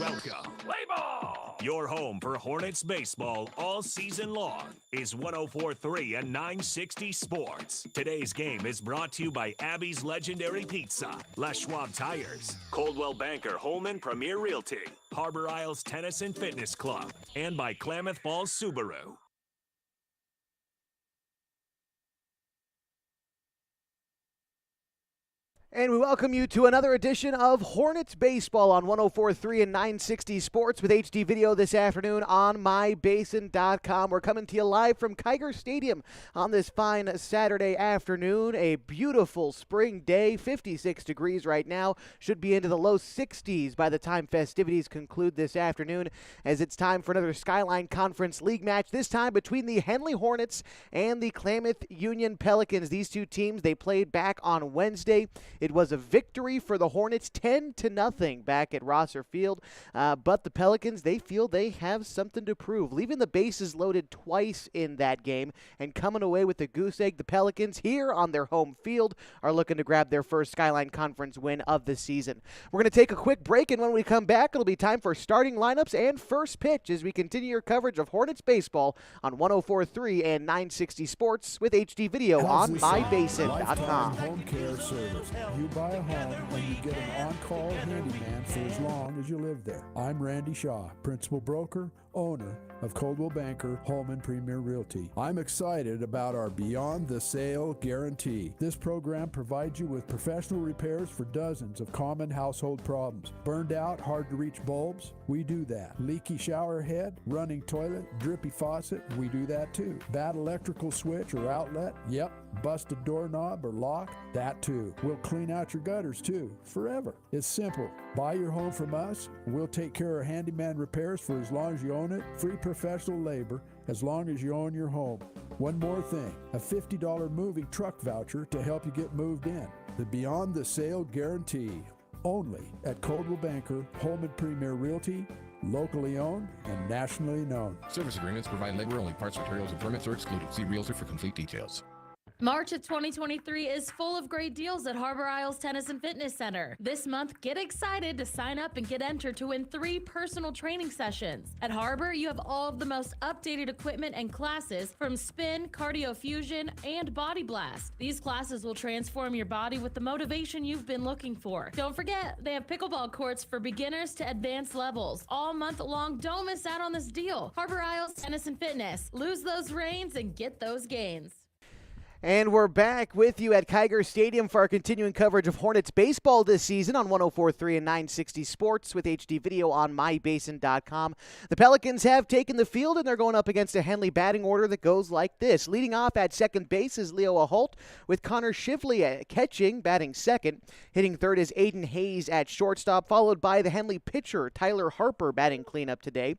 Welcome. Play ball! Your home for Hornets baseball all season long is 104.3 and 960 Sports. Today's game is brought to you by Abby's Legendary Pizza, Les Schwab Tires, Coldwell Banker Holman Premier Realty, Harbor Isles Tennis and Fitness Club, and by Klamath Falls Subaru. And we welcome you to another edition of Hornets Baseball on 104.3 and 960 Sports with HD video this afternoon on mybasin.com. We're coming to you live from Kiger Stadium on this fine Saturday afternoon. A beautiful spring day, 56 degrees right now. Should be into the low 60s by the time festivities conclude this afternoon, as it's time for another Skyline Conference League match, this time between the Henley Hornets and the Klamath Union Pelicans. These two teams, they played back on Wednesday. It was a victory for the Hornets, 10-0 back at Rosser Field. But the Pelicans, they feel they have something to prove. Leaving the bases loaded twice in that game and coming away with the goose egg, the Pelicans here on their home field are looking to grab their first Skyline Conference win of the season. We're going to take a quick break, and when we come back, it'll be time for starting lineups and first pitch as we continue your coverage of Hornets baseball on 104.3 and 960 Sports with HD video on mybasin.com. Home care service. You buy a home and you get an on-call handyman for as long as you live there. I'm Randy Shaw, principal broker, owner of Coldwell Banker Holman Premier Realty. I'm excited about our Beyond the Sale guarantee. This program provides you with professional repairs for dozens of common household problems. Burned out, hard to reach bulbs? We do that. Leaky shower head, running toilet, drippy faucet? We do that too. Bad electrical switch or outlet? Yep. Busted doorknob or lock? That too. We'll clean out your gutters too, forever. It's simple. Buy your home from us. We'll take care of handyman repairs for as long as you own it. Free professional labor as long as you own your home. One more thing, a $50 moving truck voucher to help you get moved in. The Beyond the Sale guarantee. Only at Coldwell Banker Holman Premier Realty. Locally owned and nationally known. Service agreements provide labor only. Parts, materials, and permits are excluded. See Realtor for complete details. March of 2023 is full of great deals at Harbor Isles Tennis and Fitness Center. This month, get excited to sign up and get entered to win 3 personal training sessions. At Harbor, you have all of the most updated equipment and classes from spin, cardio fusion, and body blast. These classes will transform your body with the motivation you've been looking for. Don't forget, they have pickleball courts for beginners to advanced levels. All month long, don't miss out on this deal. Harbor Isles Tennis and Fitness. Lose those reins and get those gains. And we're back with you at Kiger Stadium for our continuing coverage of Hornets baseball this season on 104.3 and 960 Sports with HD video on mybasin.com. The Pelicans have taken the field, and they're going up against a Henley batting order that goes like this. Leading off at second base is Leo Aholt, with Connor Shively catching, batting second. Hitting third is Aiden Hayes at shortstop, followed by the Henley pitcher Tyler Harper batting cleanup today.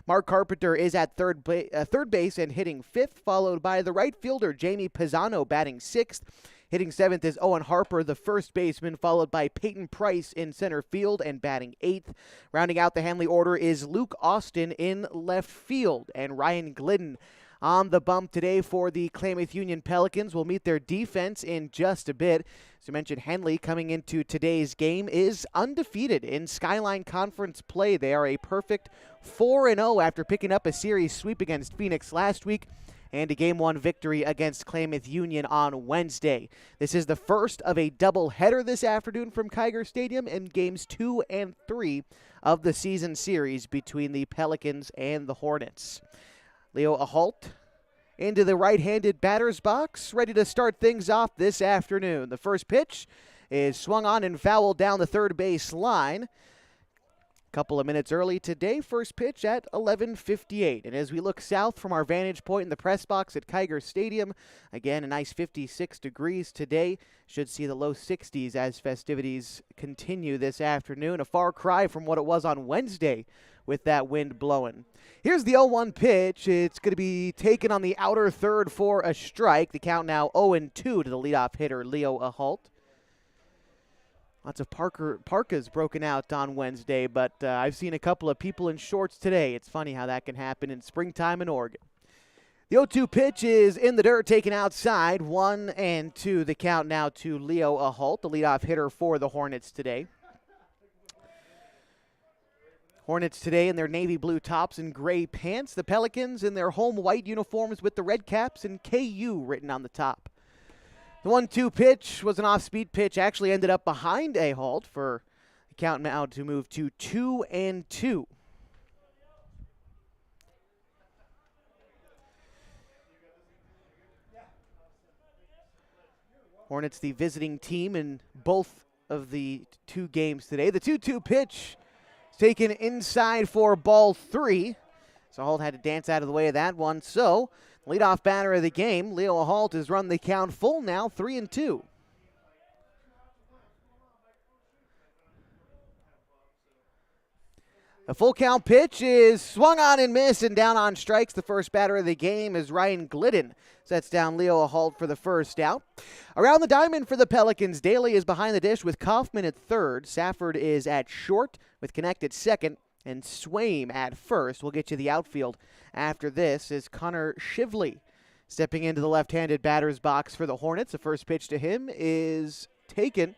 Mark Carpenter is at third base and hitting fifth, followed by the right fielder Jamie Pisano batting sixth. Hitting seventh is Owen Harper, the first baseman, followed by Peyton Price in center field and batting eighth. Rounding out the Henley order is Luke Austin in left field, and Ryan Glidden on the bump today for the Klamath Union Pelicans. Will meet their defense in just a bit. As I mentioned, Henley coming into today's game is undefeated in Skyline Conference play. They are a perfect 4-0 after picking up a series sweep against Phoenix last week and a Game 1 victory against Klamath Union on Wednesday. This is the first of a doubleheader this afternoon from Kiger Stadium in Games 2 and 3 of the season series between the Pelicans and the Hornets. Leo Aholt into the right-handed batter's box, ready to start things off this afternoon. The first pitch is swung on and fouled down the third base line. Couple of minutes early today, first pitch at 11:58. And as we look south from our vantage point in the press box at Kiger Stadium, again, a nice 56 degrees today. Should see the low 60s as festivities continue this afternoon. A far cry from what it was on Wednesday with that wind blowing. Here's the 0-1 pitch. It's going to be taken on the outer third for a strike. The count now 0-2 to the leadoff hitter, Leo Aholt. Lots of parkas broken out on Wednesday, but I've seen a couple of people in shorts today. It's funny how that can happen in springtime in Oregon. The 0-2 pitch is in the dirt, taken outside. 1-2 the count now to Leo Aholt, the leadoff hitter for the Hornets today. Hornets today in their navy blue tops and gray pants. The Pelicans in their home white uniforms with the red caps and KU written on the top. The 1-2 pitch was an off-speed pitch. Actually ended up behind Ahold for the count now to move to 2-2. Hornets the visiting team in both of the two games today. The 2-2 pitch is taken inside for ball 3. So Ahold had to dance out of the way of that one. So, leadoff batter of the game, Leo Ahold, has run the count full now, 3-2. The full count pitch is swung on and missed and down on strikes. The first batter of the game is Ryan Glidden. Sets down Leo Ahold for the first out. Around the diamond for the Pelicans, Daly is behind the dish with Kaufman at third. Safford is at short with Connect at second and Swaim at first. We'll get you the outfield after this is Connor Shively stepping into the left-handed batter's box for the Hornets. The first pitch to him is taken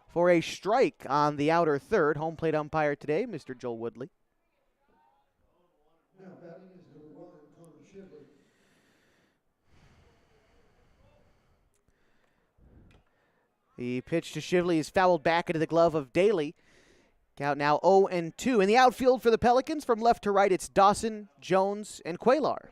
for a strike on the outer third. Home plate umpire today, Mr. Joel Woodley. Now batting is number 1, Connor Shively. The pitch to Shively is fouled back into the glove of Daly. Count now 0-2. In the outfield for the Pelicans, from left to right, it's Dawson, Jones, and Cuellar.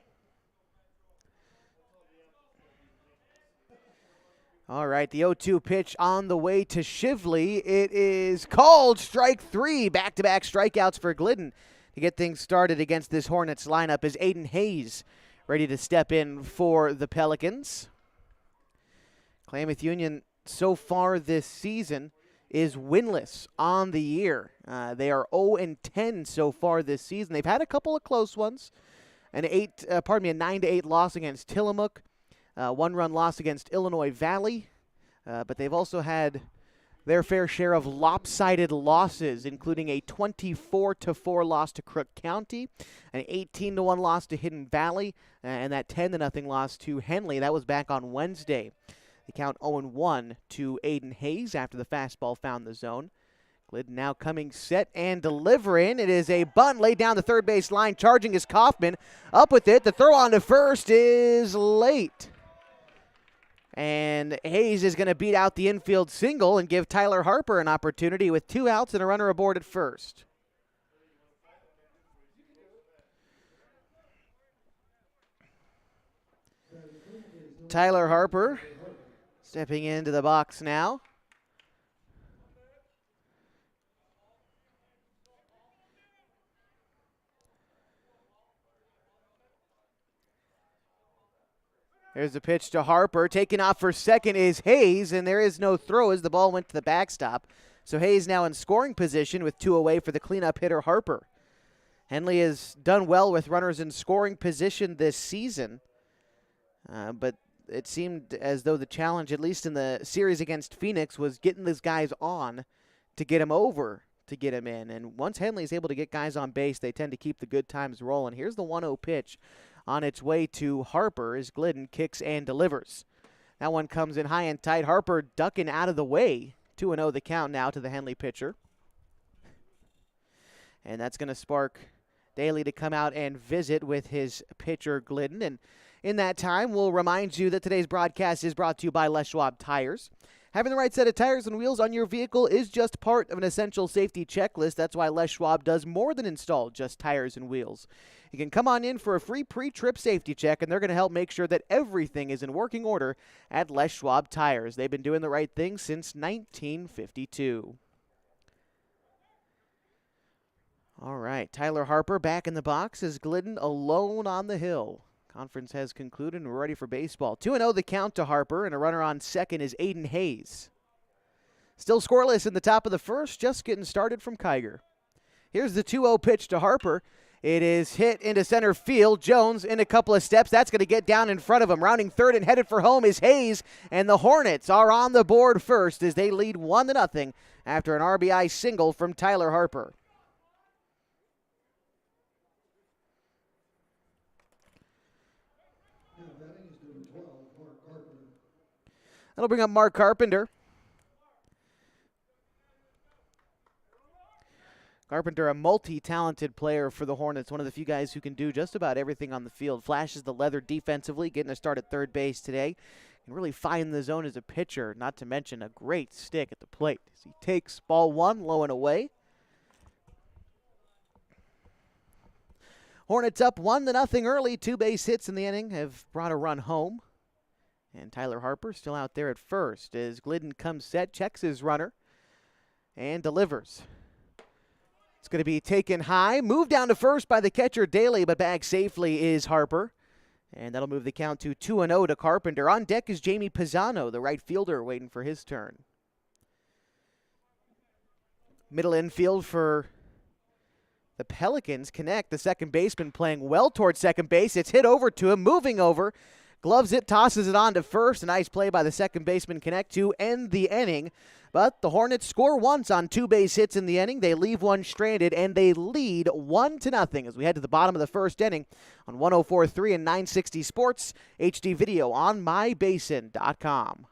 All right, the 0-2 pitch on the way to Shively. It is called strike 3. Back-to-back strikeouts for Glidden to get things started against this Hornets lineup as Aiden Hayes ready to step in for the Pelicans. Klamath Union so far this season is winless on the year. They are 0-10 so far this season. They've had a couple of close ones. A 9-8 loss against Tillamook. One-run loss against Illinois Valley. But they've also had their fair share of lopsided losses, including a 24-4 loss to Crook County, an 18-1 loss to Hidden Valley, and that 10-0 loss to Henley. That was back on Wednesday. The count 0-1 to Aiden Hayes after the fastball found the zone. Glidden now coming set and delivering. It is a bunt laid down the third base line. Charging is Kaufman. Up with it. The throw on to first is late. And Hayes is going to beat out the infield single and give Tyler Harper an opportunity with 2 outs and a runner aboard at first. Tyler Harper stepping into the box now. There's a pitch to Harper. Taking off for second is Hayes, and there is no throw as the ball went to the backstop. So Hayes now in scoring position with 2 away for the cleanup hitter Harper. Henley has done well with runners in scoring position this season, but it seemed as though the challenge, at least in the series against Phoenix, was getting these guys on to get him over, to get him in. And once Henley's able to get guys on base, they tend to keep the good times rolling. Here's the 1-0 pitch on its way to Harper as Glidden kicks and delivers. That one comes in high and tight. Harper ducking out of the way. 2-0 the count now to the Henley pitcher. And that's going to spark Daly to come out and visit with his pitcher Glidden. And in that time, we'll remind you that today's broadcast is brought to you by Les Schwab Tires. Having the right set of tires and wheels on your vehicle is just part of an essential safety checklist. That's why Les Schwab does more than install just tires and wheels. You can come on in for a free pre-trip safety check, and they're going to help make sure that everything is in working order at Les Schwab Tires. They've been doing the right thing since 1952. All right, Tyler Harper back in the box as Glidden alone on the hill. Conference has concluded and we're ready for baseball. 2-0 the count to Harper, and a runner on second is Aiden Hayes. Still scoreless in the top of the first, just getting started from Kiger. Here's the 2-0 pitch to Harper. It is hit into center field. Jones in a couple of steps. That's going to get down in front of him. Rounding third and headed for home is Hayes, and the Hornets are on the board first as they lead 1-0 after an RBI single from Tyler Harper. That'll bring up Mark Carpenter. Carpenter, a multi-talented player for the Hornets, one of the few guys who can do just about everything on the field. Flashes the leather defensively, getting a start at third base today. Can really find the zone as a pitcher, not to mention a great stick at the plate. As he takes ball one, low and away. Hornets up 1-0 early. 2 base hits in the inning have brought a run home. And Tyler Harper still out there at first as Glidden comes set, checks his runner, and delivers. It's going to be taken high, moved down to first by the catcher Daly, but back safely is Harper. And that'll move the count to 2-0 to Carpenter. On deck is Jamie Pisano, the right fielder, waiting for his turn. Middle infield for the Pelicans. Connect, the second baseman playing well towards second base. It's hit over to him, moving over. Gloves it, tosses it on to first. A nice play by the second baseman Connect to end the inning. But the Hornets score once on 2 base hits in the inning. They leave one stranded, and they lead 1-0 as we head to the bottom of the first inning on 104.3 and 960 Sports. HD video on mybasin.com.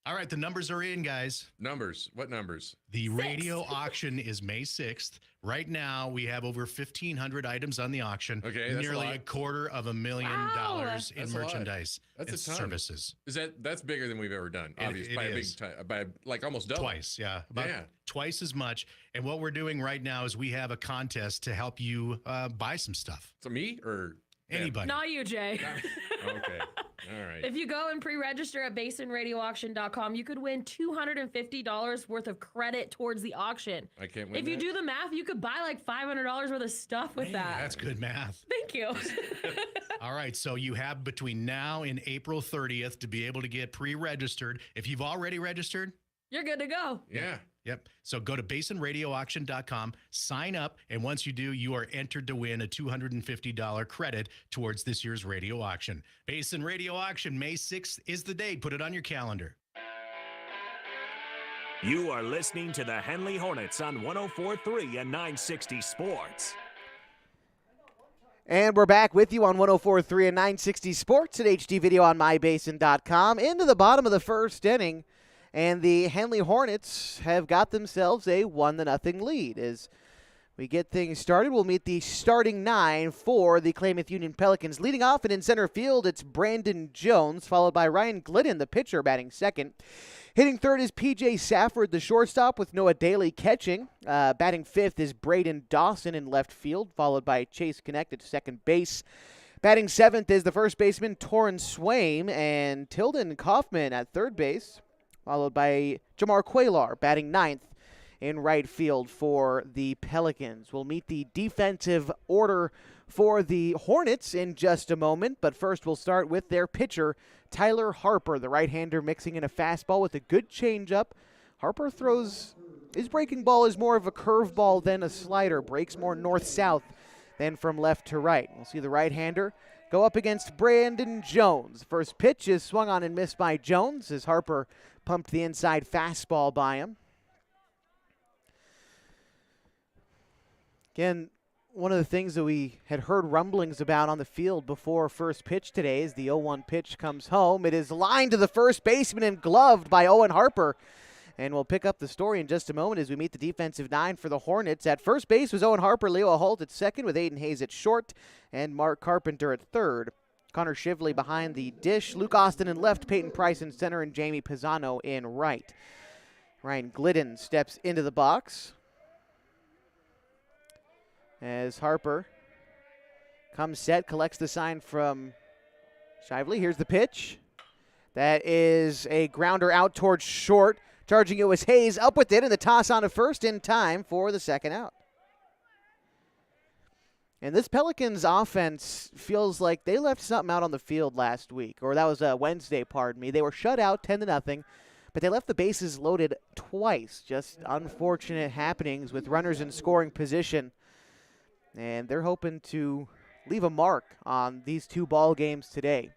All right, the numbers are in, guys. Numbers. What numbers? The radio auction is May 6th. Right now, we have over 1,500 items on the auction. Okay, that's nearly a lot. $250,000 Wow. in That's a lot. merchandise That's and a ton. services. That's bigger than we've ever done, obviously, it by a big is. time, by like almost double. Twice, yeah. About Yeah. twice as much. And what we're doing right now is we have a contest to help you buy some stuff. So me or Anybody. Not you, Jay. Okay. All right. If you go and pre-register at basinradioauction.com, you could win $250 worth of credit towards the auction. I can't win If you that? do the math, you could buy like $500 worth of stuff with that. That's good math. Thank you. All right, so you have between now and April 30th to be able to get pre-registered. If you've already registered, You're good to go. Yeah. yep. So go to basinradioauction.com, sign up, and once you do, you are entered to win a $250 credit towards this year's radio auction. Basin Radio Auction, May 6th is the date. Put it on your calendar. You are listening to the Henley Hornets on 104.3 and 960 Sports. And we're back with you on 104.3 and 960 Sports at HD video on mybasin.com. Into the bottom of the first inning. And the Henley Hornets have got themselves a 1-0 lead. As we get things started, we'll meet the starting 9 for the Klamath Union Pelicans. Leading off and in center field, it's Brandon Jones, followed by Ryan Glidden, the pitcher, batting second. Hitting third is P.J. Safford, the shortstop, with Noah Daly catching. Batting fifth is Braden Dawson in left field, followed by Chase Connect at second base. Batting seventh is the first baseman, Torrin Swaim, and Tilden Kaufman at third base, followed by Jamar Quaylar, batting ninth in right field for the Pelicans. We'll meet the defensive order for the Hornets in just a moment, but first we'll start with their pitcher, Tyler Harper, the right-hander, mixing in a fastball with a good changeup. Harper throws, his breaking ball is more of a curveball than a slider, breaks more north-south than from left to right. We'll see the right-hander go up against Brandon Jones. First pitch is swung on and missed by Jones as Harper pumped the inside fastball by him. Again, one of the things that we had heard rumblings about on the field before first pitch today is the 0-1 pitch comes home. It is lined to the first baseman and gloved by Owen Harper. And we'll pick up the story in just a moment as we meet the defensive 9 for the Hornets. At first base was Owen Harper, Leo Holt at second with Aiden Hayes at short, and Mark Carpenter at third. Connor Shively behind the dish, Luke Austin in left, Peyton Price in center, and Jamie Pisano in right. Ryan Glidden steps into the box as Harper comes set, collects the sign from Shively. Here's the pitch. That is a grounder out towards short. Charging it was Hayes, up with it, and the toss on to first in time for the second out. And this Pelicans offense feels like they left something out on the field last week, or that was Wednesday, pardon me. They were shut out 10-0, but they left the bases loaded twice. Just unfortunate happenings with runners in scoring position. And they're hoping to leave a mark on these 2 ball games today.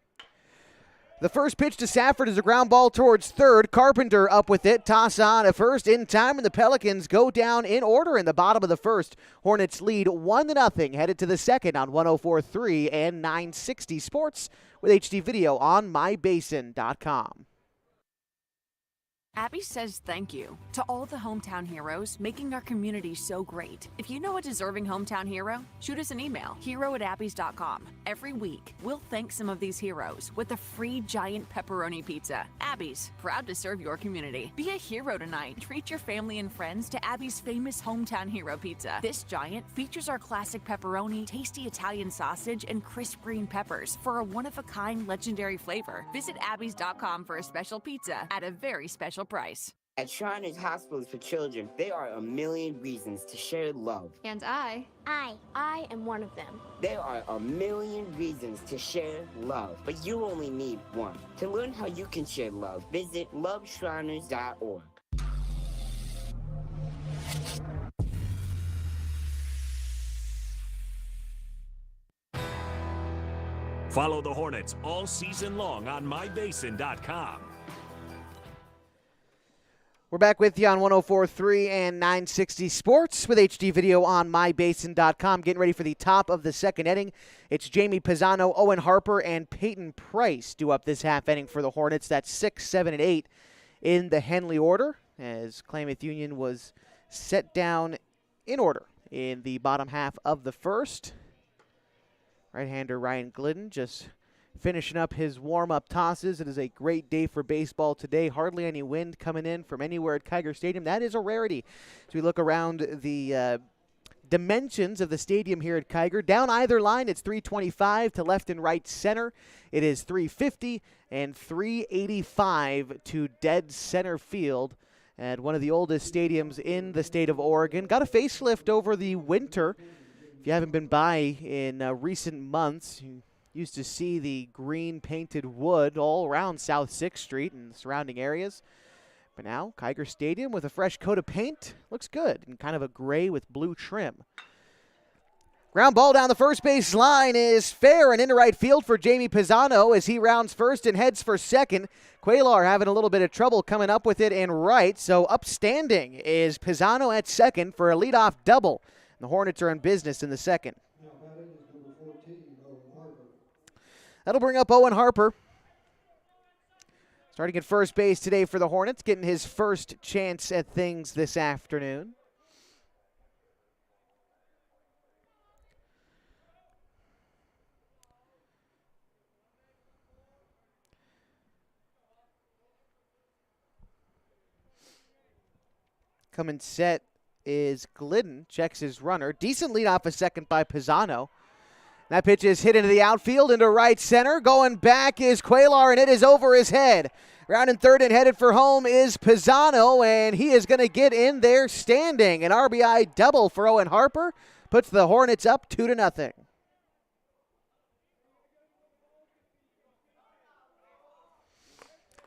The first pitch to Safford is a ground ball towards third. Carpenter up with it. Toss on at first in time, and the Pelicans go down in order in the bottom of the first. Hornets lead 1-0, headed to the second on 104.3 and 960 Sports with HD video on mybasin.com. Abby says thank you to all the hometown heroes making our community so great. If you know a deserving hometown hero, shoot us an email, hero@abbys.com. Every week, we'll thank some of these heroes with a free giant pepperoni pizza. Abby's, proud to serve your community. Be a hero tonight. Treat your family and friends to Abby's famous hometown hero pizza. This giant features our classic pepperoni, tasty Italian sausage, and crisp green peppers for a one-of-a-kind legendary flavor. Visit abbys.com for a special pizza at a very special price. At Shriners Hospitals for Children, there are a million reasons to share love. And I am one of them. There are a million reasons to share love, but you only need one. To learn how you can share love, visit loveshriners.org. Follow the Hornets all season long on mybasin.com. We're back with you on 104.3 and 960 Sports with HD video on mybasin.com. Getting ready for the top of the second inning. It's Jamie Pisano, Owen Harper, and Peyton Price due up this half inning for the Hornets. That's 6, 7, and 8 in the Henley order, as Klamath Union was set down in order in the bottom half of the first. Right-hander Ryan Glidden just finishing up his warm-up tosses. It is a great day for baseball today. Hardly any wind coming in from anywhere at Kiger Stadium. That is a rarity. As we look around the dimensions of the stadium here at Kiger, down either line, it's 325 to left and right center. It is 350 and 385 to dead center field at one of the oldest stadiums in the state of Oregon. Got a facelift over the winter. If you haven't been by in recent months, you used to see the green painted wood all around South 6th Street and the surrounding areas. But now, Kiger Stadium with a fresh coat of paint looks good in kind of a gray with blue trim. Ground ball down the first base line is fair and into right field for Jamie Pisano as he rounds first and heads for second. Quaylar having a little bit of trouble coming up with it in right, so upstanding is Pisano at second for a leadoff double. The Hornets are in business in the second. That'll bring up Owen Harper. Starting at first base today for the Hornets, getting his first chance at things this afternoon. Coming set is Glidden, checks his runner. Decent lead off a second by Pisano. That pitch is hit into the outfield, into right center. Going back is Quaylar, and it is over his head. Rounding third and headed for home is Pisano, and he is going to get in there standing. An RBI double for Owen Harper puts the Hornets up 2-0.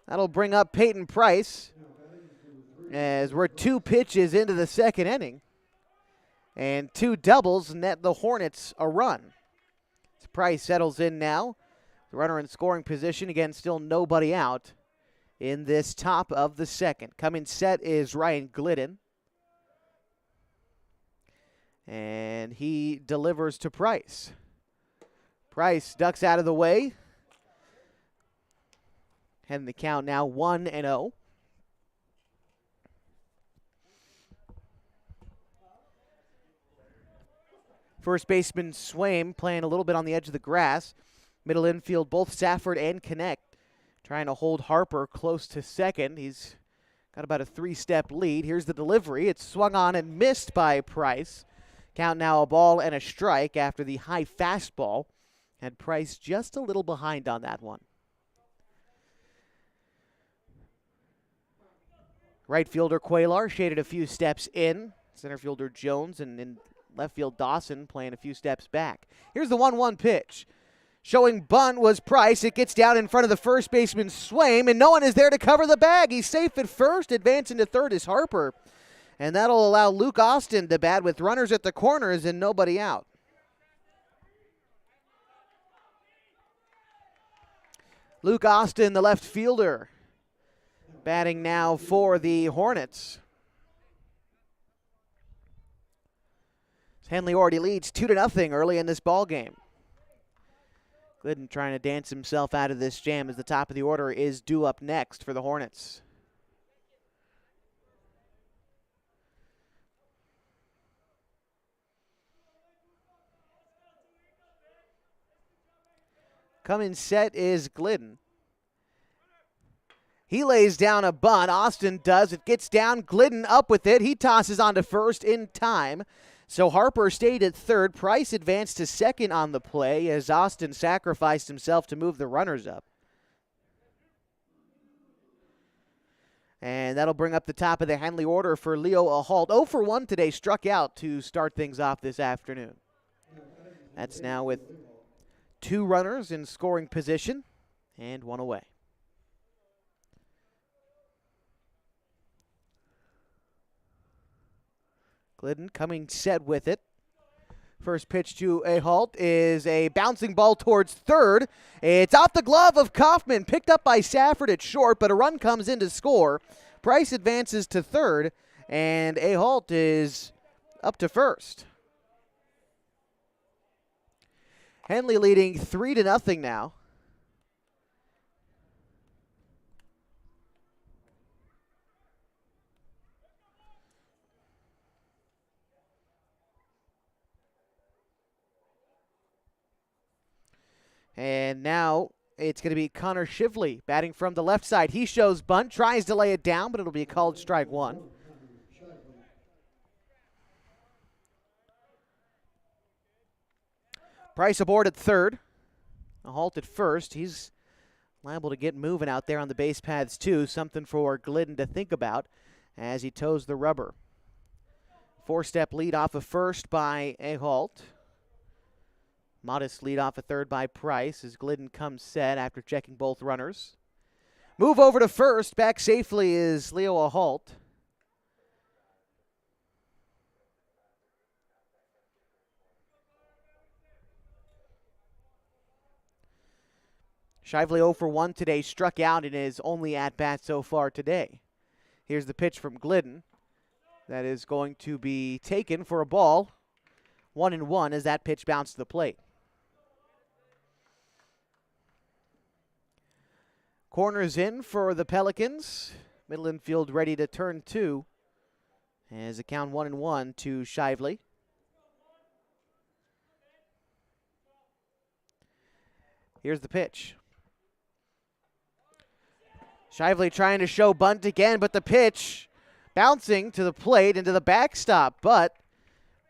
That'll bring up Peyton Price as we're 2 pitches into the second inning. And 2 doubles net the Hornets a run. Price settles in now. The runner in scoring position. Again, still nobody out in this top of the second. Coming set is Ryan Glidden. And he delivers to Price. Price ducks out of the way. And the count now 1-0. First baseman Swaim playing a little bit on the edge of the grass. Middle infield, both Safford and Connect trying to hold Harper close to second. He's got about a 3-step lead. Here's the delivery. It's swung on and missed by Price. Count now a ball and a strike after the high fastball. And Price just a little behind on that one. Right fielder Quaylar shaded a few steps in. Center fielder Jones and in left field Dawson playing a few steps back. Here's the 1-1 pitch. Showing bunt was Price. It gets down in front of the first baseman Swaim, and no one is there to cover the bag. He's safe at first. Advancing to third is Harper. And that'll allow Luke Austin to bat with runners at the corners and nobody out. Luke Austin, the left fielder, batting now for the Hornets. Henley already leads 2-0 early in this ball game. Glidden trying to dance himself out of this jam as the top of the order is due up next for the Hornets. Coming set is Glidden. He lays down a bunt. Austin does. It gets down. Glidden up with it. He tosses onto first in time. So Harper stayed at third. Price advanced to second on the play as Austin sacrificed himself to move the runners up. And that'll bring up the top of the Henley order for Leo Ahold. 0 for 1 today, struck out to start things off this afternoon. That's now with 2 runners in scoring position and 1 away. Glidden coming set with it. First pitch to Ahold is a bouncing ball towards third. It's off the glove of Kaufman, picked up by Safford at short, but a run comes in to score. Price advances to third, and Ahold is up to first. Henley leading 3-0 now. And now it's going to be Connor Shively batting from the left side. He shows bunt, tries to lay it down, but it'll be called strike 1. Price aboard at third. A halt at first. He's liable to get moving out there on the base paths too. Something for Glidden to think about as he toes the rubber. 4-step lead off of first by Ahold. Modest lead off a third by Price as Glidden comes set after checking both runners. Move over to first. Back safely is Leo Ahold. Shively 0 for 1 today, struck out in his only at-bat so far today. Here's the pitch from Glidden. That is going to be taken for a ball. 1-1 as that pitch bounced to the plate. Corners in for the Pelicans. Middle infield ready to turn 2. As the count 1-1 to Shively. Here's the pitch. Shively trying to show bunt again, but the pitch bouncing to the plate into the backstop. But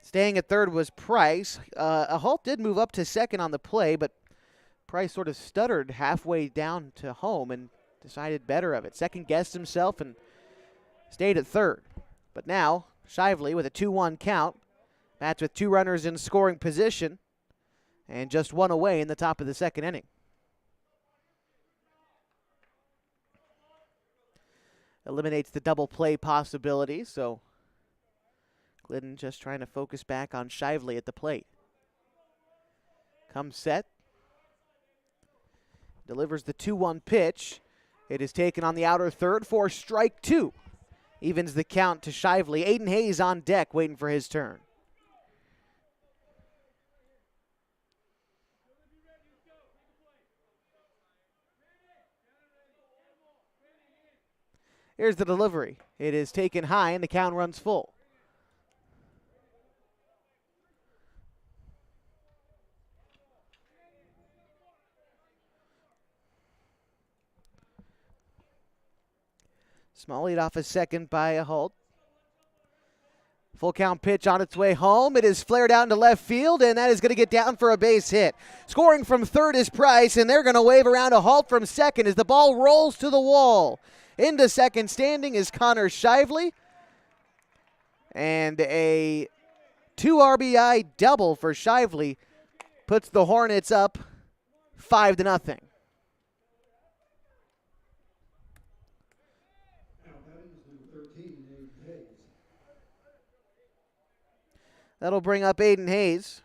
staying at third was Price. Ahold did move up to second on the play, but Price sort of stuttered halfway down to home and decided better of it. Second-guessed himself and stayed at third. But now, Shively with a 2-1 count. Bats with 2 runners in scoring position and just 1 away in the top of the second inning. Eliminates the double play possibility, so Glidden just trying to focus back on Shively at the plate. Comes set. Delivers the 2-1 pitch. It is taken on the outer third for strike 2. Evens the count to Shively. Aiden Hayes on deck waiting for his turn. Here's the delivery. It is taken high and the count runs full. Small lead off a second by Ahold. Full count pitch on its way home. It is flared out into left field, and that is going to get down for a base hit. Scoring from third is Price, and they're going to wave around a halt from second as the ball rolls to the wall. Into second standing is Connor Shively. And a 2 RBI double for Shively puts the Hornets up 5-0. That'll bring up Aiden Hayes.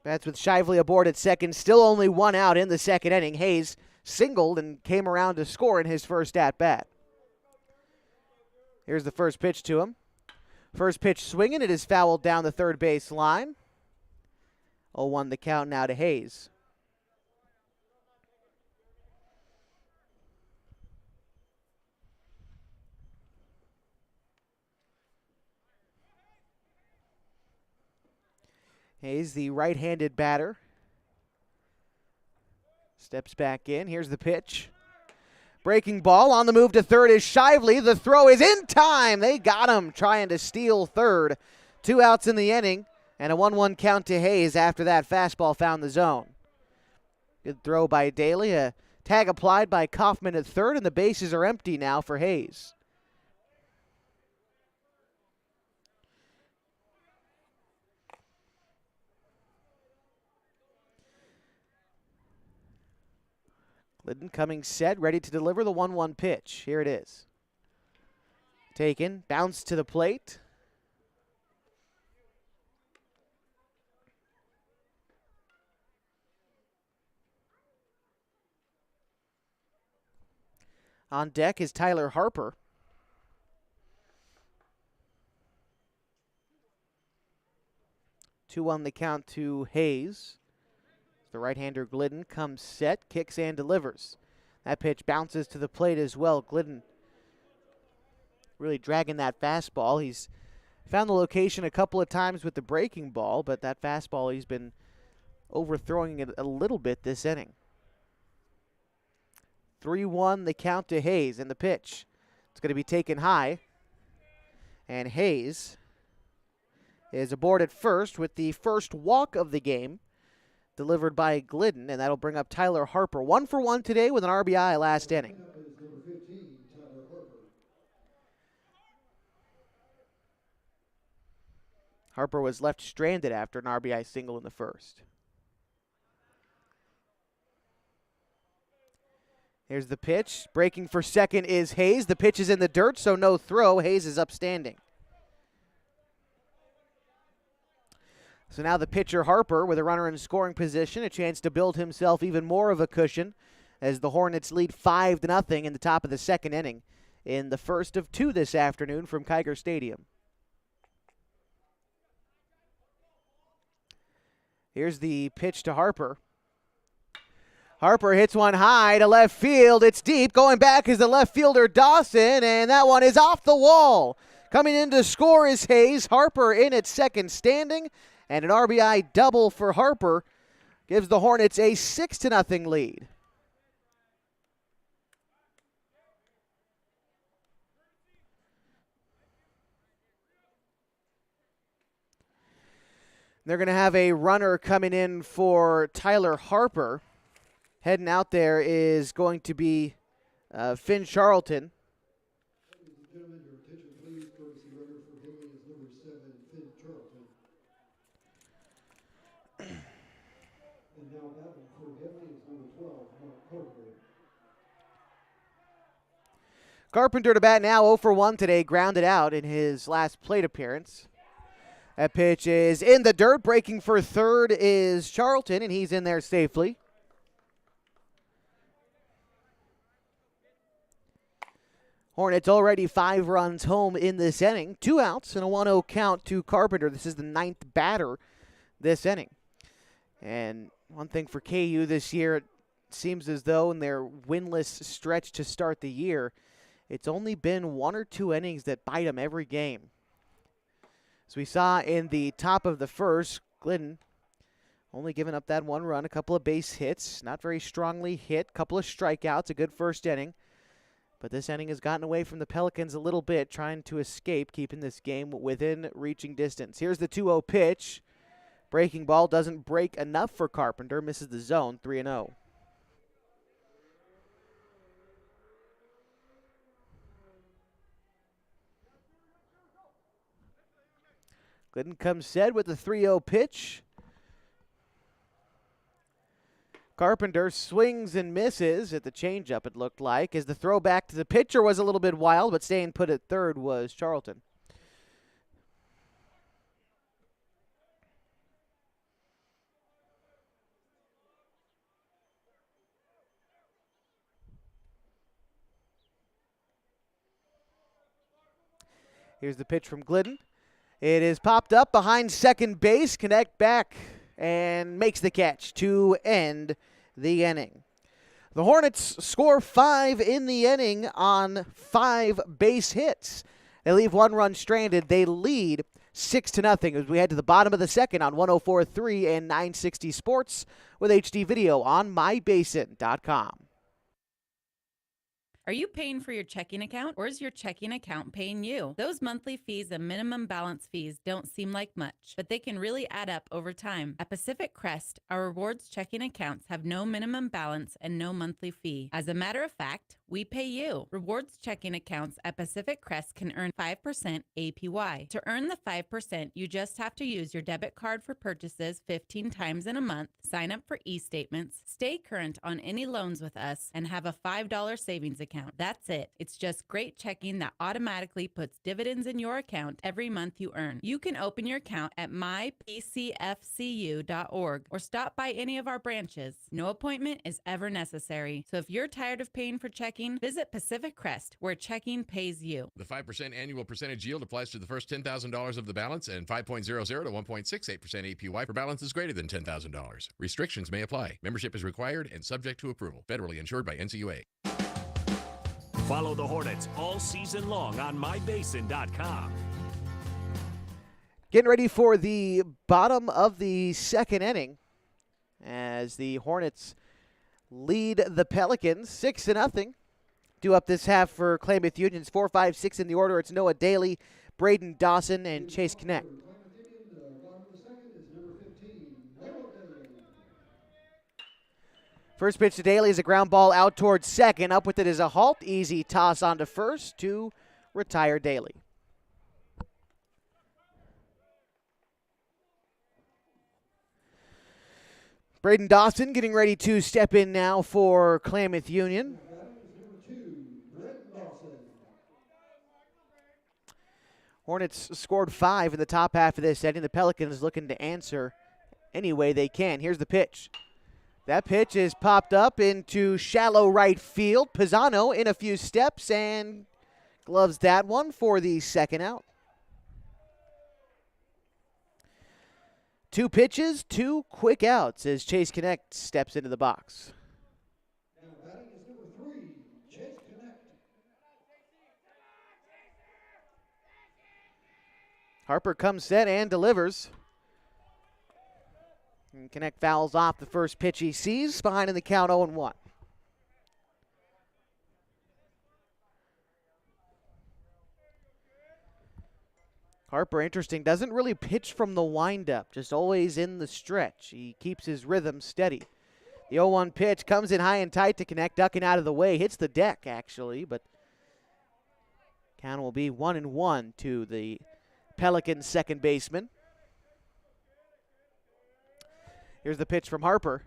Bats with Shively aboard at second. Still only 1 out in the second inning. Hayes singled and came around to score in his first at-bat. Here's the first pitch to him. First pitch swinging. It is fouled down the third base line. 0-1 the count now to Hayes. Hayes, the right-handed batter, steps back in. Here's the pitch. Breaking ball on the move to third is Shively. The throw is in time. They got him trying to steal third. 2 outs in the inning and a 1-1 count to Hayes after that fastball found the zone. Good throw by Daly. A tag applied by Kaufman at third, and the bases are empty now for Hayes. Glidden coming set, ready to deliver the 1-1 pitch. Here it is. Taken, bounce to the plate. On deck is Tyler Harper. Two on the count to Hayes. The right-hander Glidden comes set, kicks and delivers. That pitch bounces to the plate as well. Glidden really dragging that fastball. He's found the location a couple of times with the breaking ball, but that fastball, he's been overthrowing it a little bit this inning. 3-1 the count to Hayes, and the pitch. It's going to be taken high. And Hayes is aboard at first with the first walk of the game, delivered by Glidden, and that'll bring up Tyler Harper. 1 for 1 today with an RBI last inning. Harper was left stranded after an RBI single in the first. Here's the pitch. Breaking for second is Hayes. The pitch is in the dirt, so no throw. Hayes is upstanding. So now the pitcher Harper with a runner in scoring position, a chance to build himself even more of a cushion as the Hornets lead 5-0 in the top of the second inning in the first of 2 this afternoon from Kiger Stadium. Here's the pitch to Harper. Harper hits one high to left field. It's deep. Going back is the left fielder Dawson, and that one is off the wall. Coming in to score is Hayes. Harper in at second standing, and an RBI double for Harper gives the Hornets a 6-0 lead. They're going to have a runner coming in for Tyler Harper. Heading out there is going to be Finn Charlton. Ladies and gentlemen, your attention please. Courtesy runner for Henley is number 7, Finn Charlton. And now battling for Henley is number 12, Mark Carpenter. Carpenter to bat now, 0 for 1 today, grounded out in his last plate appearance. That pitch is in the dirt. Breaking for third is Charlton, and he's in there safely. Hornets already 5 runs home in this inning. 2 outs and a 1-0 count to Carpenter. This is the 9th batter this inning. And one thing for KU this year, it seems as though in their winless stretch to start the year, it's only been 1 or 2 innings that bite them every game. As we saw in the top of the first, Glidden only giving up that 1 run, a couple of base hits, not very strongly hit, couple of strikeouts, a good first inning. But this inning has gotten away from the Pelicans a little bit, trying to escape, keeping this game within reaching distance. Here's the 2-0 pitch. Breaking ball doesn't break enough for Carpenter, misses the zone, 3-0. Glidden comes set with the 3-0 pitch. Carpenter swings and misses at the changeup, it looked like, as the throw back to the pitcher was a little bit wild, but staying put at third was Charlton. Here's the pitch from Glidden. It is popped up behind second base, connect back, and makes the catch to end the inning. The Hornets score 5 in the inning on 5 base hits. They leave 1 run stranded. They lead 6-0 as we head to the bottom of the second on 104.3 and 960 Sports with HD video on mybasin.com. Are you paying for your checking account, or is your checking account paying you? Those monthly fees and minimum balance fees don't seem like much, but they can really add up over time. At Pacific Crest, our rewards checking accounts have no minimum balance and no monthly fee. As a matter of fact, we pay you. Rewards checking accounts at Pacific Crest can earn 5% APY. To earn the 5%, you just have to use your debit card for purchases 15 times in a month, sign up for e-statements, stay current on any loans with us, and have a $5 savings account. That's it. It's just great checking that automatically puts dividends in your account every month you earn. You can open your account at mypcfcu.org or stop by any of our branches. No appointment is ever necessary. So if you're tired of paying for checking, visit Pacific Crest, where checking pays you. The 5% annual percentage yield applies to the first $10,000 of the balance and 5.00 to 1.68% APY for balances greater than $10,000. Restrictions may apply. Membership is required and subject to approval. Federally insured by NCUA. Follow the Hornets all season long on mybasin.com. Getting ready for the bottom of the second inning as the Hornets lead the Pelicans 6-0. Due up this half for Klamath Union's 4, 5, 6 in the order. It's Noah Daly, Braden Dawson, and Chase Connect. First pitch to Daly is a ground ball out towards second. Up with it is a halt. Easy toss onto first to retire Daly. Braden Dawson getting ready to step in now for Klamath Union. Hornets scored 5 in the top half of this inning. The Pelicans looking to answer any way they can. Here's the pitch. That pitch is popped up into shallow right field. Pisano in a few steps and gloves that one for the second out. 2 pitches, 2 quick outs as Chase Connect steps into the box. Now batting is number 3, Chase Connect. Harper comes set and delivers. And Connect fouls off the first pitch he sees, behind in the count 0-1. Harper, interesting, doesn't really pitch from the windup, just always in the stretch. He keeps his rhythm steady. The 0-1 pitch comes in high and tight to Connect, ducking out of the way, hits the deck actually, but count will be 1-1 to the Pelicans second baseman. Here's the pitch from Harper.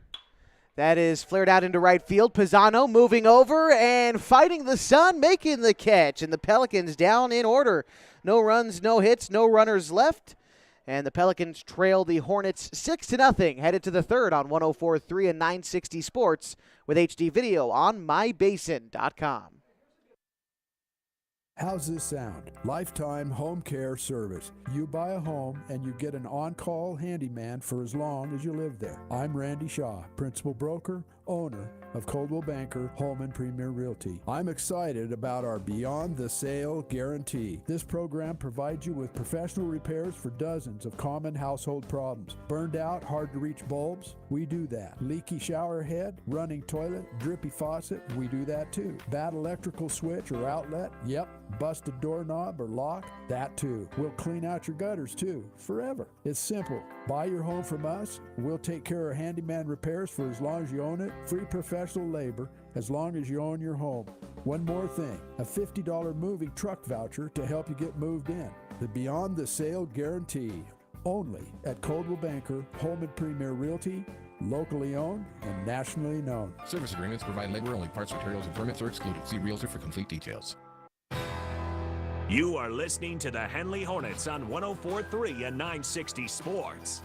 That is flared out into right field. Pisano moving over and fighting the sun, making the catch. And the Pelicans down in order. No runs, no hits, no runners left. And the Pelicans trail the Hornets 6-0, headed to the third on 104.3 and 960 Sports with HD video on mybasin.com. How's this sound? Lifetime home care service. You buy a home and you get an on-call handyman for as long as you live there. I'm Randy Shaw, principal broker, owner of Coldwell Banker Home and Premier Realty. I'm excited about our Beyond the Sale guarantee. This program provides you with professional repairs for dozens of common household problems. Burned out, hard to reach bulbs? We do that. Leaky shower head, running toilet, drippy faucet? We do that too. Bad electrical switch or outlet? Yep. Busted doorknob or lock? That too. We'll clean out your gutters too, forever. It's simple. Buy your home from us. We'll take care of handyman repairs for as long as you own it. Free professional labor as long as you own your home. One more thing, a $50 moving truck voucher to help you get moved in. The Beyond the Sale guarantee. Only at Coldwell Banker Home and Premier Realty. Locally owned and nationally known. Service agreements provide labor-only parts, materials, and permits are excluded. See Realtor for complete details. You are listening to the Henley Hornets on 104.3 and 960 Sports.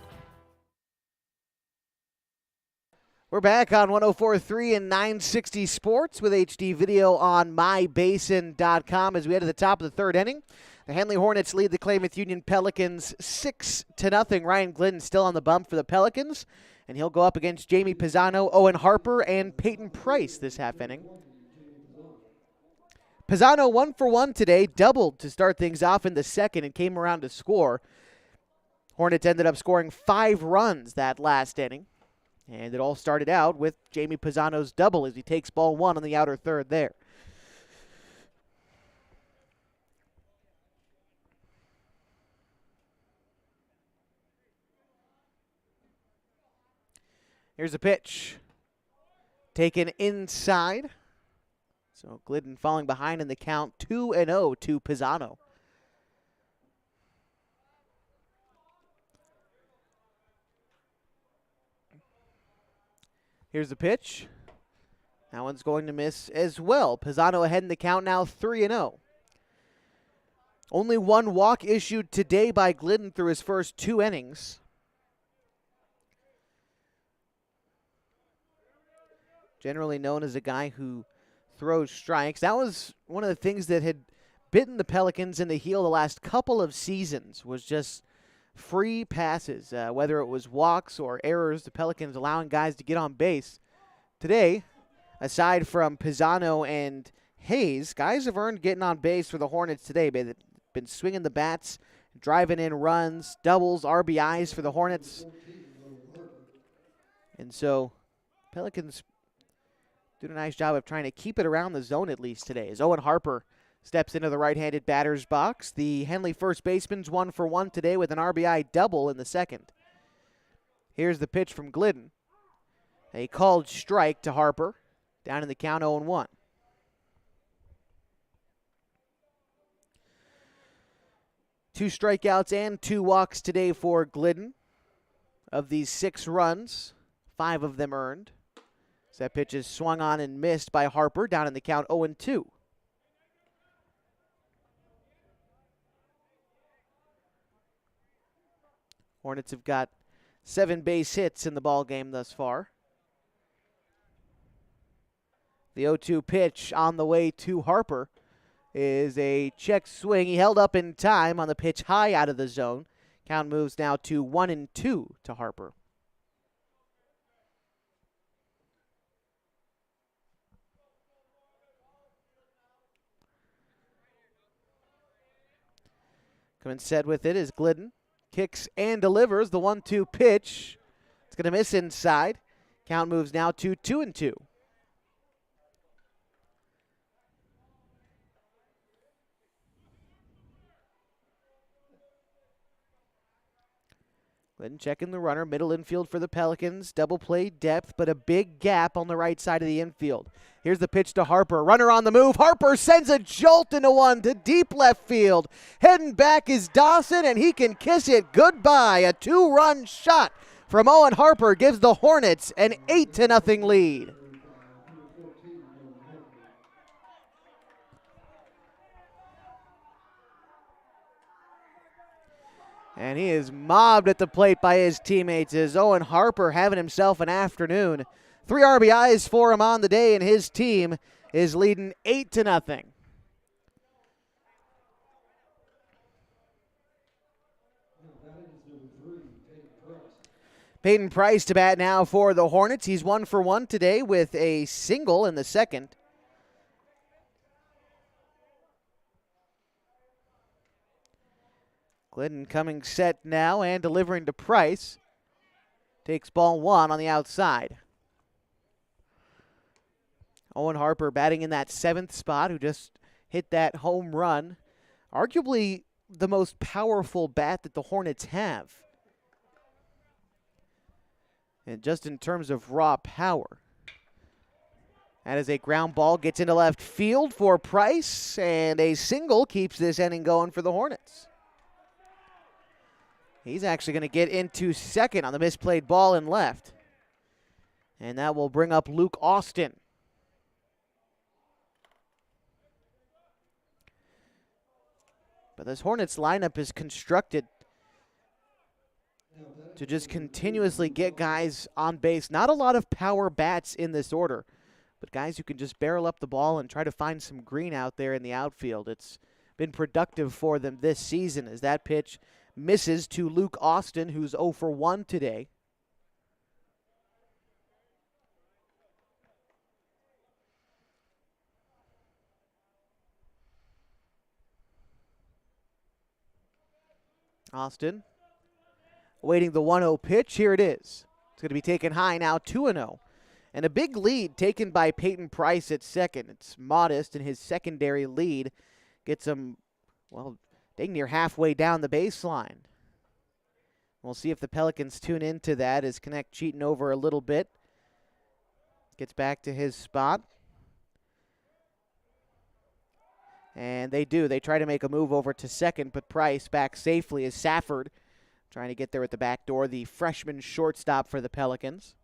We're back on 104.3 and 960 Sports with HD video on mybasin.com as we head to the top of the third inning. The Henley Hornets lead the Klamath Union Pelicans 6-0. Ryan Glidden still on the bump for the Pelicans, and he'll go up against Jamie Pisano, Owen Harper, and Peyton Price this half inning. Pisano 1 for 1 today, doubled to start things off in the second and came around to score. Hornets ended up scoring 5 runs that last inning. And it all started out with Jamie Pisano's double as he takes ball 1 on the outer third there. Here's a pitch. Taken inside. So Glidden falling behind in the count, 2-0 to Pisano. Here's the pitch. That one's going to miss as well. Pisano ahead in the count now, 3-0. Only 1 walk issued today by Glidden through his first 2 innings. Generally known as a guy who throws strikes. That was one of the things that had bitten the Pelicans in the heel the last couple of seasons, was just free passes, whether it was walks or errors, the Pelicans allowing guys to get on base. Today, aside from Pisano and Hayes, guys have earned getting on base for the Hornets today. They've been swinging the bats, driving in runs, doubles, RBIs for the Hornets. And so, Pelicans did a nice job of trying to keep it around the zone at least today. As Owen Harper steps into the right-handed batter's box. The Henley first baseman's 1 for 1 today with an RBI double in the second. Here's the pitch from Glidden. A called strike to Harper. Down in the count, 0-1. Two strikeouts and 2 walks today for Glidden. Of these 6 runs, 5 of them earned. So that pitch is swung on and missed by Harper. Down in the count, 0-2. Hornets have got 7 base hits in the ball game thus far. The 0-2 pitch on the way to Harper is a check swing. He held up in time on the pitch high out of the zone. Count moves now to 1-2 to Harper. Coming set with it is Glidden. Kicks and delivers the 1-2 pitch. It's going to miss inside. Count moves now to 2-2. Glidden checking the runner. Middle infield for the Pelicans. Double play depth, but a big gap on the right side of the infield. Here's the pitch to Harper. Runner on the move. Harper sends a jolt into one to deep left field. Heading back is Dawson, and he can kiss it goodbye. A 2-run shot from Owen Harper gives the Hornets an 8-0 lead. And he is mobbed at the plate by his teammates as Owen Harper having himself an afternoon. 3 RBIs for him on the day, and his team is leading 8-0. Peyton Price to bat now for the Hornets. He's 1 for 1 today with a single in the second. Glidden coming set now and delivering to Price. Takes ball 1 on the outside. Owen Harper batting in that 7th spot, who just hit that home run. Arguably the most powerful bat that the Hornets have. And just in terms of raw power. That is a ground ball, gets into left field for Price, and a single keeps this inning going for the Hornets. He's actually going to get into second on the misplayed ball in left. And that will bring up Luke Austin. But this Hornets lineup is constructed to just continuously get guys on base. Not a lot of power bats in this order, but guys who can just barrel up the ball and try to find some green out there in the outfield. It's been productive for them this season as that pitch misses to Luke Austin, who's 0 for 1 today. Austin Awaiting the 1-0 pitch. Here it is. It's going to be taken high now, 2-0. And a big lead taken by Peyton Price at second. It's modest, and his secondary lead gets him, well, dang near halfway down the baseline. We'll see if the Pelicans tune into that as Connect cheating over a little bit. Gets back to his spot. And they do. They try to make a move over to second, but Price back safely as Safford trying to get there at the back door, the freshman shortstop for the Pelicans.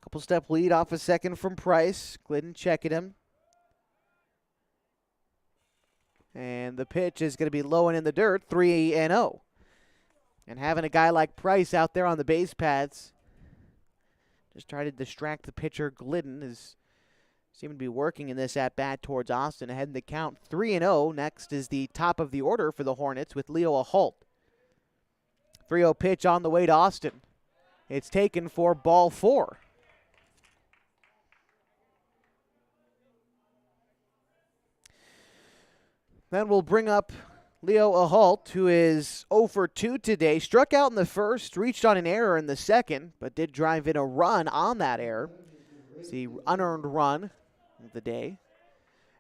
Couple step lead off a second from Price. Glidden checking him. And the pitch is going to be low and in the dirt, 3-0. And having a guy like Price out there on the base paths, just try to distract the pitcher. Glidden is seeming to be working in this at-bat towards Austin. Ahead in the count, 3-0. Next is the top of the order for the Hornets with Leo Ahult. 3-0 pitch on the way to Austin. It's taken for ball 4. Then we'll bring up Leo Ahult, who is 0 for 2 today. Struck out in the first, reached on an error in the second, but did drive in a run on that error. It's the unearned run of the day.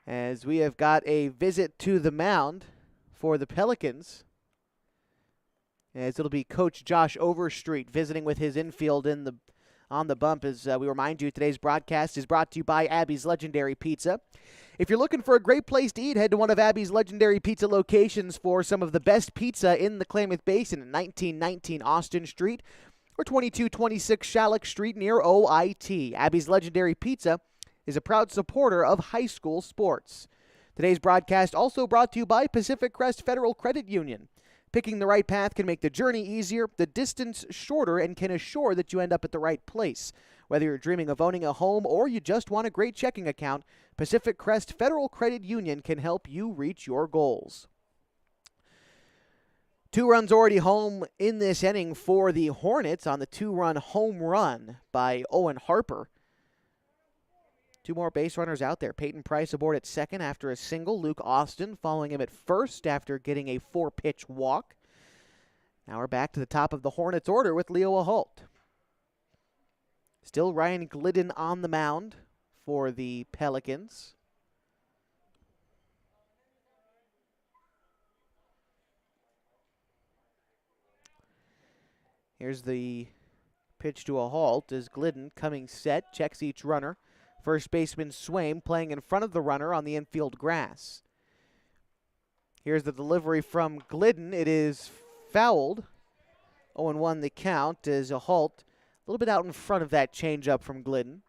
As we have got a visit to the mound for the Pelicans. As it'll be Coach Josh Overstreet visiting with his infield on the bump. As we remind you, today's broadcast is brought to you by Abby's Legendary Pizza. If you're looking for a great place to eat, head to one of Abby's Legendary Pizza locations for some of the best pizza in the Klamath Basin at 1919 Austin Street or 2226 Shalleck Street near OIT. Abby's Legendary Pizza is a proud supporter of high school sports. Today's broadcast also brought to you by Pacific Crest Federal Credit Union. Picking the right path can make the journey easier, the distance shorter, and can assure that you end up at the right place. Whether you're dreaming of owning a home or you just want a great checking account, Pacific Crest Federal Credit Union can help you reach your goals. 2 runs already home in this inning for the Hornets on the 2-run home run by Owen Harper. 2 more base runners out there. Peyton Price aboard at second after a single. Luke Austin following him at first after getting a 4-pitch walk. Now we're back to the top of the Hornets order with Leo Ahult. Still Ryan Glidden on the mound for the Pelicans. Here's the pitch to Ahult as Glidden coming set, checks each runner. First baseman Swaim playing in front of the runner on the infield grass. Here's the delivery from Glidden. It is fouled. 0-1 the count as Ahult a little bit out in front of that changeup from Glidden.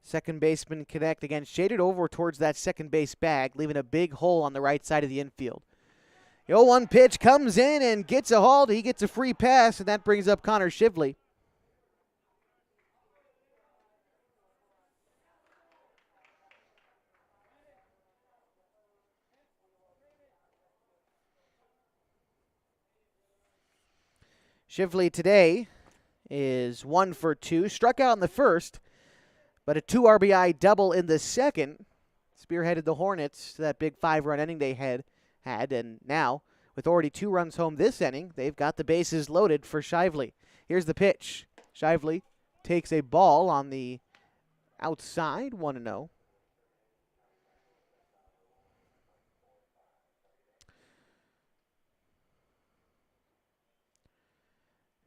Second baseman Connect again, shaded over towards that second base bag, leaving a big hole on the right side of the infield. The 0-1 pitch comes in and gets a halt. He gets a free pass, and that brings up Connor Shively. Shively today is 1 for 2. Struck out in the first, but a 2 RBI double in the second. Spearheaded the Hornets to that big 5-run inning they had. And now, with already 2 runs home this inning, they've got the bases loaded for Shively. Here's the pitch. Shively takes a ball on the outside, 1-0.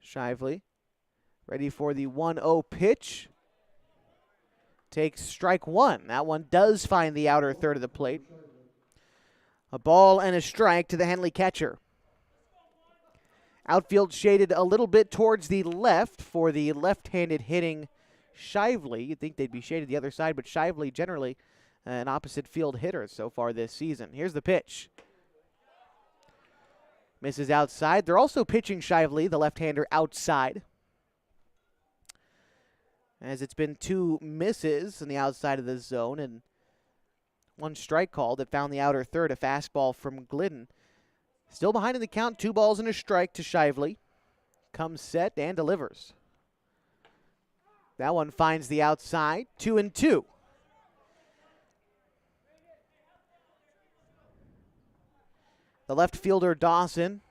Shively ready for the 1-0 pitch. Takes strike 1. That one does find the outer third of the plate. A ball and a strike to the Henley catcher. Outfield shaded a little bit towards the left for the left-handed hitting Shively. You'd think they'd be shaded the other side, but Shively generally an opposite field hitter so far this season. Here's the pitch. Misses outside. They're also pitching Shively, the left-hander, outside. as it's been 2 misses on the outside of the zone and 1 strike call that found the outer third, a fastball from Glidden. Still behind in the count, 2 balls and a strike to Shively. Comes set and delivers. That one finds the outside, 2-2. The left fielder, Dawson,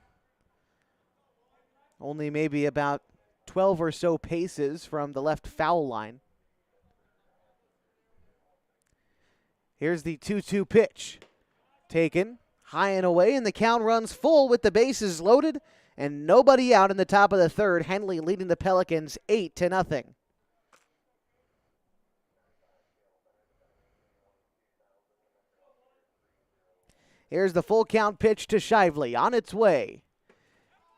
only maybe about 12 or so paces from the left foul line. Here's the 2-2 pitch. Taken high and away, and the count runs full with the bases loaded and nobody out in the top of the third. Henley leading the Pelicans 8-0. Here's the full count pitch to Shively on its way.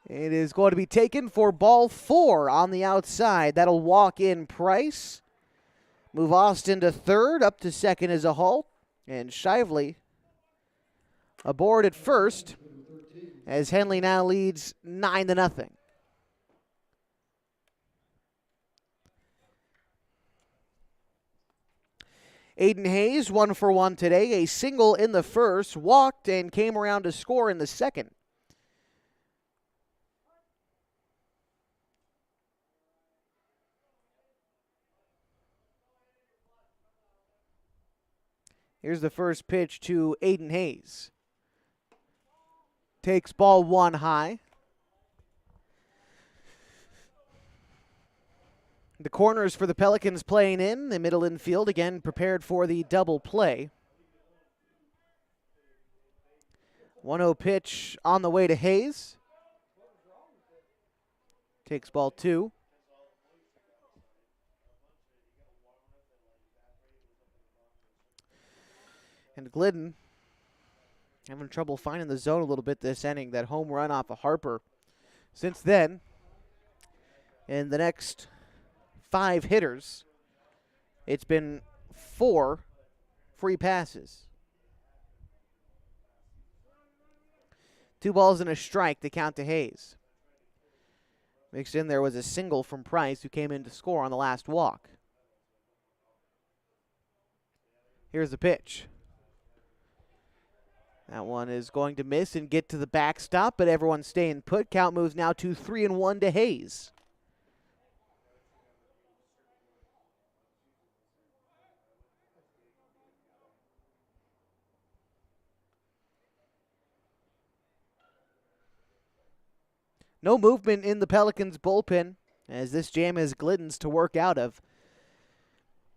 It is going to be taken for ball 4 on the outside. That'll walk in Price. Move Austin to third, up to second as a halt. And Shively aboard at first as Henley now leads 9-0. Aiden Hayes, 1 for 1 today. A single in the first, walked and came around to score in the second. Here's the first pitch to Aiden Hayes. Takes ball 1 high. The corners for the Pelicans playing in. The middle infield again prepared for the double play. 1-0 pitch on the way to Hayes. Takes ball 2. And Glidden having trouble finding the zone a little bit this inning. That home run off of Harper. Since then, in the next 5 hitters, it's been 4 free passes. 2 balls and a strike to count to Hayes. Mixed in there was a single from Price, who came in to score on the last walk. Here's the pitch. That one is going to miss and get to the backstop, but everyone's staying put. Count moves now to 3-1 to Hayes. No movement in the Pelicans bullpen as this jam is Glidden's to work out of.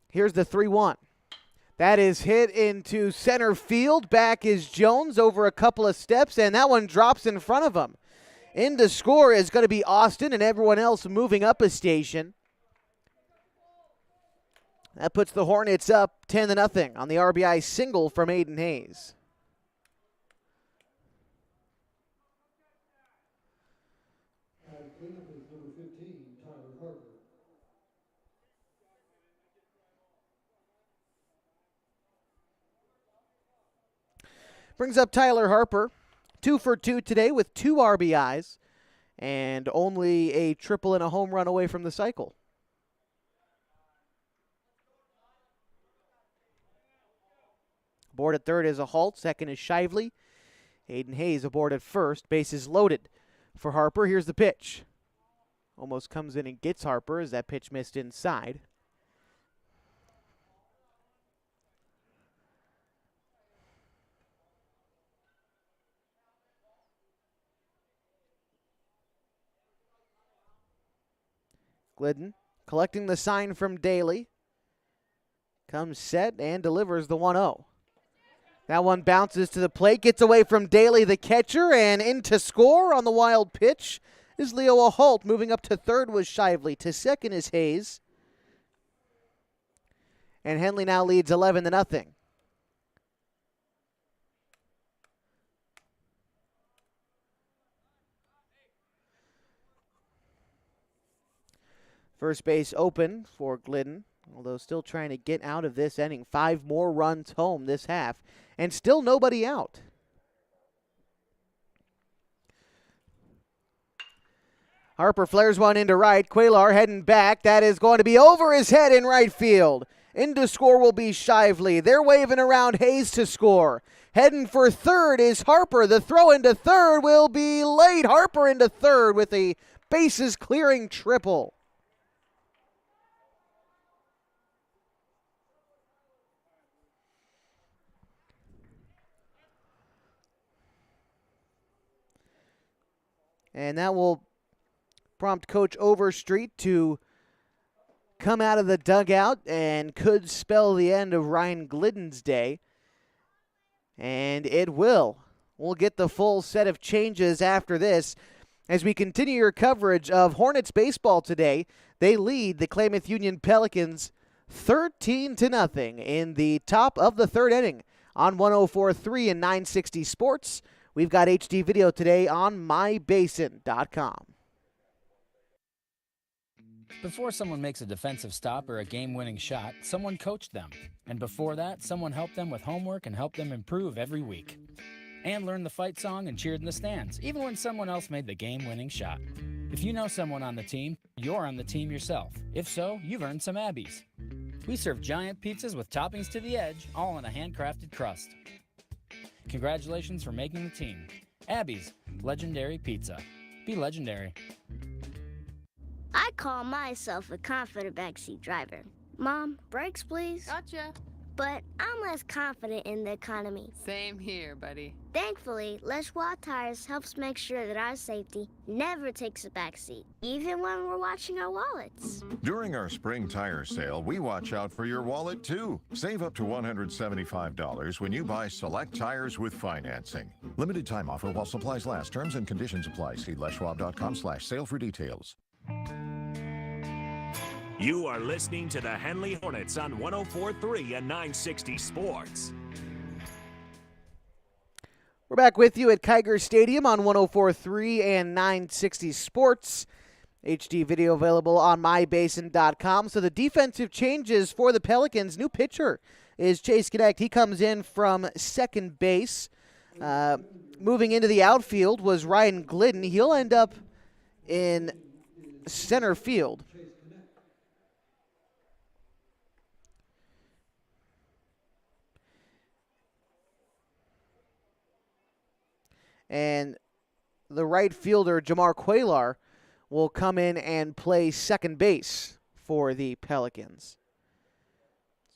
Here's the 3-1. That is hit into center field. Back is Jones over a couple of steps, and that one drops in front of him. In to score is going to be Austin, and everyone else moving up a station. That puts the Hornets up 10-0 on the RBI single from Aiden Hayes. Brings up Tyler Harper, 2 for 2 today with 2 RBIs and only a triple and a home run away from the cycle. Aboard at third is a halt. Second is Shively. Aiden Hayes aboard at first. Bases loaded for Harper. Here's the pitch. Almost comes in and gets Harper as that pitch missed inside. Glidden collecting the sign from Daly. Comes set and delivers the 1-0. That one bounces to the plate, gets away from Daly, the catcher, and in to score on the wild pitch is Leo Aholt. Moving up to third was Shively. To second is Hayes. And Henley now leads 11-0. First base open for Glidden, although still trying to get out of this inning. 5 more runs home this half, and still nobody out. Harper flares one into right. Quaylar heading back. That is going to be over his head in right field. Into score will be Shively. They're waving around Hayes to score. Heading for third is Harper. The throw into third will be late. Harper into third with a bases clearing triple. And that will prompt Coach Overstreet to come out of the dugout and could spell the end of Ryan Glidden's day. And it will. We'll get the full set of changes after this. As we continue your coverage of Hornets baseball today, they lead the Klamath Union Pelicans 13-0 in the top of the third inning on 104.3 and 960 Sports. We've got HD video today on mybasin.com. Before someone makes a defensive stop or a game-winning shot, someone coached them. And before that, someone helped them with homework and helped them improve every week. And learned the fight song and cheered in the stands, even when someone else made the game-winning shot. If you know someone on the team, you're on the team yourself. If so, you've earned some Abby's. We serve giant pizzas with toppings to the edge, all on a handcrafted crust. Congratulations for making the team. Abby's Legendary Pizza. Be legendary. I call myself a confident backseat driver. Mom, brakes please. Gotcha. But I'm less confident in the economy. Same here, buddy. Thankfully, Les Tires helps make sure that our safety never takes a backseat, even when we're watching our wallets. During our spring tire sale, we watch out for your wallet too. Save up to $175 when you buy select tires with financing. Limited time offer while supplies last. Terms and conditions apply. See leschwab.com/sale for details. You are listening to the Henley Hornets on 104.3 and 960 Sports. We're back with you at Kiger Stadium on 104.3 and 960 Sports. HD video available on mybasin.com. So the defensive changes for the Pelicans. New pitcher is Chase Connect. He comes in from second base. Moving into the outfield was Ryan Glidden. He'll end up in center field. And the right fielder, Jamar Quaylar, will come in and play second base for the Pelicans.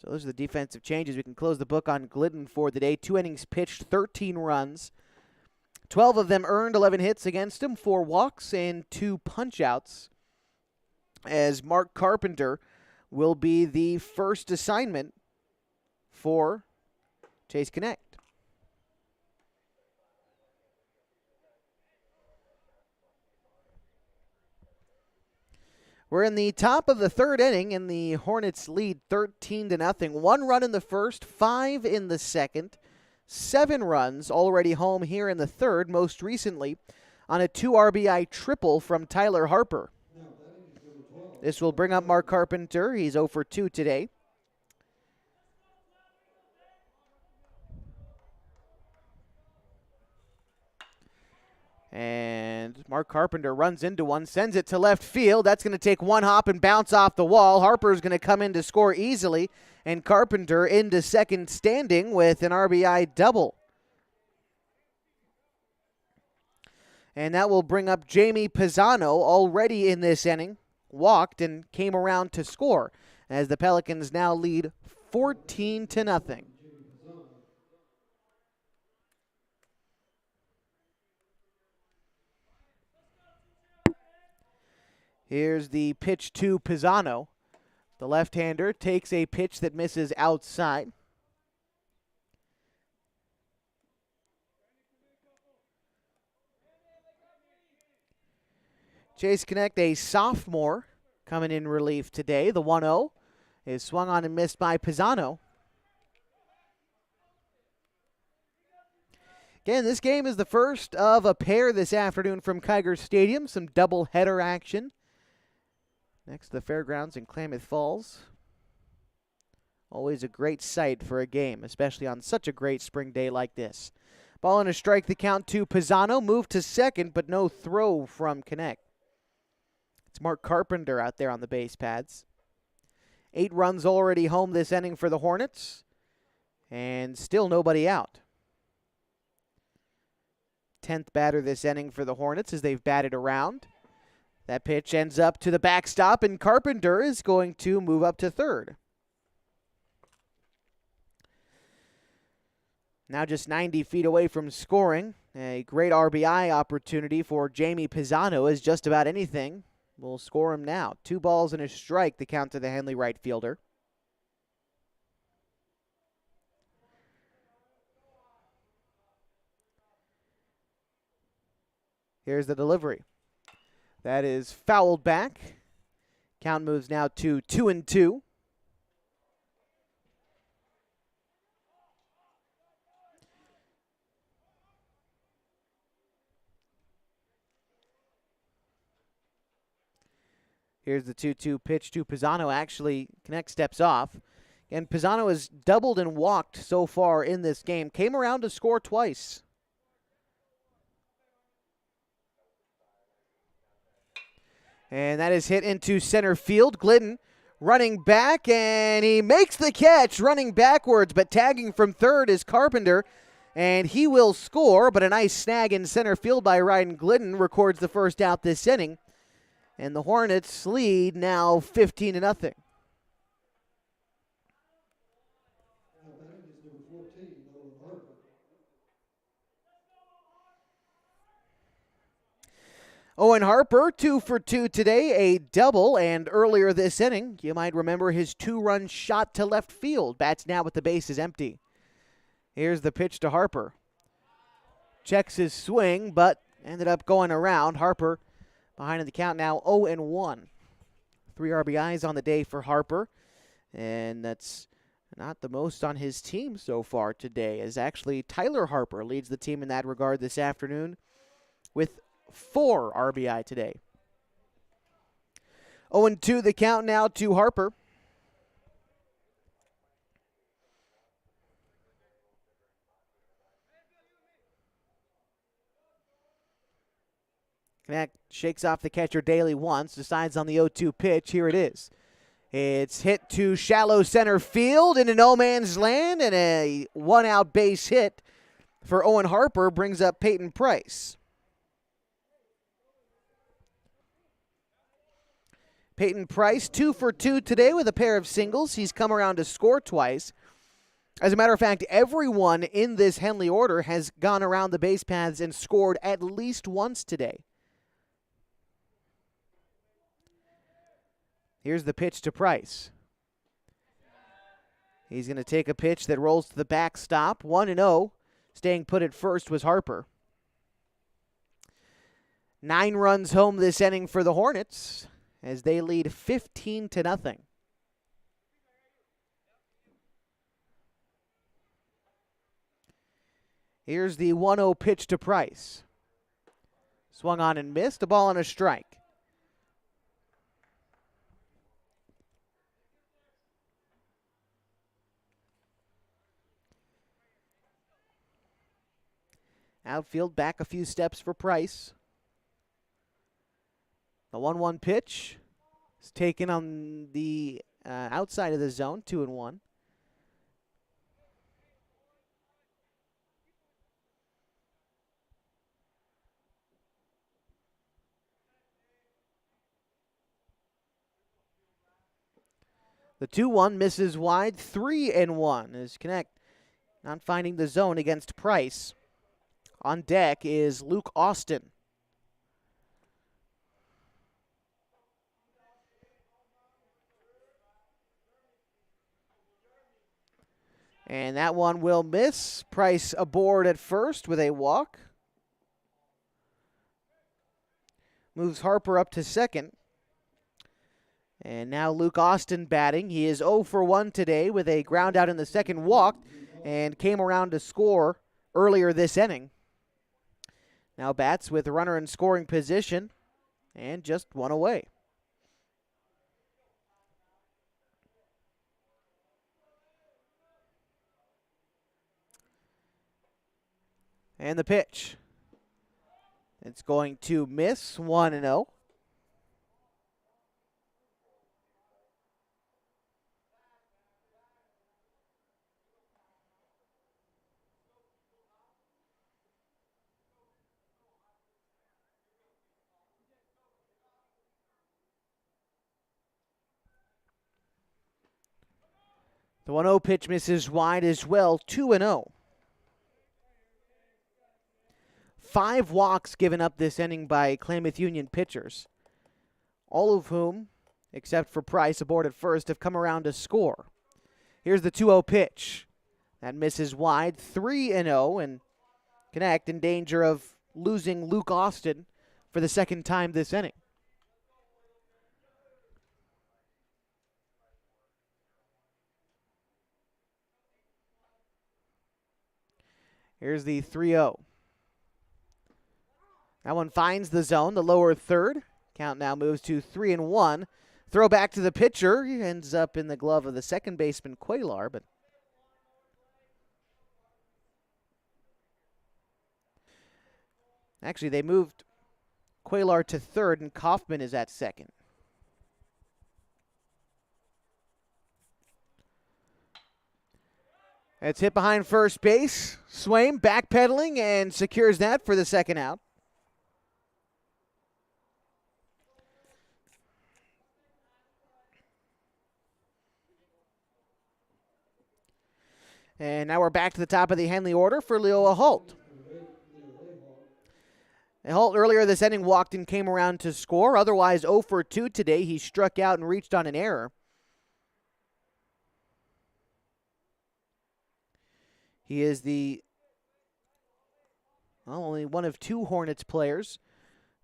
So those are the defensive changes. We can close the book on Glidden for the day. 2 innings pitched, 13 runs. 12 of them earned, 11 hits against him, 4 walks and 2 punch-outs. As Mark Carpenter will be the first assignment for Chase Connect. We're in the top of the third inning, and the Hornets lead 13-0. 1 run in the first, 5 in the second, 7 runs already home here in the third, most recently on a 2 RBI triple from Tyler Harper. This will bring up Mark Carpenter. He's 0 for 2 today. And Mark Carpenter runs into one, sends it to left field. That's going to take one hop and bounce off the wall. Harper's going to come in to score easily, and Carpenter into second standing with an RBI double. And that will bring up Jamie Pisano, already in this inning. Walked and came around to score as the Pelicans now lead 14-0. Here's the pitch to Pisano. The left-hander takes a pitch that misses outside. Chase Connect, a sophomore, coming in relief today. The 1-0 is swung on and missed by Pisano. Again, this game is the first of a pair this afternoon from Kiger Stadium. Some double-header action next to the fairgrounds in Klamath Falls. Always a great sight for a game, especially on such a great spring day like this. Ball and a strike, the count to Pisano. Move to second, but no throw from Connect. It's Mark Carpenter out there on the base pads. 8 runs already home this inning for the Hornets, and still nobody out. 10th batter this inning for the Hornets as they've batted around. That pitch ends up to the backstop, and Carpenter is going to move up to third. Now just 90 feet away from scoring. A great RBI opportunity for Jamie Pisano as just about anything will score him now. 2 balls and a strike, the count to the Henley right fielder. Here's the delivery. That is fouled back. Count moves now to 2-2. Here's the 2-2 pitch to Pisano. Actually, Connect steps off. And Pisano has doubled and walked so far in this game. Came around to score twice. And that is hit into center field. Glidden running back, and he makes the catch running backwards, but tagging from third is Carpenter, and he will score, but a nice snag in center field by Ryan Glidden records the first out this inning. And the Hornets lead now 15-0. Owen Harper, 2 for 2 today, a double, and earlier this inning, you might remember his 2-run shot to left field. Bats now with the bases empty. Here's the pitch to Harper. Checks his swing, but ended up going around. Harper behind in the count now 0-1. 3 RBIs on the day for Harper, and that's not the most on his team so far today, as actually Tyler Harper leads the team in that regard this afternoon with 4 RBI today. 0-2 the count now to Harper. Connect shakes off the catcher Daly once, decides on the 0-2 pitch. Here it is. It's hit to shallow center field into no man's land, and a 1-out base hit for Owen Harper brings up Peyton Price. Peyton Price, 2 for 2 today with a pair of singles. He's come around to score twice. As a matter of fact, everyone in this Henley order has gone around the base paths and scored at least once today. Here's the pitch to Price. He's going to take a pitch that rolls to the backstop. 1-0. Staying put at first was Harper. 9 runs home this inning for the Hornets as they lead 15-0. Here's the 1-0 pitch to Price. Swung on and missed. A ball and a strike. Outfield back a few steps for Price. The 1-1 pitch is taken on the outside of the zone, 2-1. The 2-1 misses wide, 3-1 as Connect not finding the zone against Price. On deck is Luke Austin. And that one will miss. Price aboard at first with a walk. Moves Harper up to second. And now Luke Austin batting. He is 0 for 1 today with a ground out in the second, walk, and came around to score earlier this inning. Now bats with a runner in scoring position and just 1 away. And the pitch. It's going to miss, 1-0. The 1-0 pitch misses wide as well, 2-0. 5 walks given up this inning by Klamath Union pitchers, all of whom, except for Price aboard at first, have come around to score. Here's the 2-0 pitch. That misses wide, 3-0, and Connect in danger of losing Luke Austin for the second time this inning. Here's the 3-0. That one finds the zone, the lower third. Count now moves to 3-1. Throw back to the pitcher. He ends up in the glove of the second baseman, Quaylar, but actually they moved Quaylar to third, and Kaufman is at second. It's hit behind first base. Swaim backpedaling and secures that for the second out. And now we're back to the top of the Henley order for Leo Holt. Holt earlier this inning walked and came around to score. Otherwise 0 for 2 today. He struck out and reached on an error. He is only one of 2 Hornets players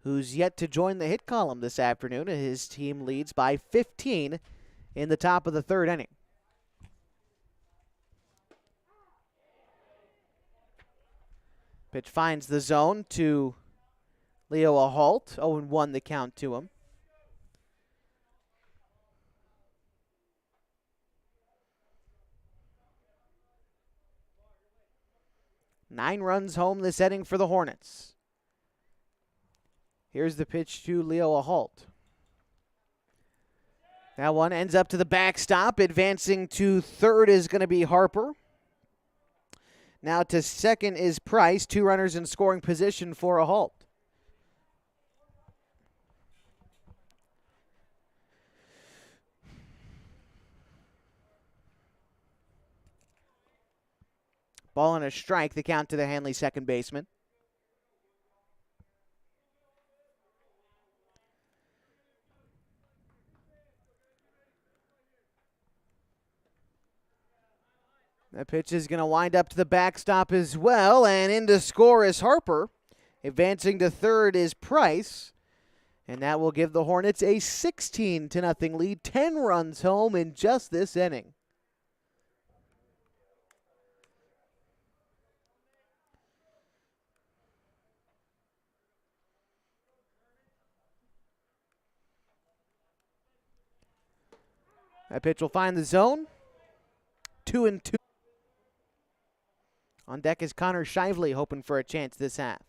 who's yet to join the hit column this afternoon. His team leads by 15 in the top of the third inning. Pitch finds the zone to Leo Holt. 0-1 the count to him. Nine runs home this inning for the Hornets. Here's the pitch to Leo Holt. That one ends up to the backstop. Advancing to third is going to be Harper. Now to second is Price. 2 runners in scoring position for a Holt. Ball and a strike, the count to the Henley second baseman. That pitch is going to wind up to the backstop as well, and in to score is Harper. Advancing to third is Price, and that will give the Hornets a 16-0 lead. 10 runs home in just this inning. That pitch will find the zone. 2-2. On deck is Connor Shively, hoping for a chance this half.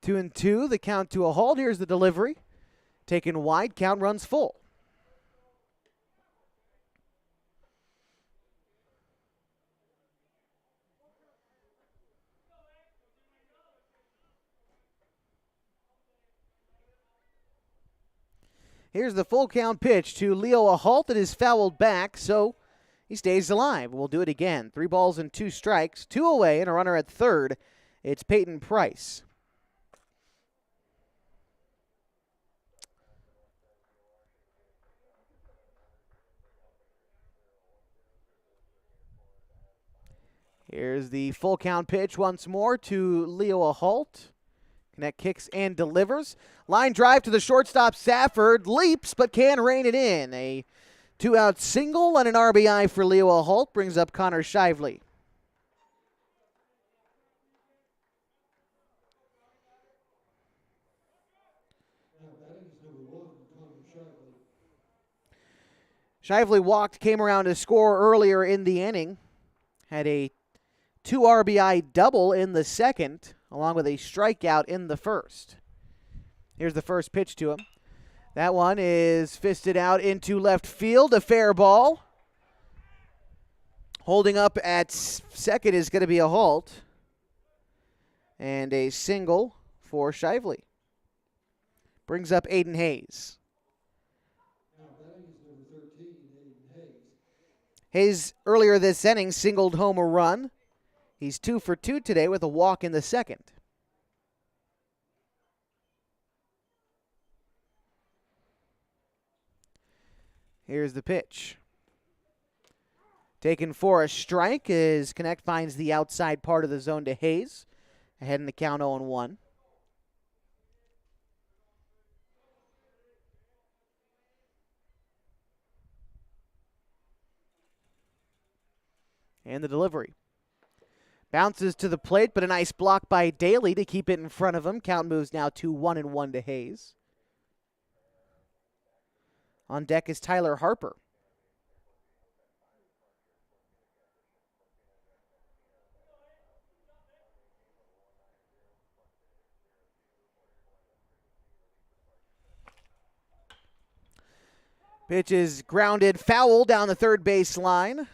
2-2, the count to a halt. Here's the delivery. Taken wide, count runs full. Here's the full count pitch to Leo Holt. It is fouled back, so he stays alive. We'll do it again. 3 balls and 2 strikes, 2 away, and a runner at third. It's Peyton Price. Here's the full count pitch once more to Leo Holt. Connect kicks and delivers. Line drive to the shortstop. Safford leaps but can rein it in. A 2-out single and an RBI for Leo Holt brings up Connor Shively. Shively walked, came around to score earlier in the inning. Had a 2 RBI double in the second, along with a strikeout in the first. Here's the first pitch to him. That one is fisted out into left field, a fair ball. Holding up at second is going to be a halt. And a single for Shively. Brings up Aiden Hayes. Hayes earlier this inning singled home a run. He's 2 for 2 today with a walk in the second. Here's the pitch. Taken for a strike as Connect finds the outside part of the zone to Hayes. Ahead in the count 0-1. And the delivery. Bounces to the plate, but a nice block by Daly to keep it in front of him. Count moves now to 1-1 to Hayes. On deck is Tyler Harper. Pitch is grounded foul down the third base line.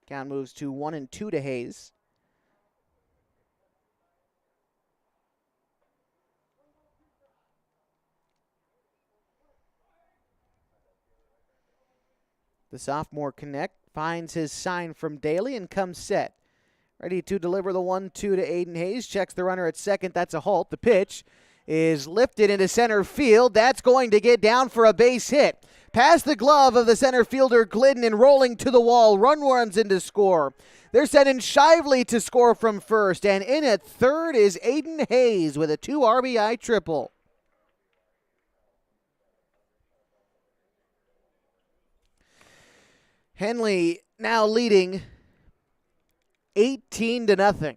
Count moves to 1-2 to Hayes. The sophomore Connect finds his sign from Daly and comes set. Ready to deliver the 1-2 to Aiden Hayes. Checks the runner at second. That's a halt. The pitch is lifted into center field. That's going to get down for a base hit. Past the glove of the center fielder Glidden and rolling to the wall. Run runs in to score. They're sending Shively to score from first. And in at third is Aiden Hayes with a 2 RBI triple. Henley now leading 18-0.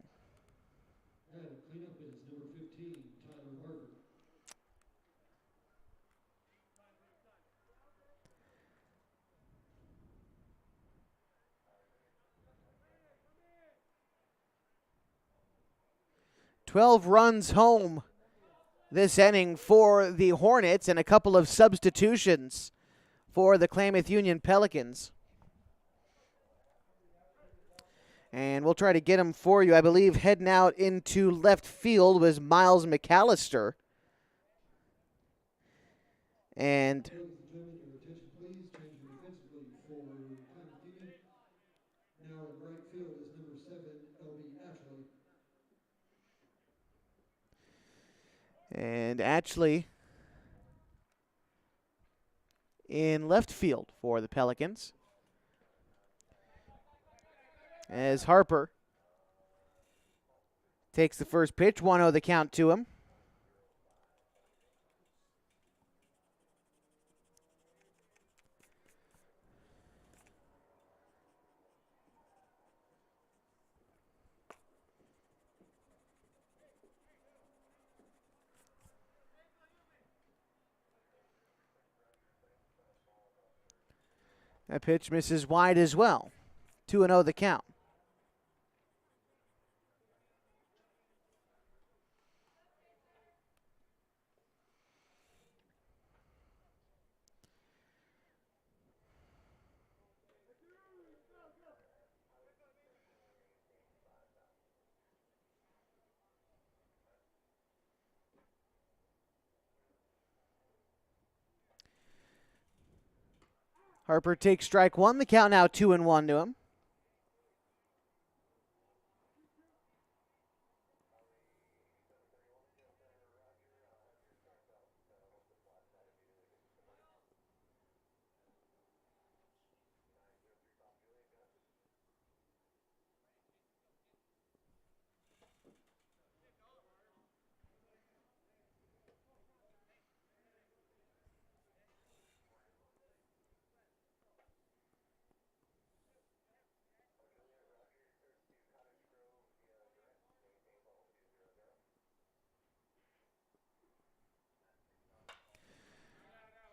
12 runs home this inning for the Hornets and a couple of substitutions for the Klamath Union Pelicans. And we'll try to get him for you. I believe heading out into left field was Miles McAllister. And Ashley in left field for the Pelicans. As Harper takes the first pitch, 1-0 the count to him. That pitch misses wide as well. 2-0 the count. Harper takes strike one. The count now 2-1 to him.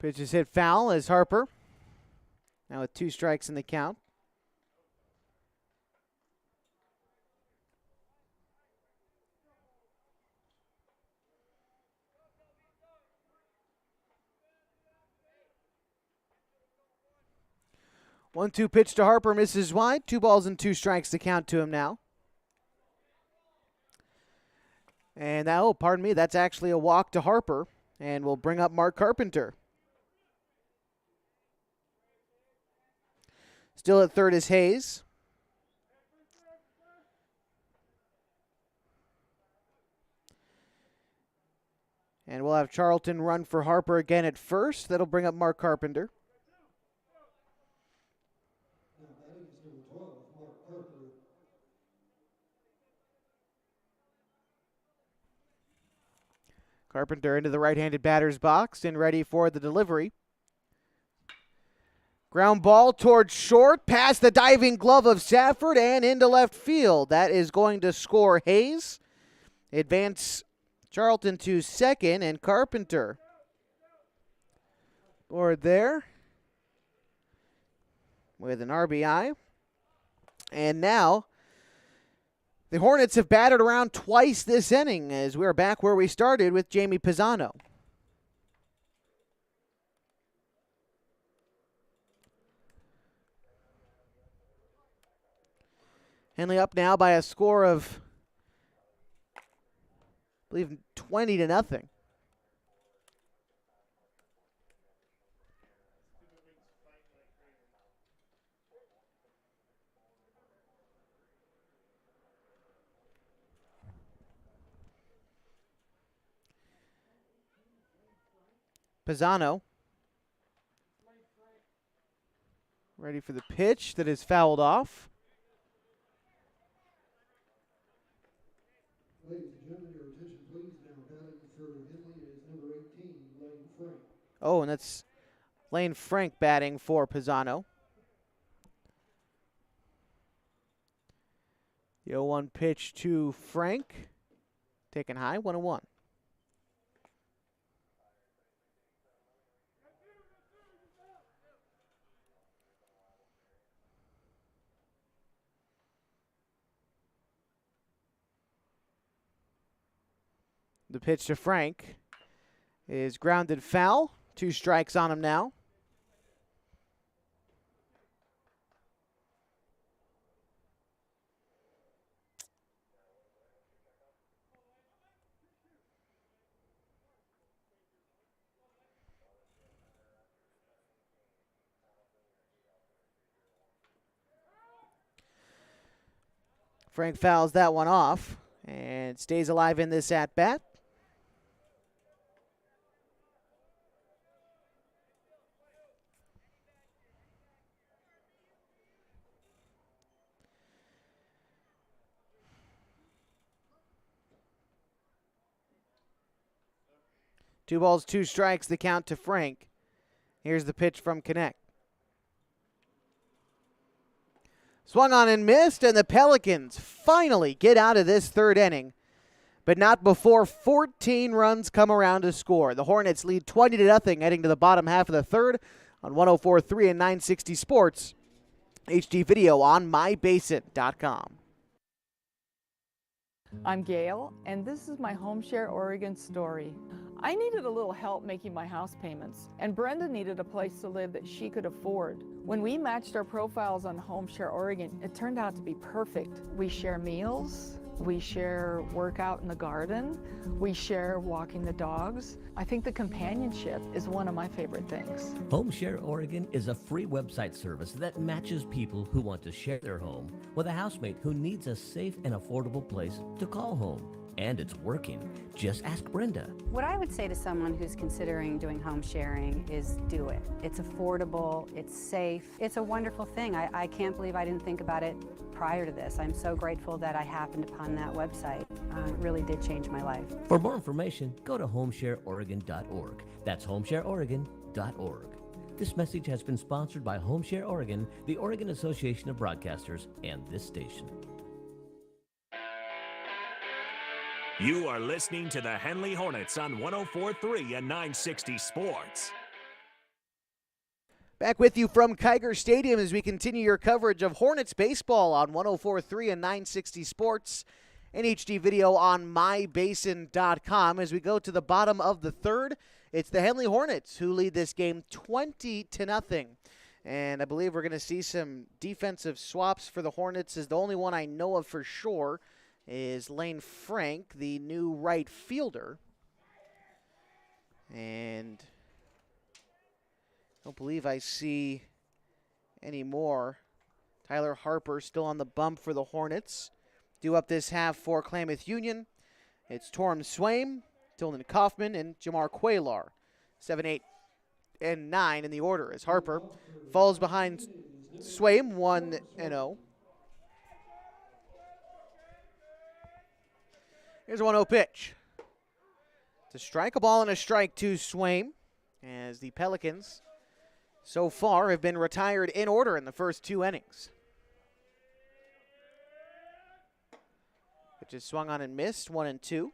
Pitch is hit foul as Harper, now with 2 strikes in the count. One-two pitch to Harper misses wide. 2 balls and 2 strikes to count to him now. And now, pardon me, that's actually a walk to Harper, and we'll bring up Mark Carpenter. Still at third is Hayes. And we'll have Charlton run for Harper again at first. That'll bring up Mark Carpenter. Carpenter into the right-handed batter's box and ready for the delivery. Ground ball towards short, past the diving glove of Safford and into left field. That is going to score Hayes. Advance Charlton to second, and Carpenter board there with an RBI. And now the Hornets have batted around twice this inning as we're back where we started with Jamie Pisano. Henley up now by a score of, I believe, 20-0. Pisano ready for the pitch that is fouled off. Ladies and gentlemen, your attention please. Now batting for Henley is number 18, Lane Frank. Oh, and that's Lane Frank batting for Pisano. The 0-1 pitch to Frank. Taken high, 1-1. The pitch to Frank is grounded foul. 2 strikes on him now. Frank fouls that one off and stays alive in this at-bat. Two balls, 2 strikes, the count to Frank. Here's the pitch from Connect. Swung on and missed, and the Pelicans finally get out of this third inning, but not before 14 runs come around to score. The Hornets lead 20-0 heading to the bottom half of the third on 104.3 and 960 Sports. HD video on mybasin.com. I'm Gail, and this is my HomeShare Oregon story. I needed a little help making my house payments, and Brenda needed a place to live that she could afford. When we matched our profiles on HomeShare Oregon, it turned out to be perfect. We share meals, we share workout in the garden, we share walking the dogs. I think the companionship is one of my favorite things. HomeShare Oregon is a free website service that matches people who want to share their home with a housemate who needs a safe and affordable place to call home. And it's working. Just ask Brenda. What I would say to someone who's considering doing home sharing is do it. It's affordable, it's safe, it's a wonderful thing. I can't believe I didn't think about it prior to this. I'm so grateful that I happened upon that website. It really did change my life. For more information, go to homeshareoregon.org. That's homeshareoregon.org. This message has been sponsored by HomeShare Oregon, the Oregon Association of Broadcasters, and this station. You are listening to the Henley Hornets on 104.3 and 960 Sports. Back with you from Kiger Stadium as we continue your coverage of Hornets baseball on 104.3 and 960 Sports and HD video on mybasin.com. As we go to the bottom of the third, it's the Henley Hornets who lead this game 20-0. And I believe we're going to see some defensive swaps for the Hornets. Is the only one I know of for sure is Lane Frank, the new right fielder. And I don't believe I see any more Tyler Harper still on the bump for the Hornets. Due up this half for Klamath Union. It's Torm Swaim, Tilden Kaufman, and Jamar Quaylar. 7, 8, and 9 in the order as Harper falls behind Swaim 1-0. Here's a 1-0 pitch. It's a strike, a ball, and a strike to Swaim as the Pelicans so far have been retired in order in the first 2 innings. Pitch is swung on and missed, 1-2.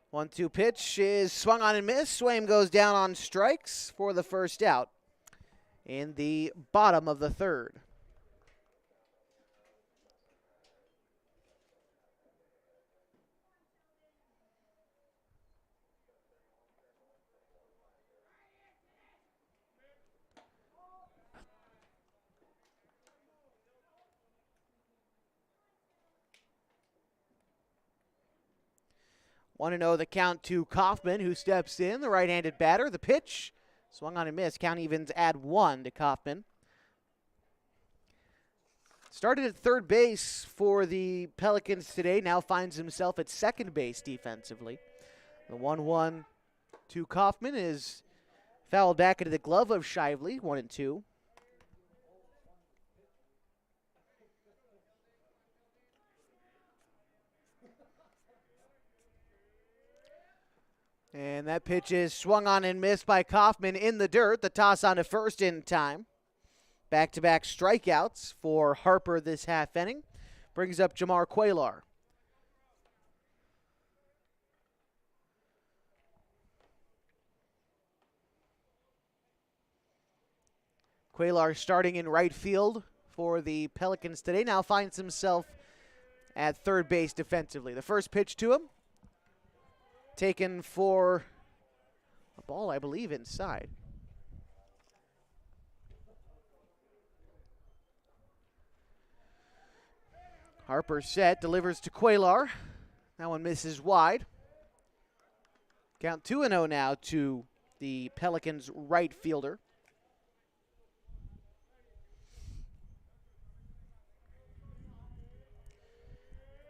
One-two pitch is swung on and missed. Swaim goes down on strikes for the first out in the bottom of the third. One to know the count to Kaufman, who steps in, the right-handed batter. The pitch, swung on and missed. Count evens add 1 to Kaufman. Started at third base for the Pelicans today, now finds himself at second base defensively. The 1-1 to Kaufman is fouled back into the glove of Shively, 1-2. And that pitch is swung on and missed by Kaufman in the dirt. The toss on to first in time. Back-to-back strikeouts for Harper this half inning. Brings up Jamar Quaylar. Quaylar starting in right field for the Pelicans today. Now finds himself at third base defensively. The first pitch to him, taken for a ball, I believe, inside. Harper set, delivers to Quaylar. That one misses wide. Count 2-0 now to the Pelicans' right fielder.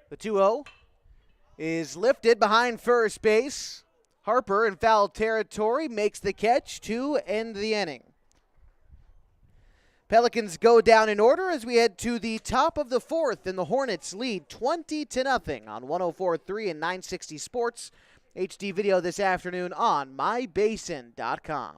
The 2-0 is lifted behind first base. Harper in foul territory makes the catch to end the inning. Pelicans go down in order as we head to the top of the fourth, and the Hornets lead 20-0 on 104.3 and 960 Sports. HD video this afternoon on mybasin.com.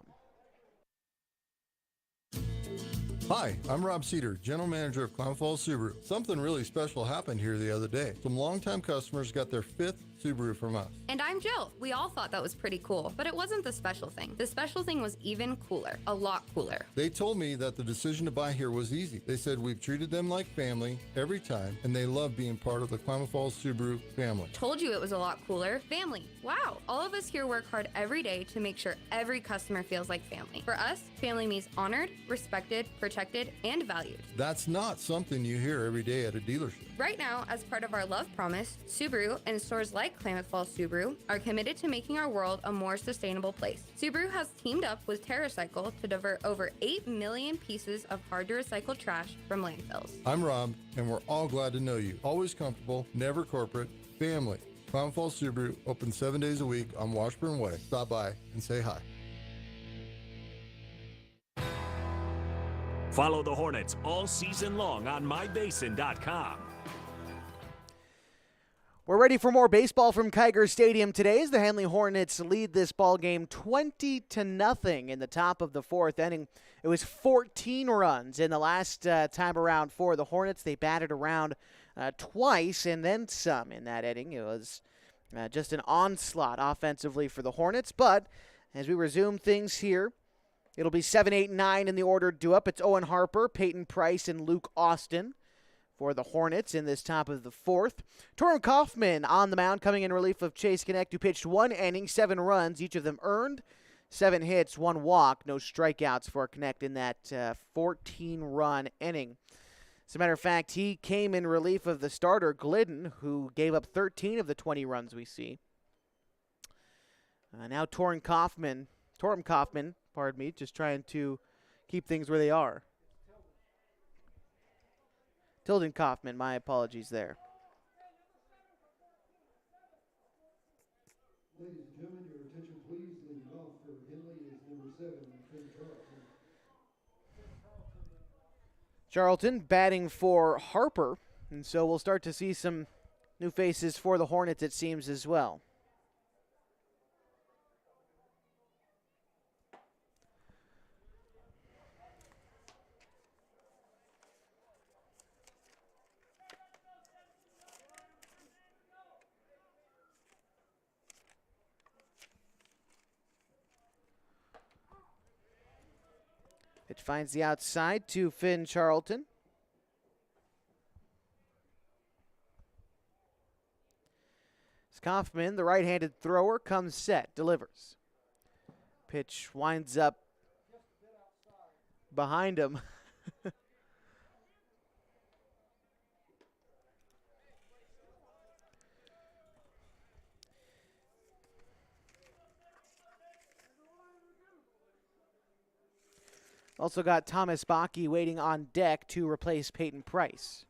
Hi, I'm Rob Cedar, General Manager of Klamath Falls Subaru. Something really special happened here the other day. Some longtime customers got their 5th Subaru from us. And I'm Jill. We all thought that was pretty cool, but it wasn't the special thing. The special thing was even cooler, a lot cooler. They told me that the decision to buy here was easy. They said we've treated them like family every time, and they love being part of the Klamath Falls Subaru family. Told you it was a lot cooler. Family. Wow. All of us here work hard every day to make sure every customer feels like family. For us, family means honored, respected, protected, and valued. That's not something you hear every day at a dealership. Right now, as part of our love promise, Subaru and stores like Klamath Falls Subaru are committed to making our world a more sustainable place. Subaru has teamed up with TerraCycle to divert over 8 million pieces of hard-to-recycle trash from landfills. I'm Rob, and we're all glad to know you. Always comfortable, never corporate, family. Klamath Falls Subaru, open 7 days a week on Washburn Way. Stop by and say hi. Follow the Hornets all season long on mybasin.com. We're ready for more baseball from Kiger Stadium today as the Henley Hornets lead this ball game 20-0 in the top of the fourth inning. It was 14 runs in the last time around for the Hornets. They batted around twice and then some in that inning. It was just an onslaught offensively for the Hornets. But as we resume things here, it'll be 7, 8, 9 in the order due up. It's Owen Harper, Peyton Price, and Luke Austin for the Hornets in this top of the fourth. Torm Kaufman on the mound, coming in relief of Chase Connect, who pitched 1 inning, 7 runs, each of them earned, 7 hits, 1 walk, no strikeouts for Connect in that 14-run inning. As a matter of fact, he came in relief of the starter, Glidden, who gave up 13 of the 20 runs we see. Now Torm Kaufman, just trying to keep things where they are. Tilden Kaufman, my apologies there. Ladies and gentlemen, your attention please. Leading off for Henley is number 7, Finn Charlton. Charlton batting for Harper, and so we'll start to see some new faces for the Hornets, it seems, as well. Pitch finds the outside to Finn Charlton. Kaufman, the right-handed thrower, comes set, delivers. Pitch winds up behind him. Also got Thomas Bakke waiting on deck to replace Peyton Price.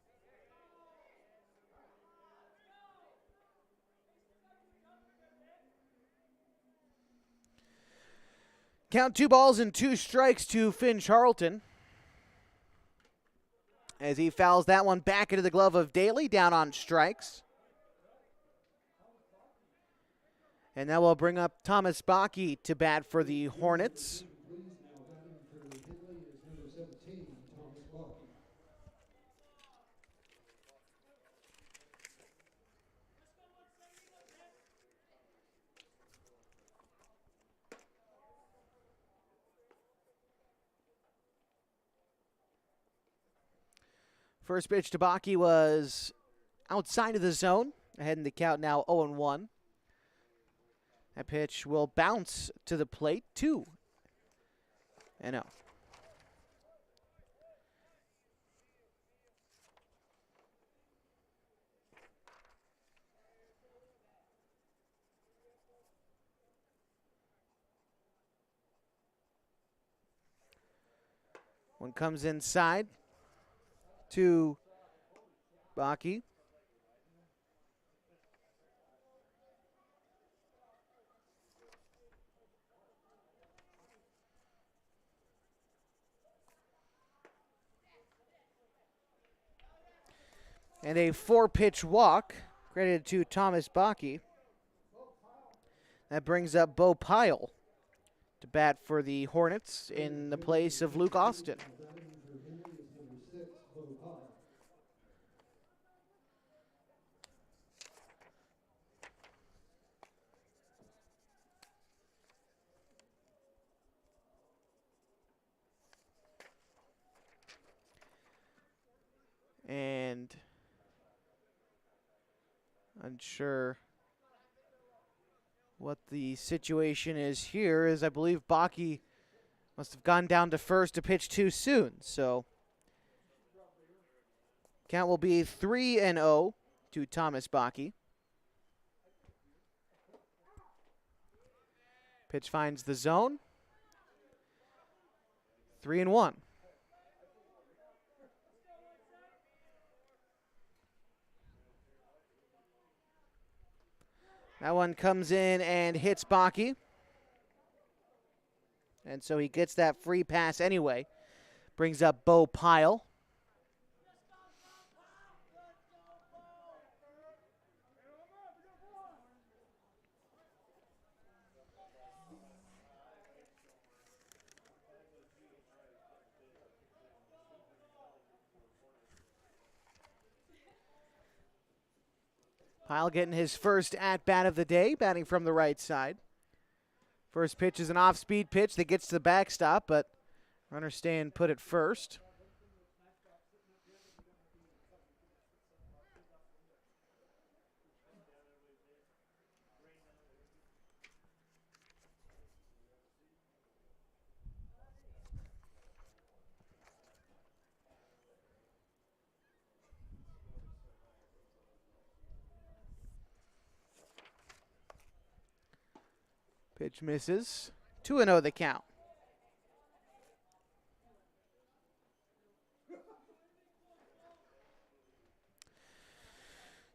Count 2 balls and 2 strikes to Finn Charlton, as he fouls that one back into the glove of Daly, down on strikes. And that will bring up Thomas Bakke to bat for the Hornets. First pitch to Bakke was outside of the zone, ahead in the count now 0-1. That pitch will bounce to the plate, 2-0. One comes inside to Bakke. And a 4-pitch walk credited to Thomas Bakke. That brings up Bo Pyle to bat for the Hornets in the place of Luke Austin. And unsure what the situation is here, as I believe Bakke must have gone down to first to pitch too soon. So count will be 3-0 to Thomas Bakke. Pitch finds the zone. 3-1. That one comes in and hits Bakke. And so he gets that free pass anyway. Brings up Bo Pyle. Pyle getting his first at-bat of the day, batting from the right side. First pitch is an off-speed pitch that gets to the backstop, but runners staying put at first. Pitch misses. 2-0 the count.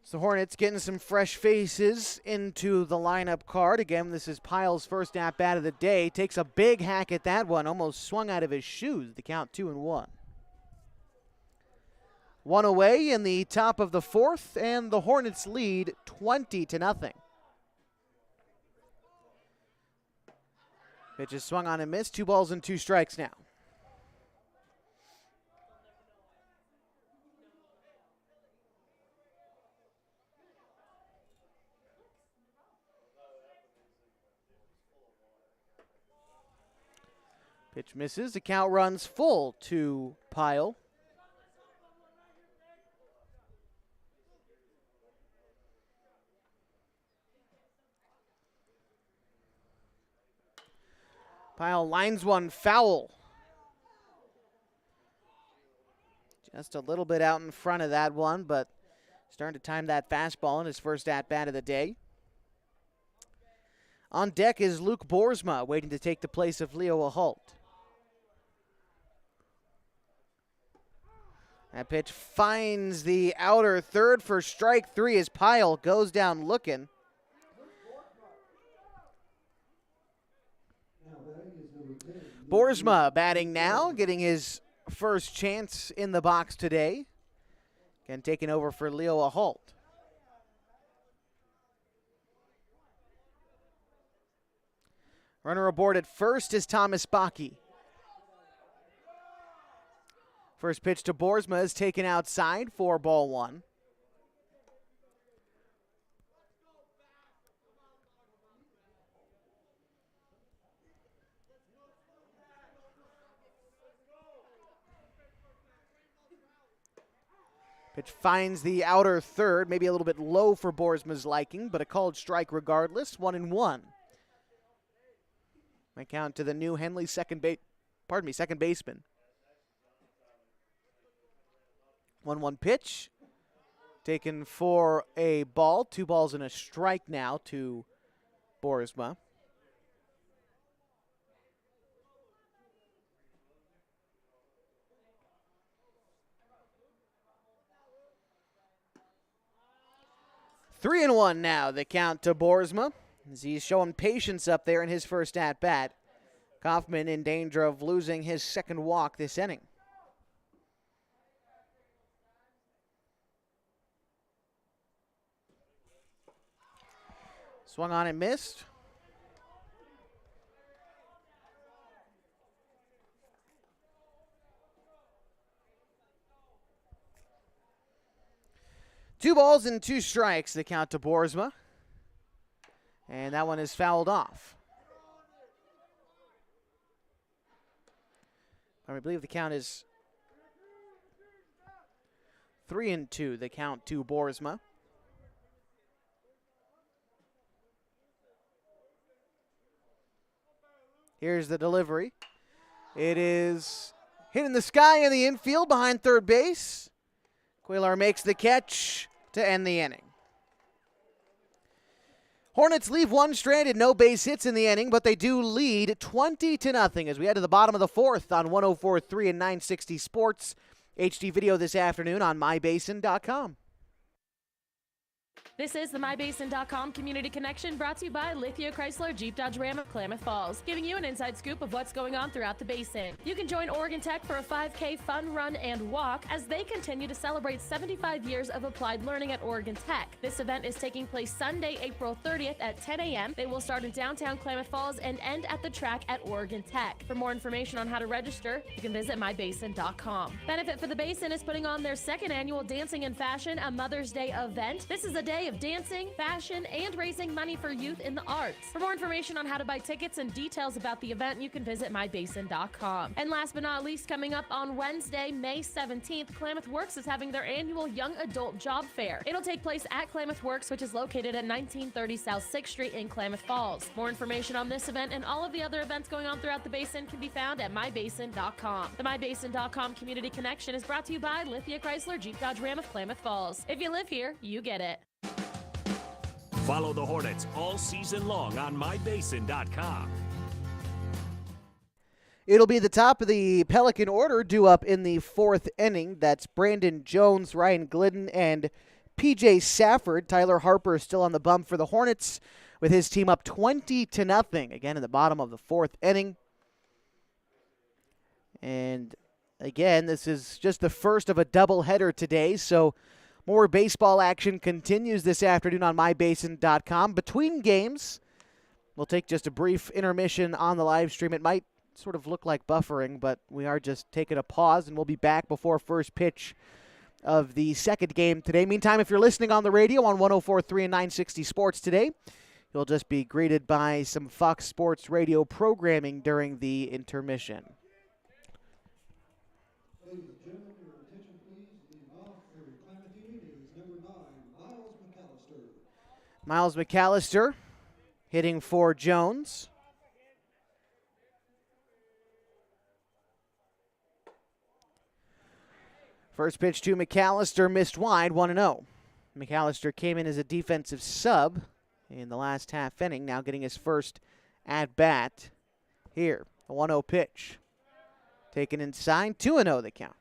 So Hornets getting some fresh faces into the lineup card. Again, this is Pyle's first at-bat of the day. Takes a big hack at that one. Almost swung out of his shoes. The count 2-1. One away in the top of the fourth, and the Hornets lead 20-0. Pitch is swung on and missed. 2 balls and 2 strikes now. Pitch misses. The count runs full to Pyle. Pyle lines one foul. Just a little bit out in front of that one, but starting to time that fastball in his first at-bat of the day. On deck is Luke Boersma, waiting to take the place of Leo Ahult. That pitch finds the outer third for strike 3 as Pyle goes down looking. Boersma batting now, getting his first chance in the box today. Again, taking over for Leo Ahult. Runner aboard at first is Thomas Baki. First pitch to Boersma is taken outside for ball 1. Pitch finds the outer third, maybe a little bit low for Boersma's liking, but a called strike regardless, 1-1. My count to the new Henley second baseman. 1-1 pitch. Taken for a ball. 2 balls and a strike now to Boersma. Three and 1 now, the count to Boersma, as he's showing patience up there in his first at-bat. Kaufman in danger of losing his second walk this inning. Swung on and missed. Two balls and 2 strikes, the count to Boersma. And that one is fouled off. I believe the count is 3-2, the count to Boersma. Here's the delivery. It is hit in the sky in the infield behind third base. Cuellar makes the catch to end the inning. Hornets leave one stranded, no base hits in the inning, but they do lead 20-0 as we head to the bottom of the fourth on 104.3 and 960 Sports. HD video this afternoon on mybasin.com. This is the MyBasin.com Community Connection, brought to you by Lithia Chrysler Jeep Dodge Ram of Klamath Falls, giving you an inside scoop of what's going on throughout the basin. You can join Oregon Tech for a 5K fun run and walk as they continue to celebrate 75 years of applied learning at Oregon Tech. This event is taking place Sunday, April 30th at 10 a.m. They will start in downtown Klamath Falls and end at the track at Oregon Tech. For more information on how to register, you can visit mybasin.com. Benefit for the Basin is putting on their second annual Dancing in Fashion, a Mother's Day event. This is a day of dancing, fashion, and raising money for youth in the arts. For more information on how to buy tickets and details about the event, you can visit mybasin.com. And last but not least, coming up on Wednesday, May 17th, Klamath Works is having their annual Young Adult Job Fair. It'll take place at Klamath Works, which is located at 1930 South 6th Street in Klamath Falls. More information on this event and all of the other events going on throughout the basin can be found at mybasin.com. The mybasin.com Community Connection is brought to you by Lithia Chrysler Jeep Dodge Ram of Klamath Falls. If you live here, you get it. Follow the Hornets all season long on mybasin.com. It'll be the top of the Pelican order due up in the fourth inning. That's Brandon Jones, Ryan Glidden, and P.J. Safford. Tyler Harper is still on the bump for the Hornets with his team up 20-0. Again, in the bottom of the fourth inning. And again, this is just the first of a doubleheader today, so more baseball action continues this afternoon on mybasin.com. Between games, we'll take just a brief intermission on the live stream. It might sort of look like buffering, but we are just taking a pause, and we'll be back before first pitch of the second game today. Meantime, if you're listening on the radio on 104.3 and 960 Sports today, you'll just be greeted by some Fox Sports Radio programming during the intermission. Ladies and gentlemen, your attention please. Leading off for Klamath Union is number 9, Miles McAllister. Miles McAllister hitting for Jones. First pitch to McAllister, missed wide, 1-0. McAllister came in as a defensive sub in the last half inning, now getting his first at-bat here. A 1-0 pitch. Taken inside, 2-0 the count.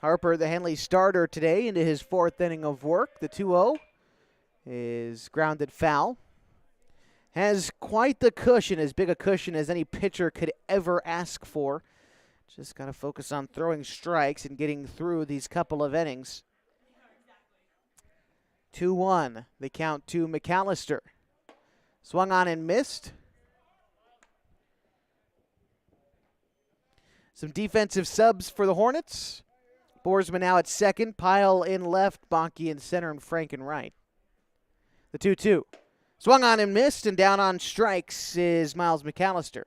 Harper, the Henley starter today, into his fourth inning of work. The 2-0 is grounded foul. Has quite the cushion, as big a cushion as any pitcher could ever ask for. Just got to focus on throwing strikes and getting through these couple of innings. 2-1, the count to McAllister. Swung on and missed. Some defensive subs for the Hornets. Boersma now at second, Pyle in left, Bonke in center, and Frank in right. The 2-2. Swung on and missed, and down on strikes is Miles McAllister.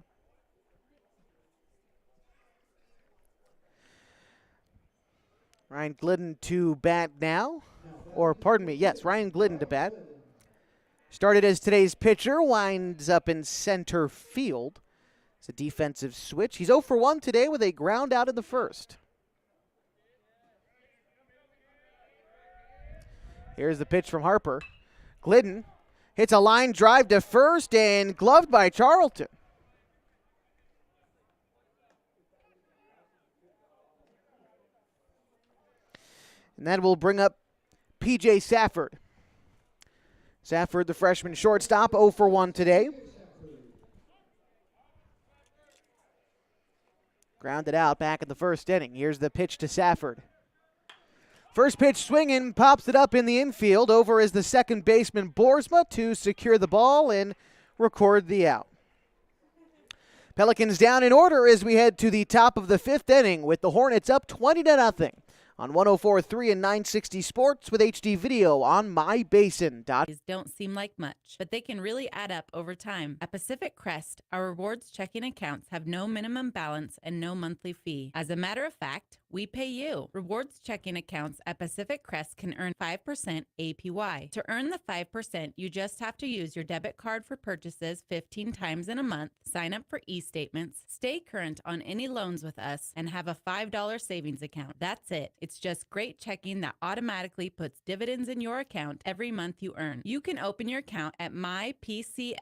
Ryan Glidden to bat now. Or, pardon me, yes, Ryan Glidden to bat. Started as today's pitcher, winds up in center field. It's a defensive switch. He's 0 for 1 today with a ground out in the first. Here's the pitch from Harper. Glidden hits a line drive to first and gloved by Charlton. And that will bring up P.J. Safford. Safford, the freshman shortstop, 0 for 1 today. Grounded out back in the first inning. Here's the pitch to Safford. First pitch swinging, pops it up in the infield. Over is the second baseman Boersma to secure the ball and record the out. Pelicans down in order as we head to the top of the fifth inning with the Hornets up 20-0 on 104.3 and 960 Sports with HD video on mybasin.com. Don't seem like much, but they can really add up over time. At Pacific Crest, our rewards checking accounts have no minimum balance and no monthly fee. As a matter of fact, we pay you. Rewards checking accounts at Pacific Crest can earn 5% APY. To earn the 5%, you just have to use your debit card for purchases 15 times in a month, sign up for e-statements, stay current on any loans with us, and have a $5 savings account. That's it. It's just great checking that automatically puts dividends in your account every month you earn. You can open your account at mypcfcu.org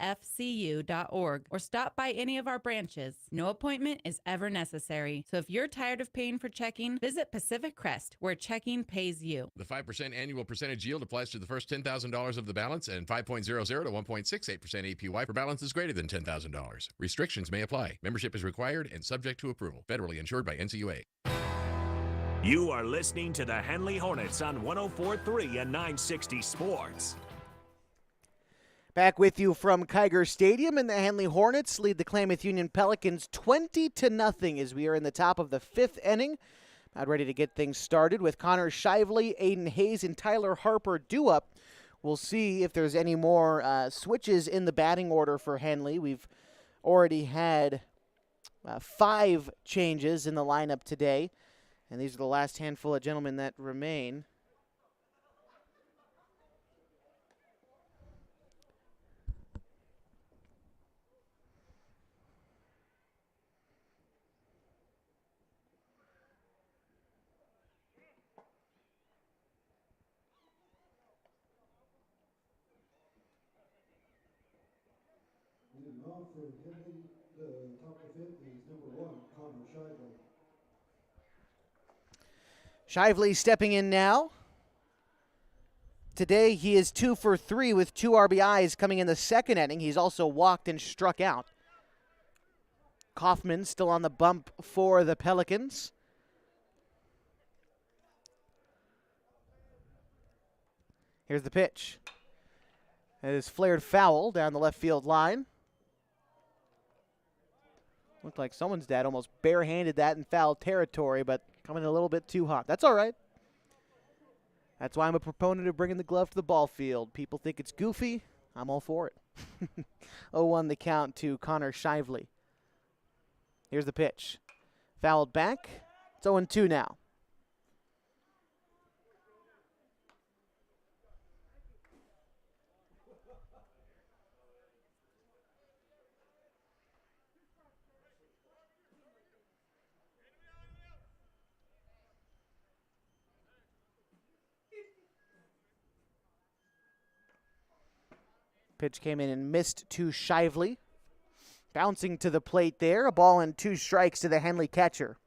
or stop by any of our branches. No appointment is ever necessary. So if you're tired of paying for checking, visit Pacific Crest, where checking pays you. The 5% annual percentage yield applies to the first $10,000 of the balance and 5.00 to 1.68% APY for balances greater than $10,000. Restrictions may apply. Membership is required and subject to approval. Federally insured by NCUA. You are listening to the Henley Hornets on 104.3 and 960 Sports. Back with you from Kiger Stadium, and the Henley Hornets lead the Klamath Union Pelicans 20-0 as we are in the top of the fifth inning. About ready to get things started with Connor Shively, Aiden Hayes, and Tyler Harper due up. We'll see if there's any more switches in the batting order for Henley. We've already had 5 changes in the lineup today, and these are the last handful of gentlemen that remain. on for Henley, the top of the fifth is number 1, Connor Shively. Shively stepping in now. Today he is 2 for 3 with 2 RBIs coming in the second inning. He's also walked and struck out. Kaufman still on the bump for the Pelicans. Here's the pitch. It is flared foul down the left field line. Looked like someone's dad almost barehanded that in foul territory, but coming a little bit too hot. That's all right. That's why I'm a proponent of bringing the glove to the ball field. People think it's goofy. I'm all for it. 0-1 the count to Connor Shively. Here's the pitch. Fouled back. It's 0-2 now. Pitch came in and missed to Shively. Bouncing to the plate there. A ball and 2 strikes to the Henley catcher.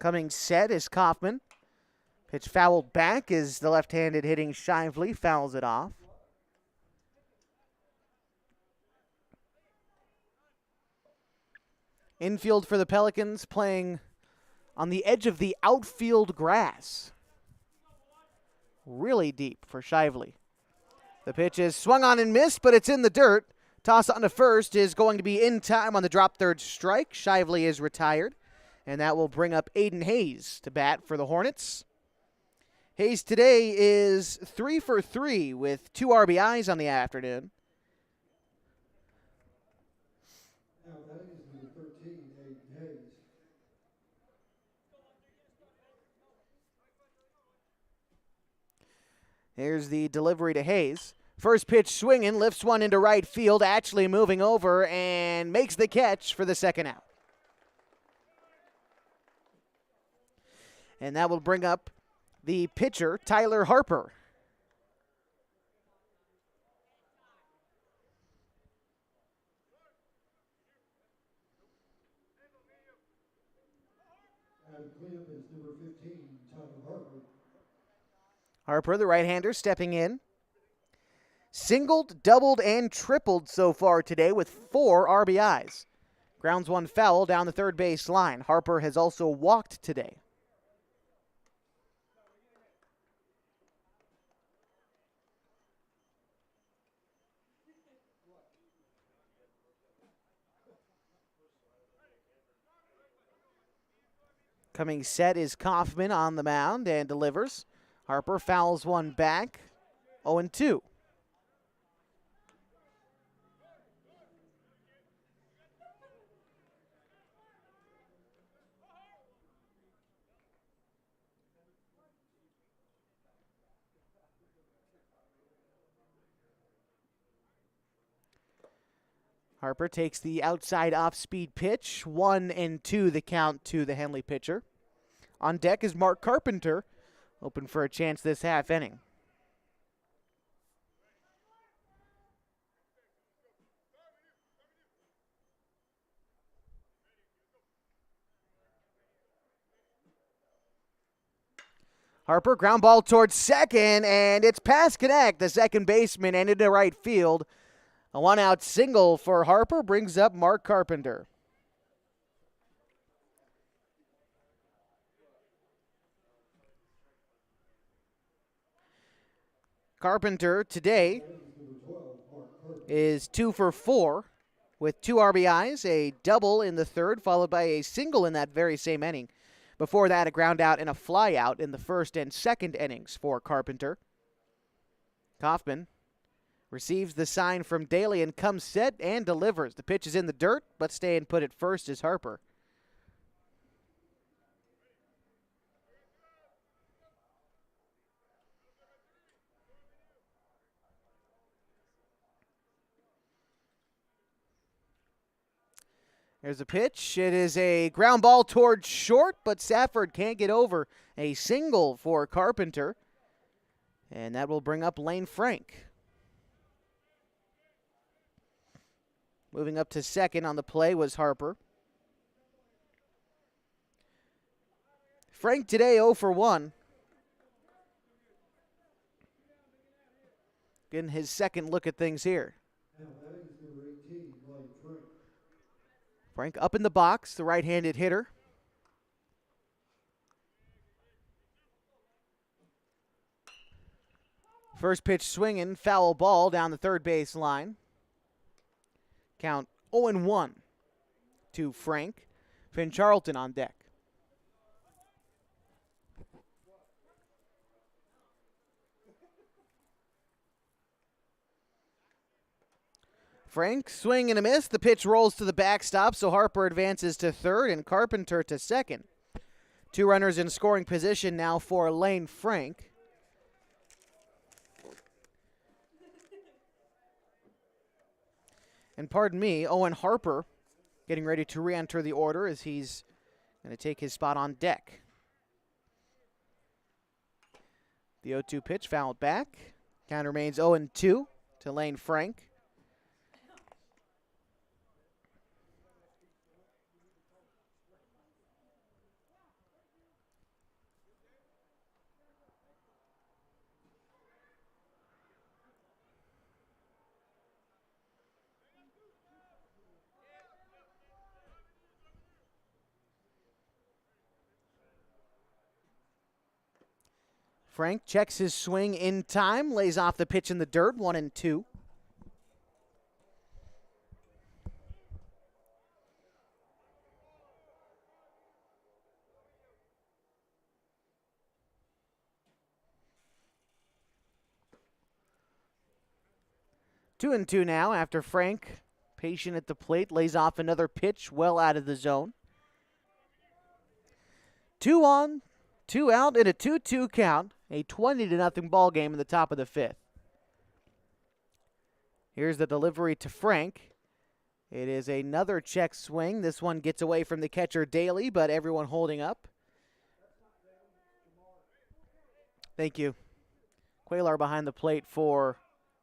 Coming set is Kaufman. Pitch fouled back as the left-handed hitting Shively fouls it off. Infield for the Pelicans playing on the edge of the outfield grass. Really deep for Shively. The pitch is swung on and missed, but it's in the dirt. Toss on to first is going to be in time on the drop third strike. Shively is retired, and that will bring up Aiden Hayes to bat for the Hornets. Hayes today is 3 for 3 with 2 RBIs on the afternoon. Now that is number 13, Aiden Hayes. Here's the delivery to Hayes. First pitch swinging, lifts one into right field. Actually moving over and makes the catch for the second out. And that will bring up the pitcher, Tyler Harper. Adding cleanup is number 15, Tyler Harper. Harper, the right-hander, stepping in. Singled, doubled, and tripled so far today with 4 RBIs. Grounds one foul down the third base line. Harper has also walked today. Coming set is Kaufman on the mound and delivers. Harper fouls one back. 0-2. Harper takes the outside off-speed pitch. 1-2 the count to the Henley pitcher. On deck is Mark Carpenter, open for a chance this half inning. Harper, ground ball towards second, and it's past Connect, the second baseman, and into right field. A one-out single for Harper brings up Mark Carpenter. Carpenter today is 2 for 4 with 2 RBIs, a double in the third, followed by a single in that very same inning. Before that, a ground out and a fly out in the first and second innings for Carpenter. Kaufman receives the sign from Daly and comes set and delivers. The pitch is in the dirt, but staying put at first is Harper. There's a pitch. It is a ground ball towards short, but Safford can't get over. A single for Carpenter. And that will bring up Lane Frank. Moving up to second on the play was Harper. Frank today 0 for 1. Getting his second look at things here. Frank up in the box, the right-handed hitter. First pitch swinging, foul ball down the third base line. Count 0-1 to Frank. Finn Charlton on deck. Frank, swing and a miss. The pitch rolls to the backstop, so Harper advances to third and Carpenter to second. 2 runners in scoring position now for Lane Frank. And pardon me, Owen Harper getting ready to re-enter the order as he's going to take his spot on deck. The 0-2 pitch fouled back. Count remains 0-2 to Lane Frank. Frank checks his swing in time, lays off the pitch in the dirt, 1-2. Two and two now after Frank, patient at the plate, lays off another pitch well out of the zone. 2 on, 2 out, and a 2-2 count. A 20-0 ball game in the top of the 5th. Here's the delivery to Frank. It is another check swing. This one gets away from the catcher Daly, but everyone holding up. Thank you. Quaylar behind the plate for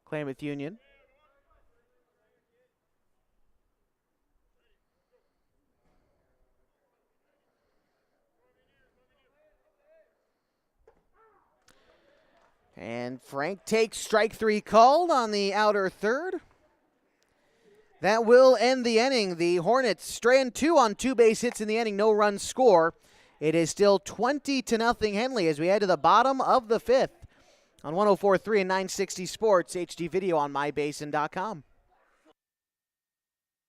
Klamath Union. And Frank takes strike 3 called on the outer third. That will end the inning. The Hornets strand 2 on 2 base hits in the inning, no run score. It is still 20-0 Henley as we head to the bottom of the 5th on 104.3 and 960 Sports, HD video on mybasin.com.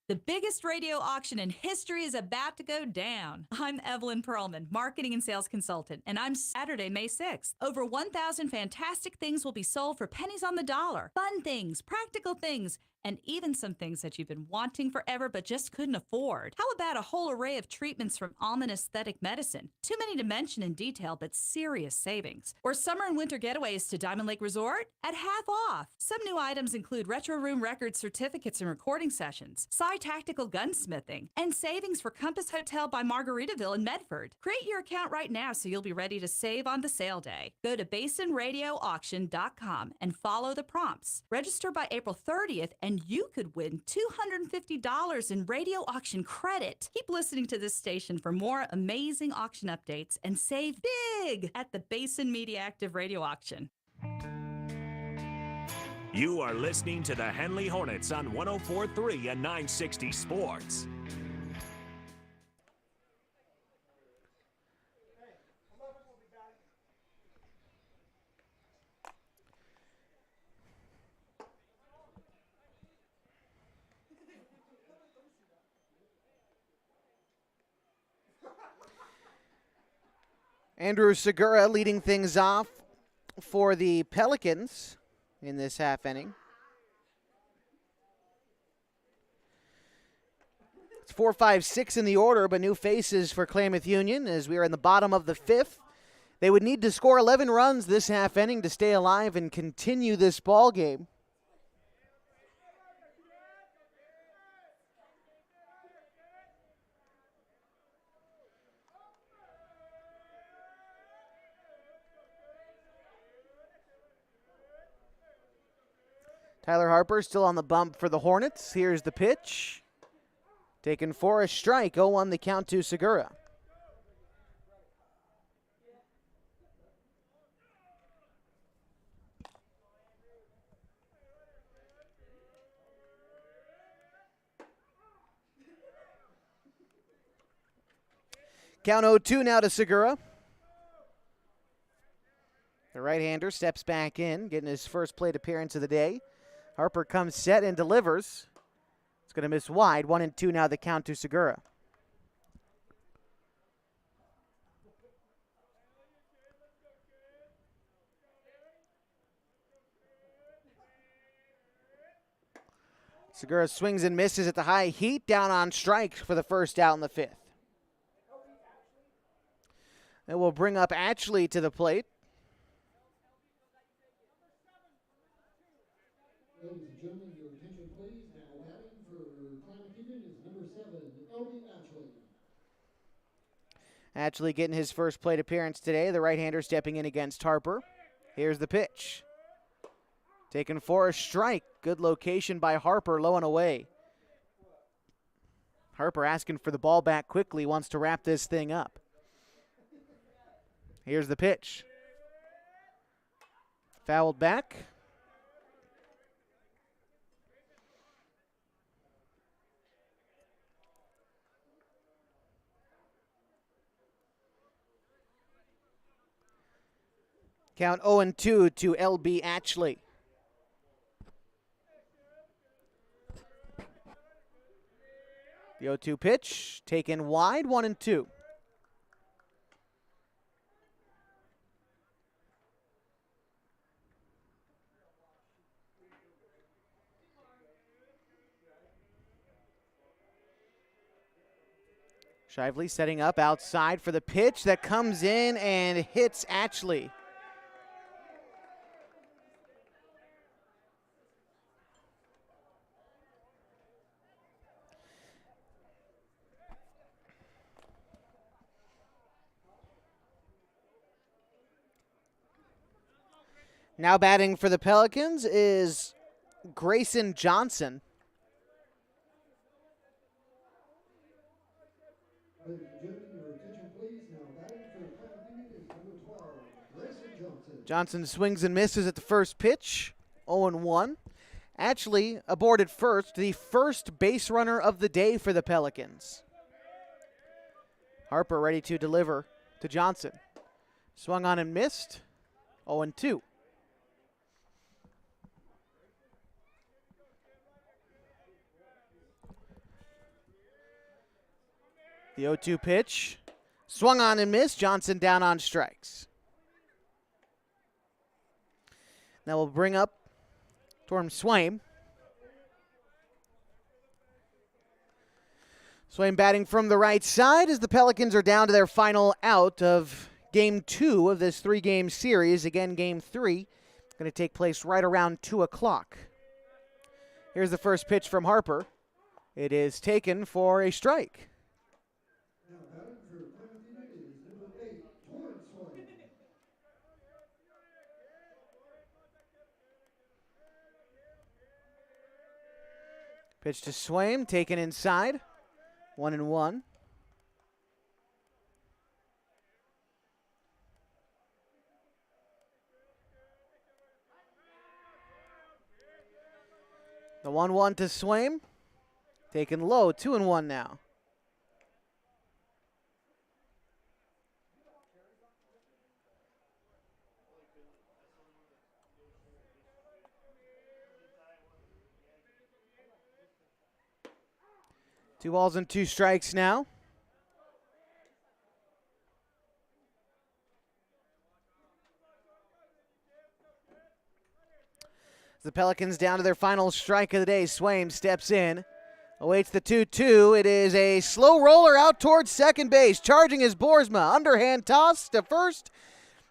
The biggest radio auction in history is about to go down. I'm Evelyn Perlman, marketing and sales consultant, and I'm Saturday, May 6th. Over 1,000 fantastic things will be sold for pennies on the dollar. Fun things, practical things, and even some things that you've been wanting forever but just couldn't afford. How about a whole array of treatments from Almond Aesthetic Medicine? Too many to mention in detail, but serious savings. Or summer and winter getaways to Diamond Lake Resort at half off. Some new items include Retro Room Records certificates and recording sessions, Psy Tactical Gunsmithing, and savings for Compass Hotel by Margaritaville in Medford. Create your account right now so you'll be ready to save on the sale day. Go to basinradioauction.com and follow the prompts. Register by April 30th and you could win $250 in radio auction credit. Keep listening to this station for more amazing auction updates and save big at the Basin Media Active Radio Auction. You are listening to the Henley Hornets on 104.3 and 960 Sports. Andrew Segura leading things off for the Pelicans in this half inning. It's 4, 5, 6 in the order, but new faces for Klamath Union as we are in the bottom of the 5th. They would need to score 11 runs this half inning to stay alive and continue this ball game. Tyler Harper still on the bump for the Hornets. Here's the pitch. Taken for a strike. 0-1 the count to Segura. Count 0-2 now to Segura. The right-hander steps back in, getting his first plate appearance of the day. Harper comes set and delivers. It's going to miss wide. 1-2 now the count to Segura. Segura swings and misses at the high heat, down on strike for the first out in the fifth. And we'll bring up Ashley to the plate. Ladies and gentlemen, your attention please. Now batting for Klamath Union is number 7, L.B. Ashley. Ashley getting his first plate appearance today. The right-hander stepping in against Harper. Here's the pitch. Taken for a strike. Good location by Harper, low and away. Harper asking for the ball back quickly, wants to wrap this thing up. Here's the pitch. Fouled back. Count 0-2 to L.B. Ashley. The 0-2 pitch taken wide, 1-2. Shively setting up outside for the pitch that comes in and hits Ashley. Now batting for the Pelicans is Grayson Johnson. Ladies and gentlemen, your attention please. Now batting for Klamath Union is number 12, Grayson Johnson. Johnson swings and misses at the first pitch, 0-1. Actually aborted first, the first base runner of the day for the Pelicans. Harper ready to deliver to Johnson. Swung on and missed, 0-2. The 0-2 pitch. Swung on and missed. Johnson down on strikes. Now we'll bring up Torm Swaim. Swaim batting from the right side as the Pelicans are down to their final out of Game 2 of this 3-game series. Again, Game 3 going to take place right around 2 o'clock. Here's the first pitch from Harper. It is taken for a strike. Now batting for Klamath Union is number 8, Torrance Swaim. Pitch to Swaim, taken inside. 1-1. The 1-1 to Swaim. Taken low, 2-1 now. Two balls and 2 strikes now. The Pelicans down to their final strike of the day. Swaim steps in, awaits the 2-2. It is a slow roller out towards second base. Charging is Boersma. Underhand toss to first.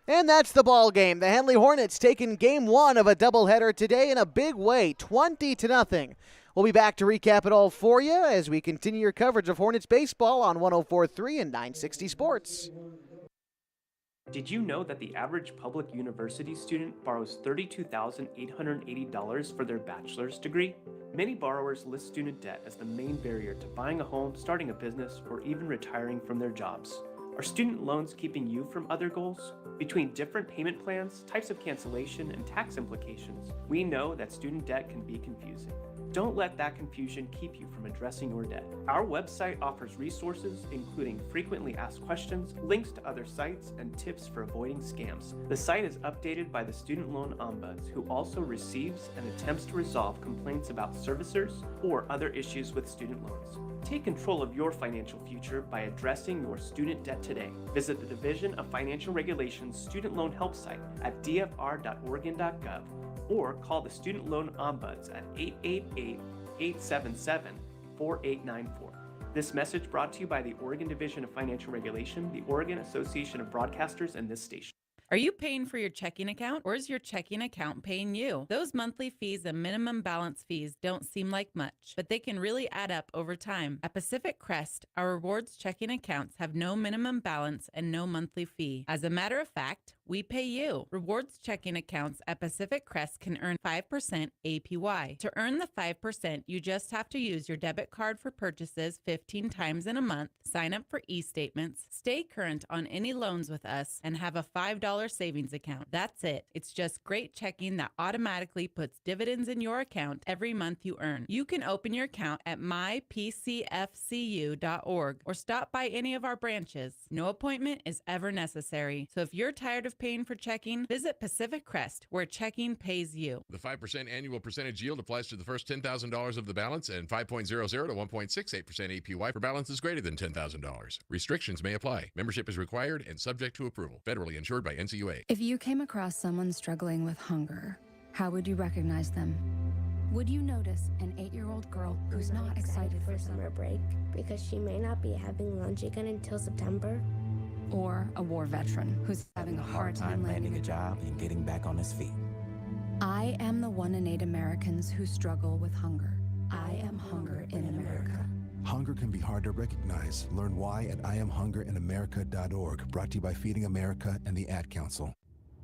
And that's the ball game. The Henley Hornets taking Game 1 of a doubleheader today in a big way, 20-0. We'll be back to recap it all for you as we continue your coverage of Hornets baseball on 104.3 and 960 Sports. Did you know that the average public university student borrows $32,880 for their bachelor's degree? Many borrowers list student debt as the main barrier to buying a home, starting a business, or even retiring from their jobs. Are student loans keeping you from other goals? Between different payment plans, types of cancellation, and tax implications, we know that student debt can be confusing. Don't let that confusion keep you from addressing your debt. Our website offers resources, including frequently asked questions, links to other sites, and tips for avoiding scams. The site is updated by the Student Loan Ombuds, who also receives and attempts to resolve complaints about servicers or other issues with student loans. Take control of your financial future by addressing your student debt today. Visit the Division of Financial Regulations Student Loan Help site at dfr.oregon.gov or call the Student Loan Ombuds at 888-877-4894. This message brought to you by the Oregon Division of Financial Regulation, the Oregon Association of Broadcasters, and this station. Are you paying for your checking account, or is your checking account paying you? Those monthly fees and minimum balance fees don't seem like much, but they can really add up over time. At Pacific Crest, our rewards checking accounts have no minimum balance and no monthly fee. As a matter of fact, we pay you. Rewards checking accounts at Pacific Crest can earn 5% APY. To earn the 5%, you just have to use your debit card for purchases 15 times in a month, sign up for e-statements, stay current on any loans with us, and have a $5 savings account. That's it. It's just great checking that automatically puts dividends in your account every month you earn. You can open your account at mypcfcu.org or stop by any of our branches. No appointment is ever necessary. So if you're tired of paying for checking, visit Pacific Crest, where checking pays you. The 5% annual percentage yield applies to the first $10,000 of the balance and 5.00 to 1.68% APY for balances greater than $10,000. Restrictions may apply. Membership is required and subject to approval. Federally insured by NCUA. If you came across someone struggling with hunger, how would you recognize them? Would you notice an 8-year-old girl who's not excited for summer break because she may not be having lunch again until September? Or a war veteran who's having a hard time landing a job and getting back on his feet? I am the 1 in 8 Americans who struggle with hunger. I am hunger in America. Hunger can be hard to recognize. Learn why at IamHungerInAmerica.org. Brought to you by Feeding America and the Ad Council.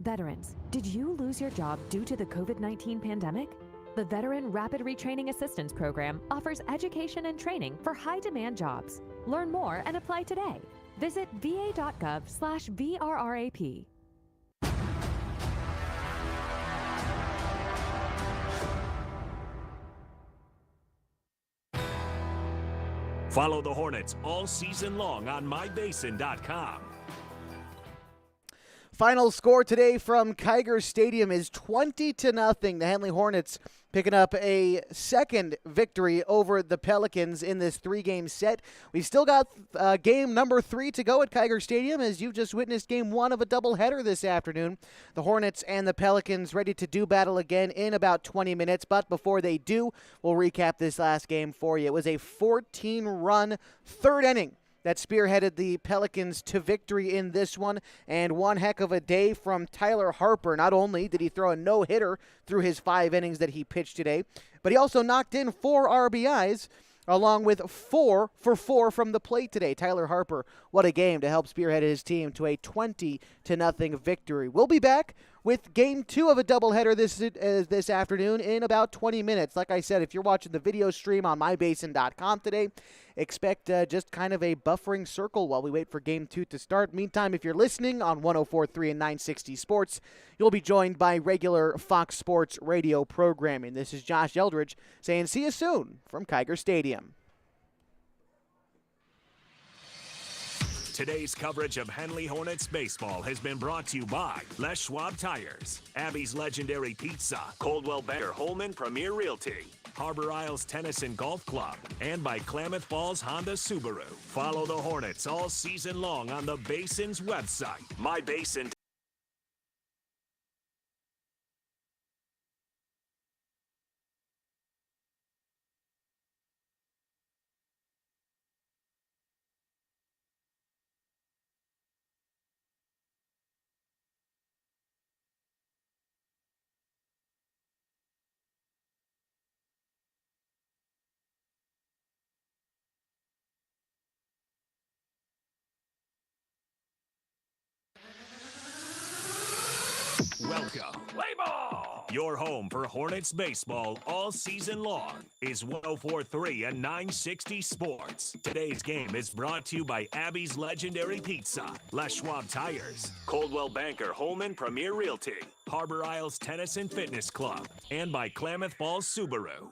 Veterans, did you lose your job due to the COVID-19 pandemic? The Veteran Rapid Retraining Assistance Program offers education and training for high-demand jobs. Learn more and apply today. Visit va.gov/VRRAP. Follow the Hornets all season long on mybasin.com. Final score today from Kiger Stadium is 20-0. The Henley Hornets picking up a second victory over the Pelicans in this 3-game set. We've still got game number 3 to go at Kiger Stadium, as you've just witnessed game 1 of a doubleheader this afternoon. The Hornets and the Pelicans ready to do battle again in about 20 minutes. But before they do, we'll recap this last game for you. It was a 14-run third inning that spearheaded the Pelicans to victory in this one, and one heck of a day from Tyler Harper. Not only did he throw a no-hitter through his 5 innings that he pitched today, but he also knocked in 4 RBIs, along with 4 for 4 from the plate today. Tyler Harper, what a game to help spearhead his team to a 20-0 victory. We'll be back with Game 2 of a doubleheader this afternoon in about 20 minutes. Like I said, if you're watching the video stream on mybasin.com today, expect just kind of a buffering circle while we wait for Game 2 to start. Meantime, if you're listening on 104.3 and 960 Sports, you'll be joined by regular Fox Sports radio programming. This is Josh Eldridge saying see you soon from Kiger Stadium. Today's coverage of Henley Hornets baseball has been brought to you by Les Schwab Tires, Abby's Legendary Pizza, Coldwell Banker Holman Premier Realty, Harbor Isles Tennis and Golf Club, and by Klamath Falls Honda Subaru. Follow the Hornets all season long on the Basin's website, mybasin.com. Welcome. Play ball. Your home for Hornets baseball all season long is 104.3 and 960 Sports. Today's game is brought to you by Abby's Legendary Pizza, Les Schwab Tires, Coldwell Banker Holman Premier Realty, Harbor Isles Tennis and Fitness Club, and by Klamath Falls Subaru.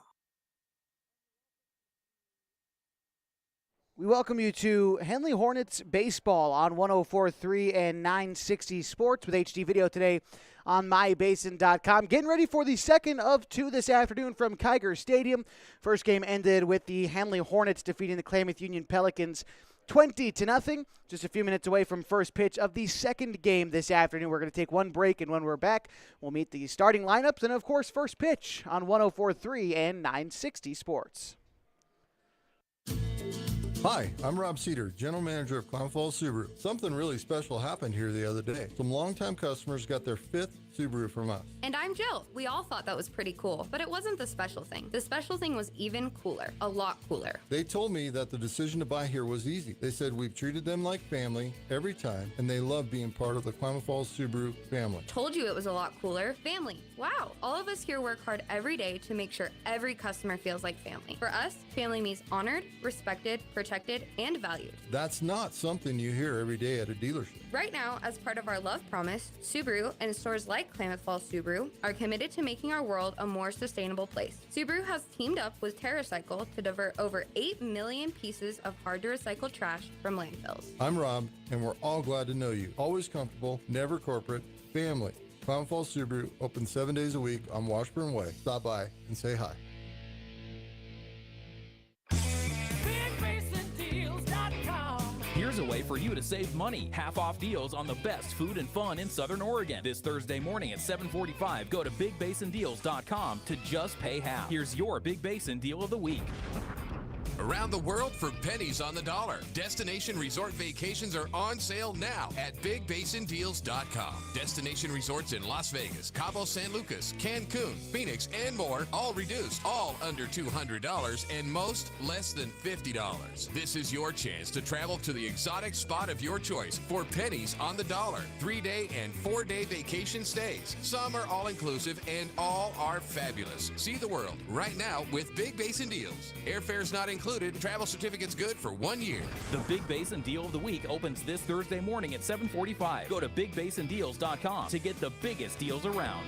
We welcome you to Henley Hornets baseball on 104.3 and 960 Sports with HD video today on mybasin.com. Getting ready for the second of two this afternoon from Kiger Stadium. First game ended with the Henley Hornets defeating the Klamath Union Pelicans 20-0. Just a few minutes away from first pitch of the second game this afternoon. We're going to take one break, and when we're back, we'll meet the starting lineups and, of course, first pitch on 104.3 and 960 Sports. Hi, I'm Rob Cedar, General Manager of Klamath Falls Subaru. Something really special happened here the other day. Some longtime customers got their 5th Subaru from us. And I'm Jill. We all thought that was pretty cool, but it wasn't the special thing. The special thing was even cooler, a lot cooler. They told me that the decision to buy here was easy. They said we've treated them like family every time, and they love being part of the Klamath Falls Subaru family. Told you it was a lot cooler. Family. Wow. All of us here work hard every day to make sure every customer feels like family. For us, family means honored, respected, protected, and valued. That's not something you hear every day at a dealership. Right now, as part of our love promise, Subaru and stores like Klamath Falls Subaru are committed to making our world a more sustainable place. Subaru has teamed up with TerraCycle to divert over 8 million pieces of hard-to-recycle trash from landfills. I'm Rob, and we're all glad to know you. Always comfortable, never corporate, family. Klamath Falls Subaru, open 7 days a week on Washburn Way. Stop by and say hi. Here's a way for you to save money. Half-off deals on the best food and fun in Southern Oregon. This Thursday morning at 7:45, go to BigBasinDeals.com to just pay half. Here's your Big Basin Deal of the Week. Around the world for pennies on the dollar. Destination resort vacations are on sale now at BigBasinDeals.com. Destination resorts in Las Vegas, Cabo San Lucas, Cancun, Phoenix, and more, all reduced, all under $200, and most less than $50. This is your chance to travel to the exotic spot of your choice for pennies on the dollar. 3-day and 4-day vacation stays. Some are all-inclusive and all are fabulous. See the world right now with Big Basin Deals. Airfare's not included. Travel certificates good for 1 year. The Big Basin Deal of the Week opens this Thursday morning at 7:45. Go to BigBasinDeals.com to get the biggest deals around.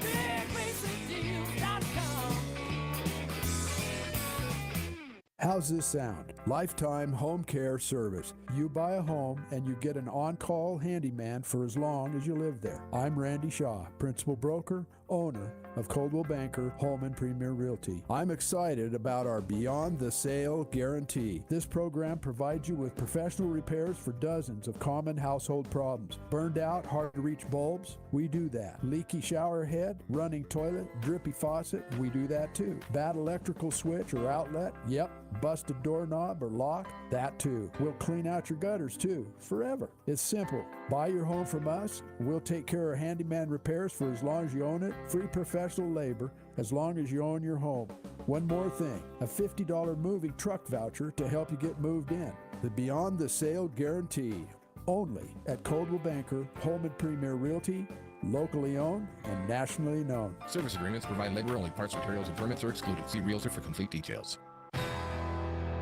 How's this sound? Lifetime home care service. You buy a home and you get an on-call handyman for as long as you live there. I'm Randy Shaw, principal broker, owner of Coldwell Banker Holman Premier Realty. I'm excited about our Beyond the Sale guarantee. This program provides you with professional repairs for dozens of common household problems. Burned out, hard to reach bulbs? We do that. Leaky shower head, running toilet, drippy faucet? We do that too. Bad electrical switch or outlet? Yep. Busted doorknob or lock? That too. We'll clean out your gutters too, forever. It's simple. Buy your home from us. We'll take care of handyman repairs for as long as you own it. Free professional labor as long as you own your home. One more thing, a $50 moving truck voucher to help you get moved in. The Beyond the Sale guarantee. Only at Coldwell Banker Holman Premier Realty. Locally owned and nationally known. Service agreements provide labor-only. Parts, materials, and permits are excluded. See Realtor for complete details.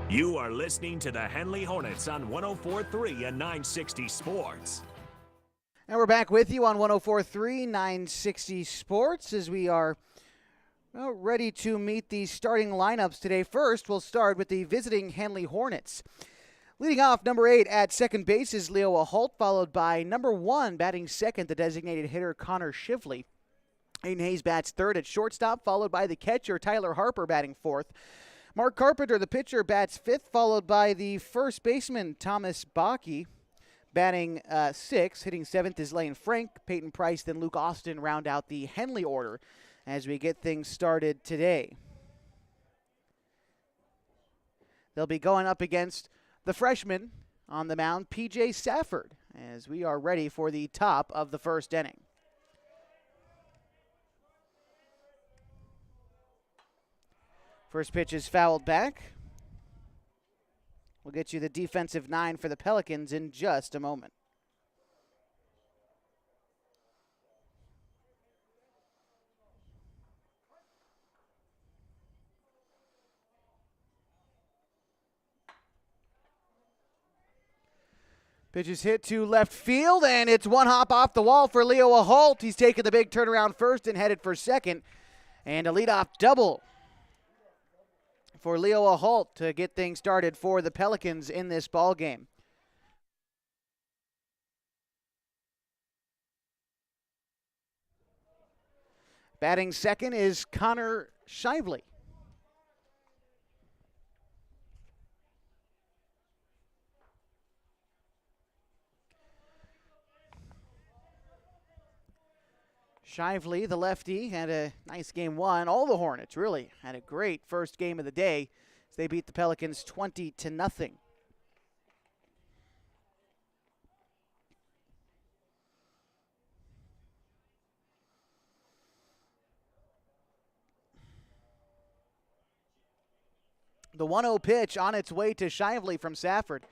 You are listening to the Henley Hornets on 104.3 and 960 Sports. And we're back with you on 104.3 960 Sports as we are ready to meet the starting lineups today. First, we'll start with the visiting Henley Hornets. Leading off, number 8 at second base is Leo Aholt, followed by number 1 batting second, the designated hitter Connor Shively. Aiden Hayes bats third at shortstop, followed by the catcher Tyler Harper batting fourth. Mark Carpenter, the pitcher, bats fifth, followed by the first baseman Thomas Bakke batting sixth. Hitting seventh is Lane Frank. Peyton Price, then Luke Austin round out the Henley order as we get things started today. They'll be going up against the freshman on the mound, P.J. Safford, as we are ready for the top of the first inning. First pitch is fouled back. We'll get you the defensive 9 for the Pelicans in just a moment. Pitch is hit to left field, and it's one hop off the wall for Leo Aholt. He's taking the big turnaround first and headed for second. And a leadoff double for Leo Aholt to get things started for the Pelicans in this ball game. Batting second is Connor Shively. Shively, the lefty, had a nice game one. All the Hornets really had a great first game of the day as they beat the Pelicans 20-0. The 1-0 pitch on its way to Shively from Safford.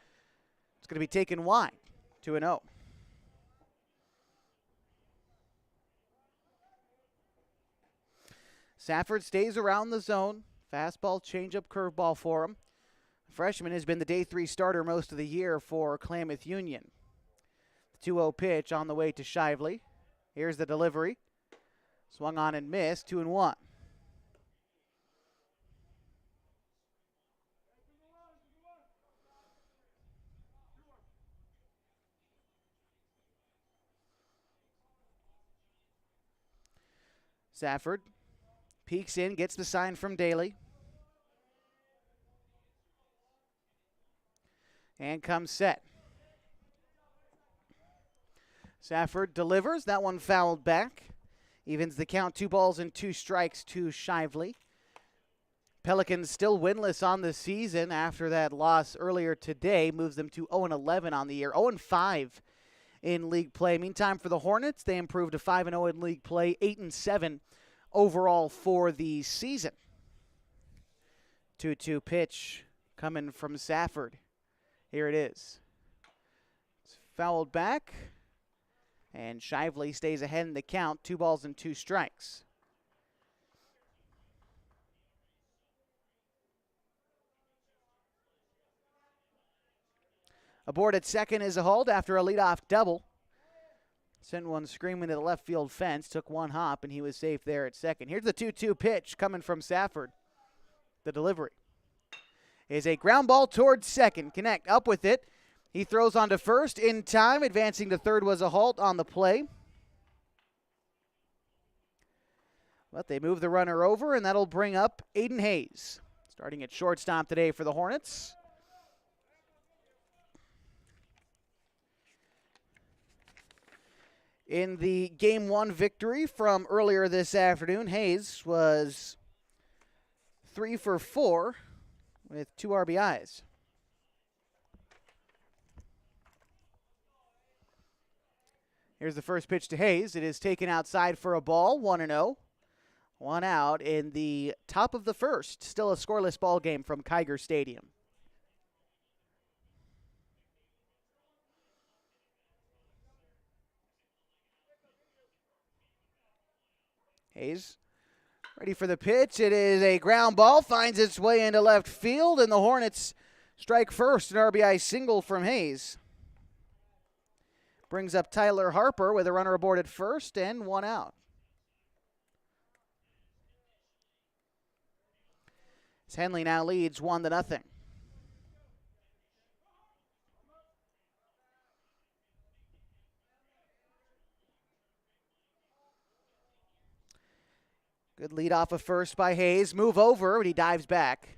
It's going to be taken wide, 2-0. Safford stays around the zone. Fastball, changeup, curveball for him. The freshman has been the day 3 starter most of the year for Klamath Union. The 2-0 pitch on the way to Shively. Here's the delivery. Swung on and missed, 2-1. Safford peeks in, gets the sign from Daly. And comes set. Safford delivers. That one fouled back. Evens the count, 2 balls and 2 strikes to Shively. Pelicans still winless on the season after that loss earlier today. Moves them to 0-11 on the year. 0-5 in league play. Meantime, for the Hornets, they improved to 5-0 in league play. 8-7 overall for the season. 2-2 pitch coming from Safford. Here it is. It's fouled back. And Shively stays ahead in the count. 2 balls and 2 strikes. Aboard at second is a hold after a leadoff double. Sent one screaming to the left field fence. Took one hop, and he was safe there at second. Here's the 2-2 pitch coming from Safford. The delivery is a ground ball towards second. Connect up with it. He throws onto first in time. Advancing to third was a halt on the play. But they move the runner over, and that'll bring up Aiden Hayes. Starting at shortstop today for the Hornets. In the Game 1 victory from earlier this afternoon, Hayes was 3 for 4 with 2 RBIs. Here's the first pitch to Hayes. It is taken outside for a ball, 1-0. 1 out in the top of the first. Still a scoreless ball game from Kiger Stadium. Hayes ready for the pitch. It is a ground ball. Finds its way into left field, and the Hornets strike first. An RBI single from Hayes. Brings up Tyler Harper with a runner aboard at first and 1 out. As Henley now leads 1-0. Good lead off of first by Hayes. Move over, and he dives back.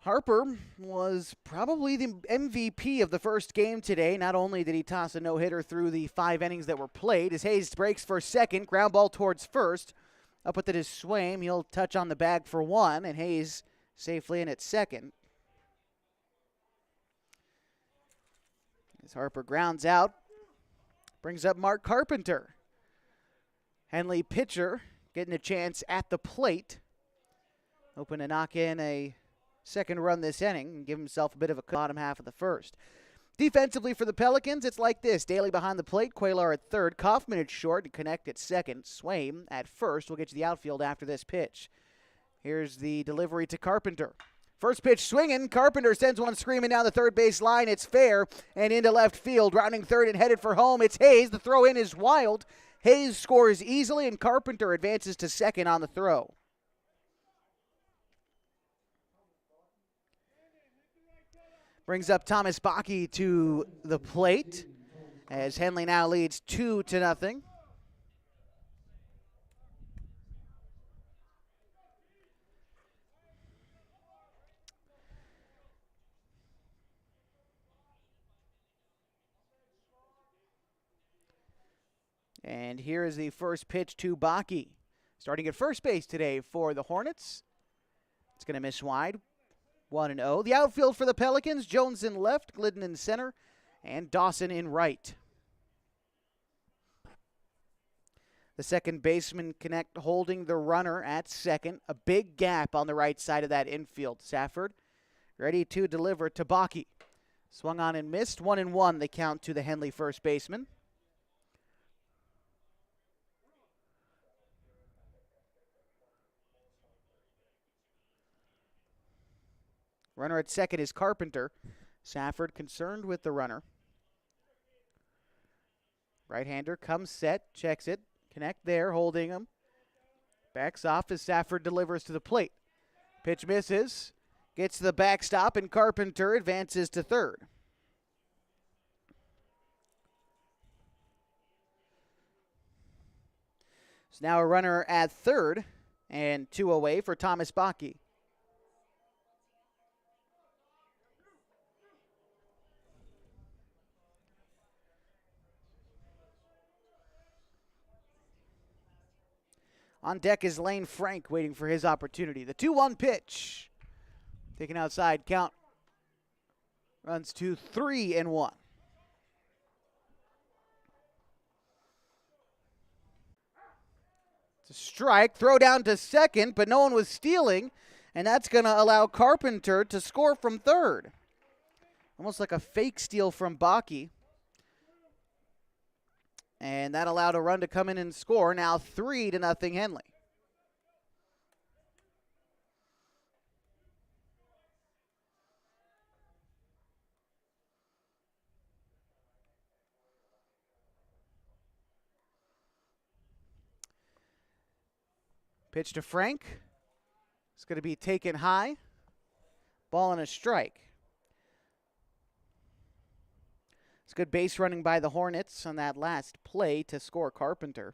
Harper was probably the MVP of the first game today. Not only did he toss a no-hitter through the 5 innings that were played, as Hayes breaks for second, ground ball towards first. Up with it is Swaim. He'll touch on the bag for 1, and Hayes safely in at second. As Harper grounds out, brings up Mark Carpenter. Henley pitcher getting a chance at the plate. Hoping to knock in a second run this inning and give himself a bit of a bottom half of the first. Defensively for the Pelicans, it's like this. Daly behind the plate, Quaylar at third, Kaufman at short, and Connect at second. Swaim at first. We'll get you the outfield after this pitch. Here's the delivery to Carpenter. First pitch swinging. Carpenter sends one screaming down the third base line. It's fair and into left field. Rounding third and headed for home. It's Hayes. The throw in is wild. Hayes scores easily, and Carpenter advances to second on the throw. Brings up Thomas Bakke to the plate as Henley now leads 2-0. And here is the first pitch to Bakke. Starting at first base today for the Hornets. It's going to miss wide. 1-0. The outfield for the Pelicans, Jones in left, Glidden in center, and Dawson in right. The second baseman holding the runner at second. A big gap on the right side of that infield. Safford ready to deliver to Bakke. Swung on and missed. 1-1 the count to the Henley first baseman. Runner at second is Carpenter. Safford concerned with the runner. Right-hander comes set, checks it. Connect there, holding him. Backs off as Safford delivers to the plate. Pitch misses. Gets to the backstop, and Carpenter advances to third. So now a runner at third, and 2 away for Thomas Bakke. On deck is Lane Frank waiting for his opportunity. The 2-1 pitch. Taken outside, count runs to 3-1. It's a strike, throw down to second, but no one was stealing, and that's going to allow Carpenter to score from third. Almost like a fake steal from Bakke. And that allowed a run to come in and score. Now 3-0 Henley. Pitch to Frank. It's going to be taken high. Ball and a strike. It's good base running by the Hornets on that last play to score Carpenter.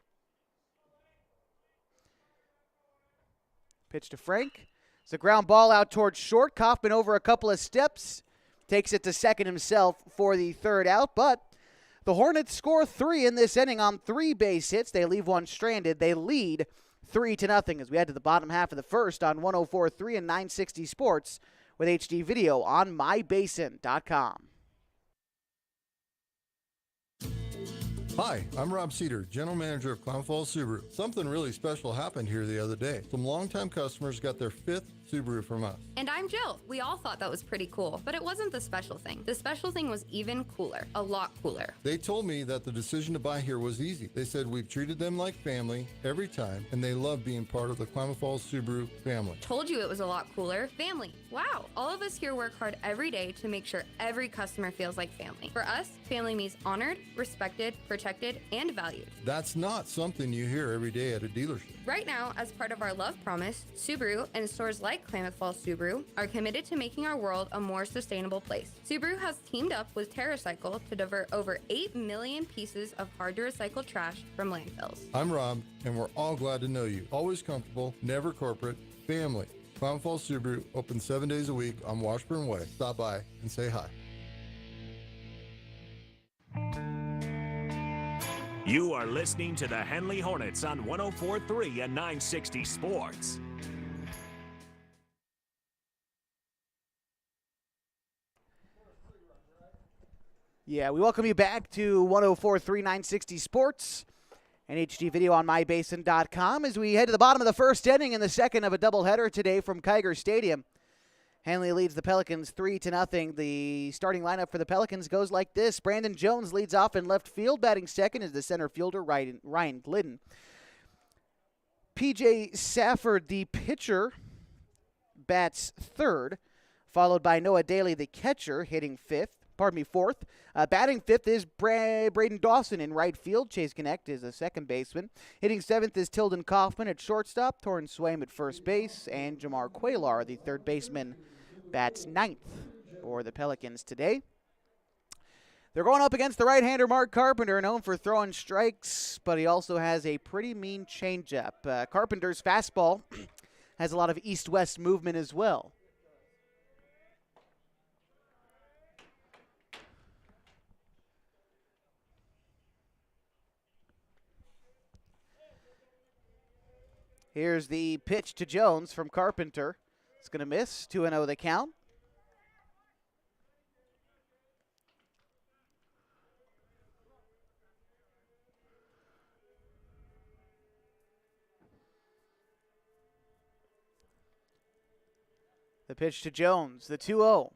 Pitch to Frank. It's a ground ball out towards short. Kaufman over a couple of steps. Takes it to second himself for the third out. But the Hornets score 3 in this inning on 3 base hits. They leave one stranded. They lead 3-0 as we head to the bottom half of the first on 104.3 and 960 Sports with HD video on mybasin.com. Hi, I'm Rob Cedar, General Manager of Clown Falls Subaru. Something really special happened here the other day. Some longtime customers got their 5th Subaru from us. And I'm Jill. We all thought that was pretty cool, but it wasn't the special thing. The special thing was even cooler, a lot cooler. They told me that the decision to buy here was easy. They said we've treated them like family every time, and they love being part of the Klamath Falls Subaru family. Told you it was a lot cooler. Family. Wow. All of us here work hard every day to make sure every customer feels like family. For us, family means honored, respected, protected, and valued. That's not something you hear every day at a dealership. Right now, as part of our love promise, Subaru and stores like Klamath Falls Subaru are committed to making our world a more sustainable place. Subaru has teamed up with TerraCycle to divert over 8 million pieces of hard-to-recycle trash from landfills. I'm Rob, and we're all glad to know you. Always comfortable, never corporate, family. Klamath Falls Subaru, open 7 days a week on Washburn Way. Stop by and say hi. You are listening to the Henley Hornets on 104.3 and 960 Sports. Yeah, we welcome you back to 104.3 960 Sports and HD video on mybasin.com as we head to the bottom of the first inning in the second of a doubleheader today from Kiger Stadium. Henley leads the Pelicans 3-0. The starting lineup for the Pelicans goes like this. Brandon Jones leads off in left field. Batting second is the center fielder, Ryan Glidden. P.J. Safford, the pitcher, bats third, followed by Noah Daly, the catcher, hitting fourth. Batting fifth is Braden Dawson in right field. Chase Connect is a second baseman. Hitting seventh is Tilden Kaufman at shortstop. Torrin Swaim at first base. And Jamar Quaylar, the third baseman, bats ninth for the Pelicans today. They're going up against the right-hander Mark Carpenter, known for throwing strikes, but he also has a pretty mean changeup. Carpenter's fastball has a lot of east-west movement as well. Here's the pitch to Jones from Carpenter. It's going to miss. 2-0 the count. The pitch to Jones, the 2-0.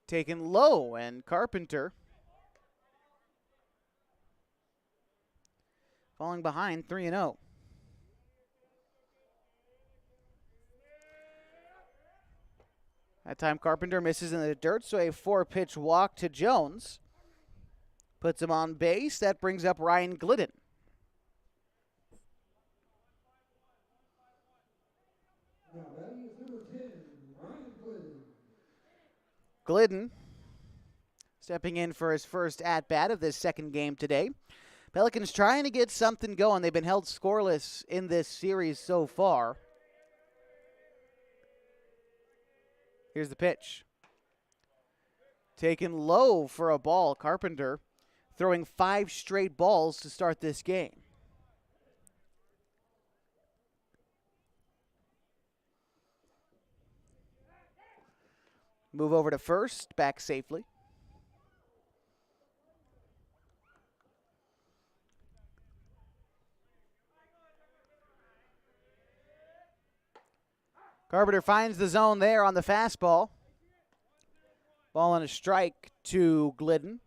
Taken low, and Carpenter falling behind 3-0. That time Carpenter misses in the dirt, so a 4-pitch walk to Jones puts him on base. That brings up Ryan Glidden. Now batting is number 10, Ryan Glidden. Glidden stepping in for his first at-bat of this second game today. Pelicans trying to get something going. They've been held scoreless in this series so far. Here's the pitch. Taken low for a ball. Carpenter throwing 5 straight balls to start this game. Move over to first, back safely. Carpenter finds the zone there on the fastball. Ball on a strike to Glidden.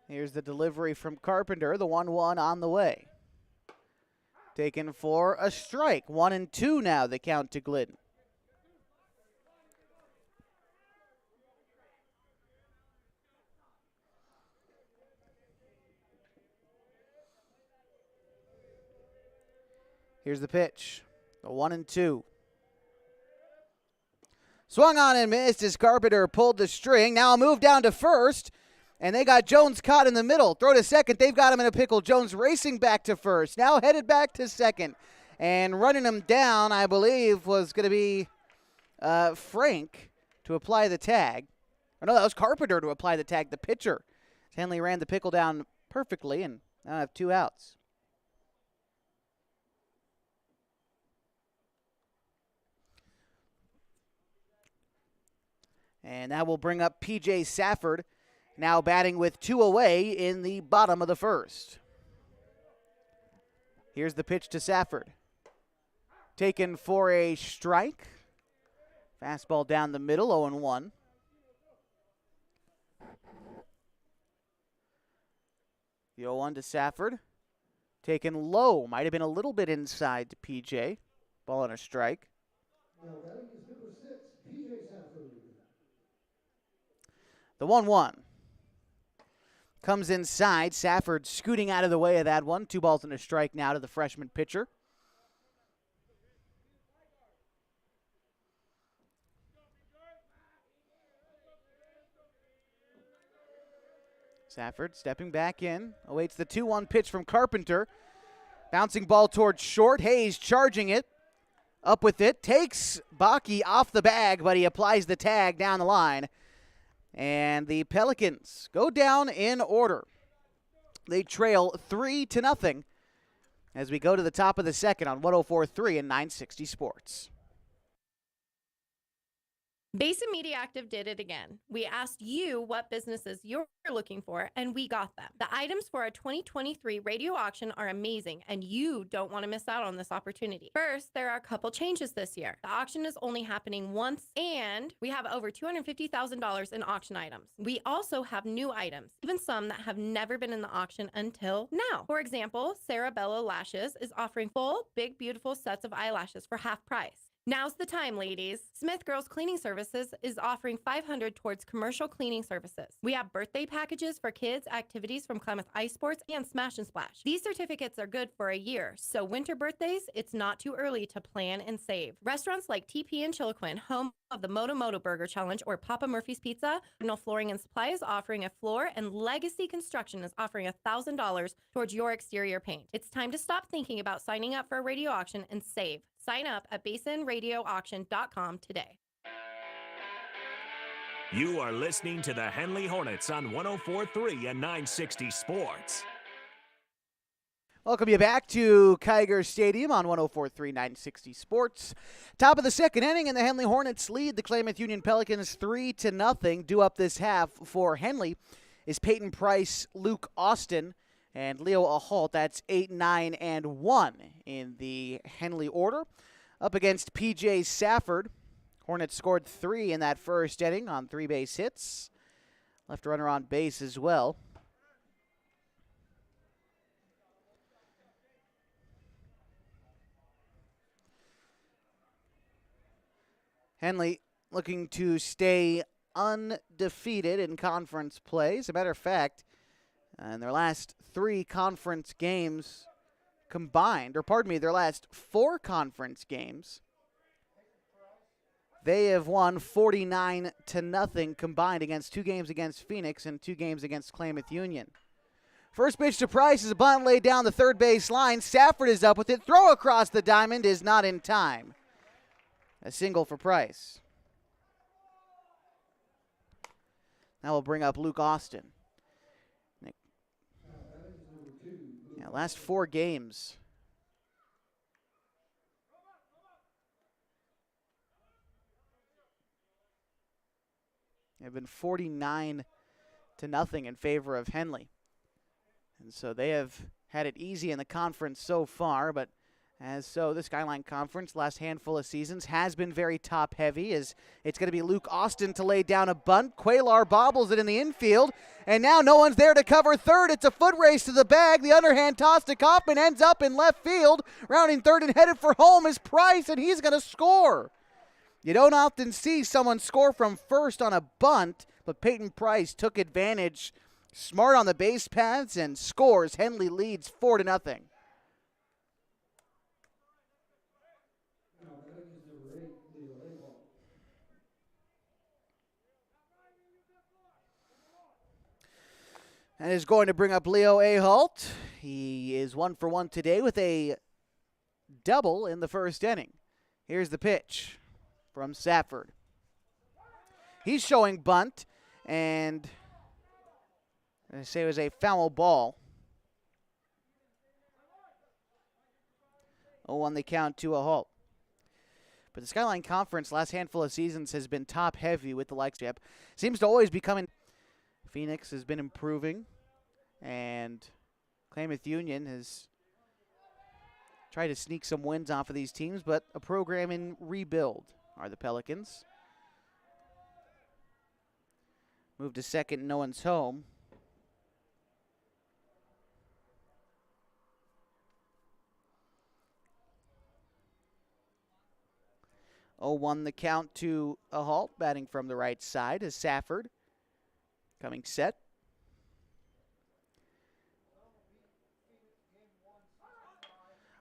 Here's the delivery from Carpenter, the 1-1 on the way. Taken for a strike. 1-2 now, the count to Glidden. Here's the pitch. The 1-2. Swung on and missed as Carpenter pulled the string. Now a move down to first. And they got Jones caught in the middle. Throw to second. They've got him in a pickle. Jones racing back to first. Now headed back to second. And running him down, I believe, was going to be Frank to apply the tag. Or no, that was Carpenter to apply the tag, the pitcher. Henley ran the pickle down perfectly and now have 2 outs. And that will bring up P.J. Safford, now batting with 2 away in the bottom of the first. Here's the pitch to Safford. Taken for a strike. Fastball down the middle, 0-1. The 0-1 to Safford. Taken low. Might have been a little bit inside to P.J. Ball on a strike. Now batting is number 6, P.J. Safford. The 1-1. Comes inside. Safford scooting out of the way of that one. 2 balls and a strike now to the freshman pitcher. Safford stepping back in. Awaits the 2-1 pitch from Carpenter. Bouncing ball towards short. Hayes charging it. Up with it. Takes Bakke off the bag, but he applies the tag down the line. And the Pelicans go down in order. They trail 3-0 as we go to the top of the second on 104.3 and 960 Sports. Basin Media Active did it again. We asked you what businesses you're looking for, and we got them. The items for our 2023 radio auction are amazing, and you don't want to miss out on this opportunity. First, there are a couple changes this year. The auction is only happening once, and we have over $250,000 in auction items. We also have new items, even some that have never been in the auction until now. For example, Sarah Bella Lashes is offering full, big, beautiful sets of eyelashes for half price. Now's the time, ladies. Smith Girls Cleaning Services is offering $500 towards commercial cleaning services. We have birthday packages for kids, activities from Klamath Ice Sports, and Smash and Splash. These certificates are good for a year, so winter birthdays, it's not too early to plan and save. Restaurants like TP and Chiloquin, home of the Moto Moto Burger Challenge, or Papa Murphy's Pizza, Cardinal Flooring and Supply is offering a floor, and Legacy Construction is offering $1,000 towards your exterior paint. It's time to stop thinking about signing up for a radio auction and save. Sign up at basinradioauction.com today. You are listening to the Henley Hornets on 104.3 and 960 Sports. Welcome you back to Kiger Stadium on 104.3 960 Sports. Top of the second inning, and the Henley Hornets lead the Klamath Union Pelicans 3-0. Due up this half for Henley is Peyton Price, Luke Austin, and Leo Aholt. That's 8, 9, and 1 in the Henley order. Up against P.J. Safford. Hornets scored 3 in that first inning on 3 base hits. Left runner on base as well. Henley looking to stay undefeated in conference play. As a matter of fact, in their last 3 conference games combined, their last 4 conference games, they have won 49-0 combined against 2 games against Phoenix and 2 games against Klamath Union. First pitch to Price is a bunt laid down the third base line. Safford is up with it. Throw across the diamond is not in time. A single for Price. Now we'll bring up Luke Austin. Yeah, last 4 games. Have been 49-0 in favor of Henley. And so they have had it easy in the conference so far, but the Skyline Conference, last handful of seasons, has been very top-heavy, as it's going to be Luke Austin to lay down a bunt. Quaylar bobbles it in the infield, and now no one's there to cover third. It's a foot race to the bag. The underhand toss to Kaufman ends up in left field. Rounding third and headed for home is Price, and he's going to score. You don't often see someone score from first on a bunt, but Peyton Price took advantage, smart on the base paths, and scores. Henley leads 4-0. And is going to bring up Leo Aholt. He is 1 for 1 today with a double in the first inning. Here's the pitch from Safford. He's showing bunt, and I say it was a foul ball. 0-1 the count to Aholt. But the Skyline Conference last handful of seasons has been top heavy with the likes of seems to always be coming. Phoenix has been improving, and Klamath Union has tried to sneak some wins off of these teams, but a program in rebuild are the Pelicans. Move to second, no one's home. Oh, the count to Aholt, batting from the right side is Safford. Coming set.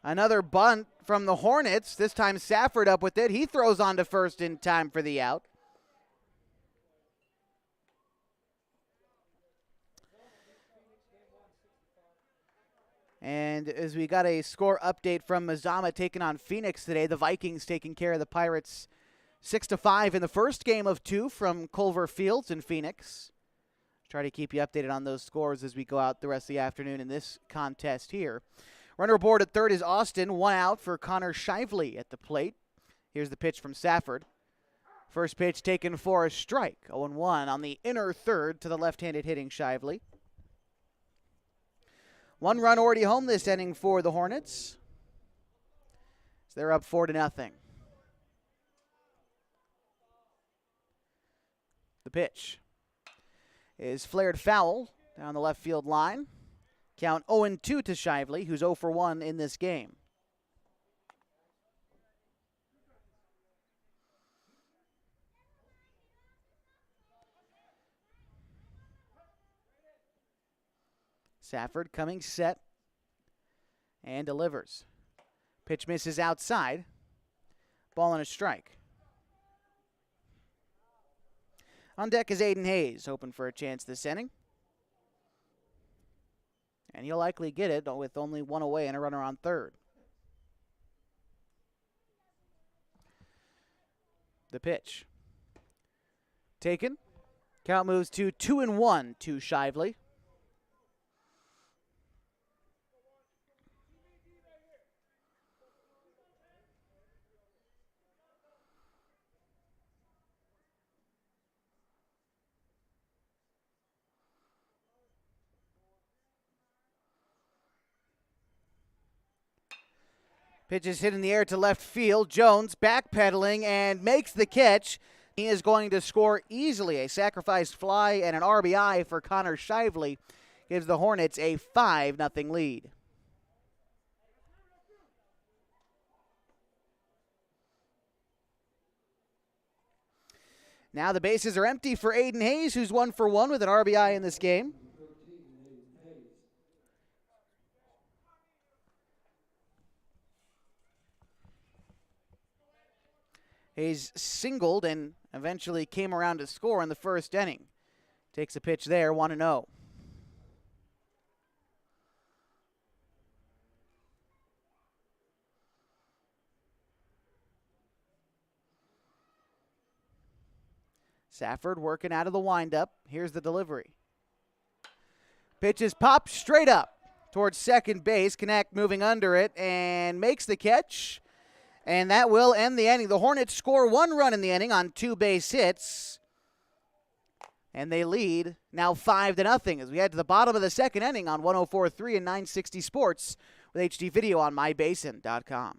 Another bunt from the Hornets. This time Safford up with it. He throws on to first in time for the out. And as we got a score update from Mazama taking on Phoenix today, the Vikings taking care of the Pirates 6-5 in the first game of 2 from Culver Fields in Phoenix. Try to keep you updated on those scores as we go out the rest of the afternoon in this contest here. Runner aboard at third is Austin. 1 out for Connor Shively at the plate. Here's the pitch from Safford. First pitch taken for a strike. 0-1 on the inner third to the left-handed hitting Shively. 1 run already home this inning for the Hornets. So they're up 4-0. The pitch is flared foul down the left field line. Count 0-2 to Shively, who's 0 for 1 in this game. Safford coming set and delivers. Pitch misses outside. Ball and a strike. On deck is Aiden Hayes, hoping for a chance this inning. And he'll likely get it with only 1 away and a runner on third. The pitch. Taken. Count moves to 2-1 to Shively. Pitch is hit in the air to left field. Jones backpedaling and makes the catch. He is going to score easily. A sacrificed fly and an RBI for Connor Shively gives the Hornets a 5-0 lead. Now the bases are empty for Aiden Hayes, who's 1 for 1 with an RBI in this game. Hayes singled and eventually came around to score in the first inning. Takes a pitch there, 1-0. Safford working out of the windup. Here's the delivery. Pitch is popped straight up towards second base. Knack moving under it and makes the catch. And that will end the inning. The Hornets score 1 run in the inning on 2 base hits. And they lead now 5-0 as we head to the bottom of the second inning on 104.3 and 960 Sports with HD video on mybasin.com.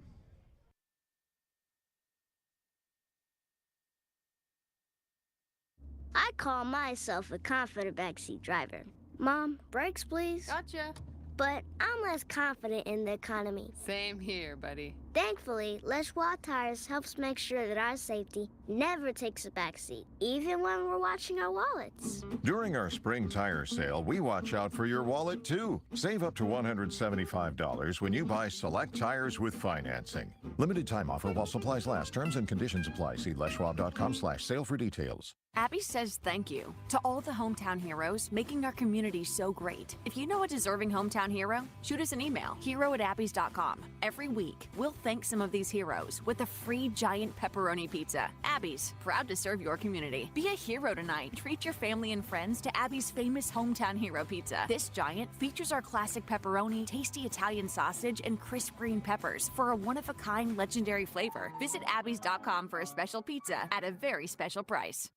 I call myself a confident backseat driver. Mom, brakes please. Gotcha. But I'm less confident in the economy. Same here, buddy. Thankfully, Les Schwab Tires helps make sure that our safety never takes a backseat, even when we're watching our wallets. During our spring tire sale, we watch out for your wallet too. Save up to $175 when you buy select tires with financing. Limited time offer while supplies last. Terms and conditions apply. See leschwab.com/sale for details. Abby says thank you to all the hometown heroes making our community so great. If you know a deserving hometown hero, shoot us an email, hero@abbys.com. Every week, we'll thank some of these heroes with a free giant pepperoni pizza. Abby's, proud to serve your community. Be a hero tonight. Treat your family and friends to Abby's famous hometown hero pizza. This giant features our classic pepperoni, tasty Italian sausage, and crisp green peppers for a one-of-a-kind legendary flavor. Visit abbys.com for a special pizza at a very special price.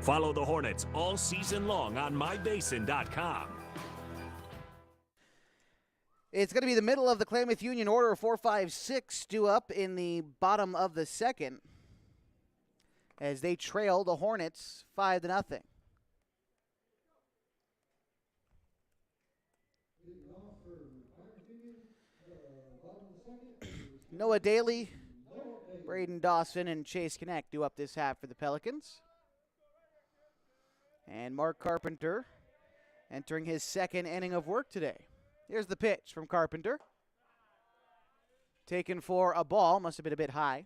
Follow the Hornets all season long on mybasin.com. It's going to be the middle of the Klamath Union order, 4-5-6 due up in the bottom of the second as they trail the Hornets 5-0. Noah Daly, Braden Dawson, and Chase Knack due up this half for the Pelicans. And Mark Carpenter entering his second inning of work today. Here's the pitch from Carpenter. Taken for a ball, must have been a bit high.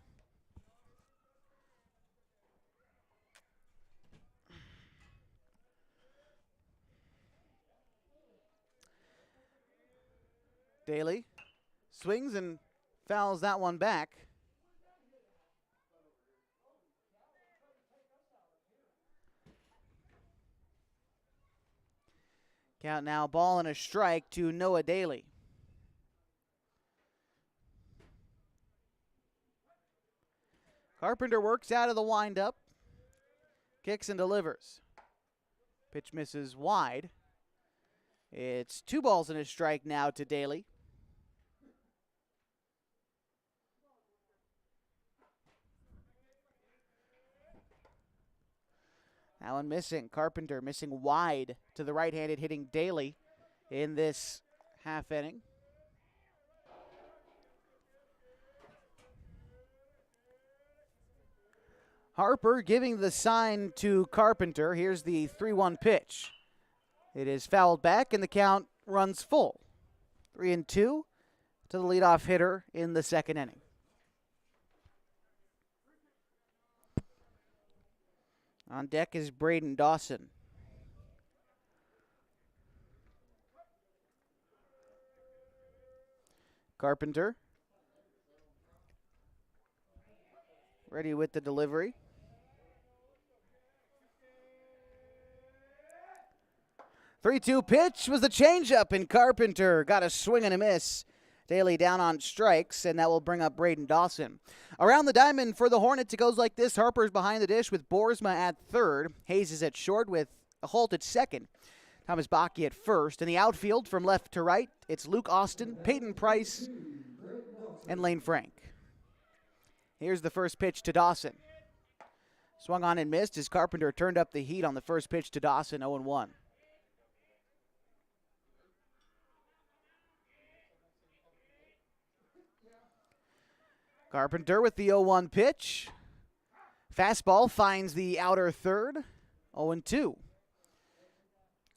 Daly swings and fouls that one back. Count now, ball and a strike to Noah Daly. Carpenter works out of the windup. Kicks and delivers. Pitch misses wide. It's 2 balls and a strike now to Daly. That one missing. Carpenter missing wide to the right-handed hitting Daly in this half inning. Harper giving the sign to Carpenter. Here's the 3-1 pitch. It is fouled back, and the count runs full. 3-2 to the leadoff hitter in the second inning. On deck is Braden Dawson. Carpenter ready with the delivery. Three-two pitch was the changeup, and Carpenter got a swing and a miss. Daly down on strikes, and that will bring up Braden Dawson. Around the diamond for the Hornets, it goes like this. Harper's behind the dish with Boersma at third. Hayes is at short with a Holt at second. Thomas Baki at first. In the outfield from left to right, it's Luke Austin, Peyton Price, and Lane Frank. Here's the first pitch to Dawson. Swung on and missed as Carpenter turned up the heat on the first pitch to Dawson, 0-1. Carpenter with the 0-1 pitch. Fastball finds the outer third, 0-2.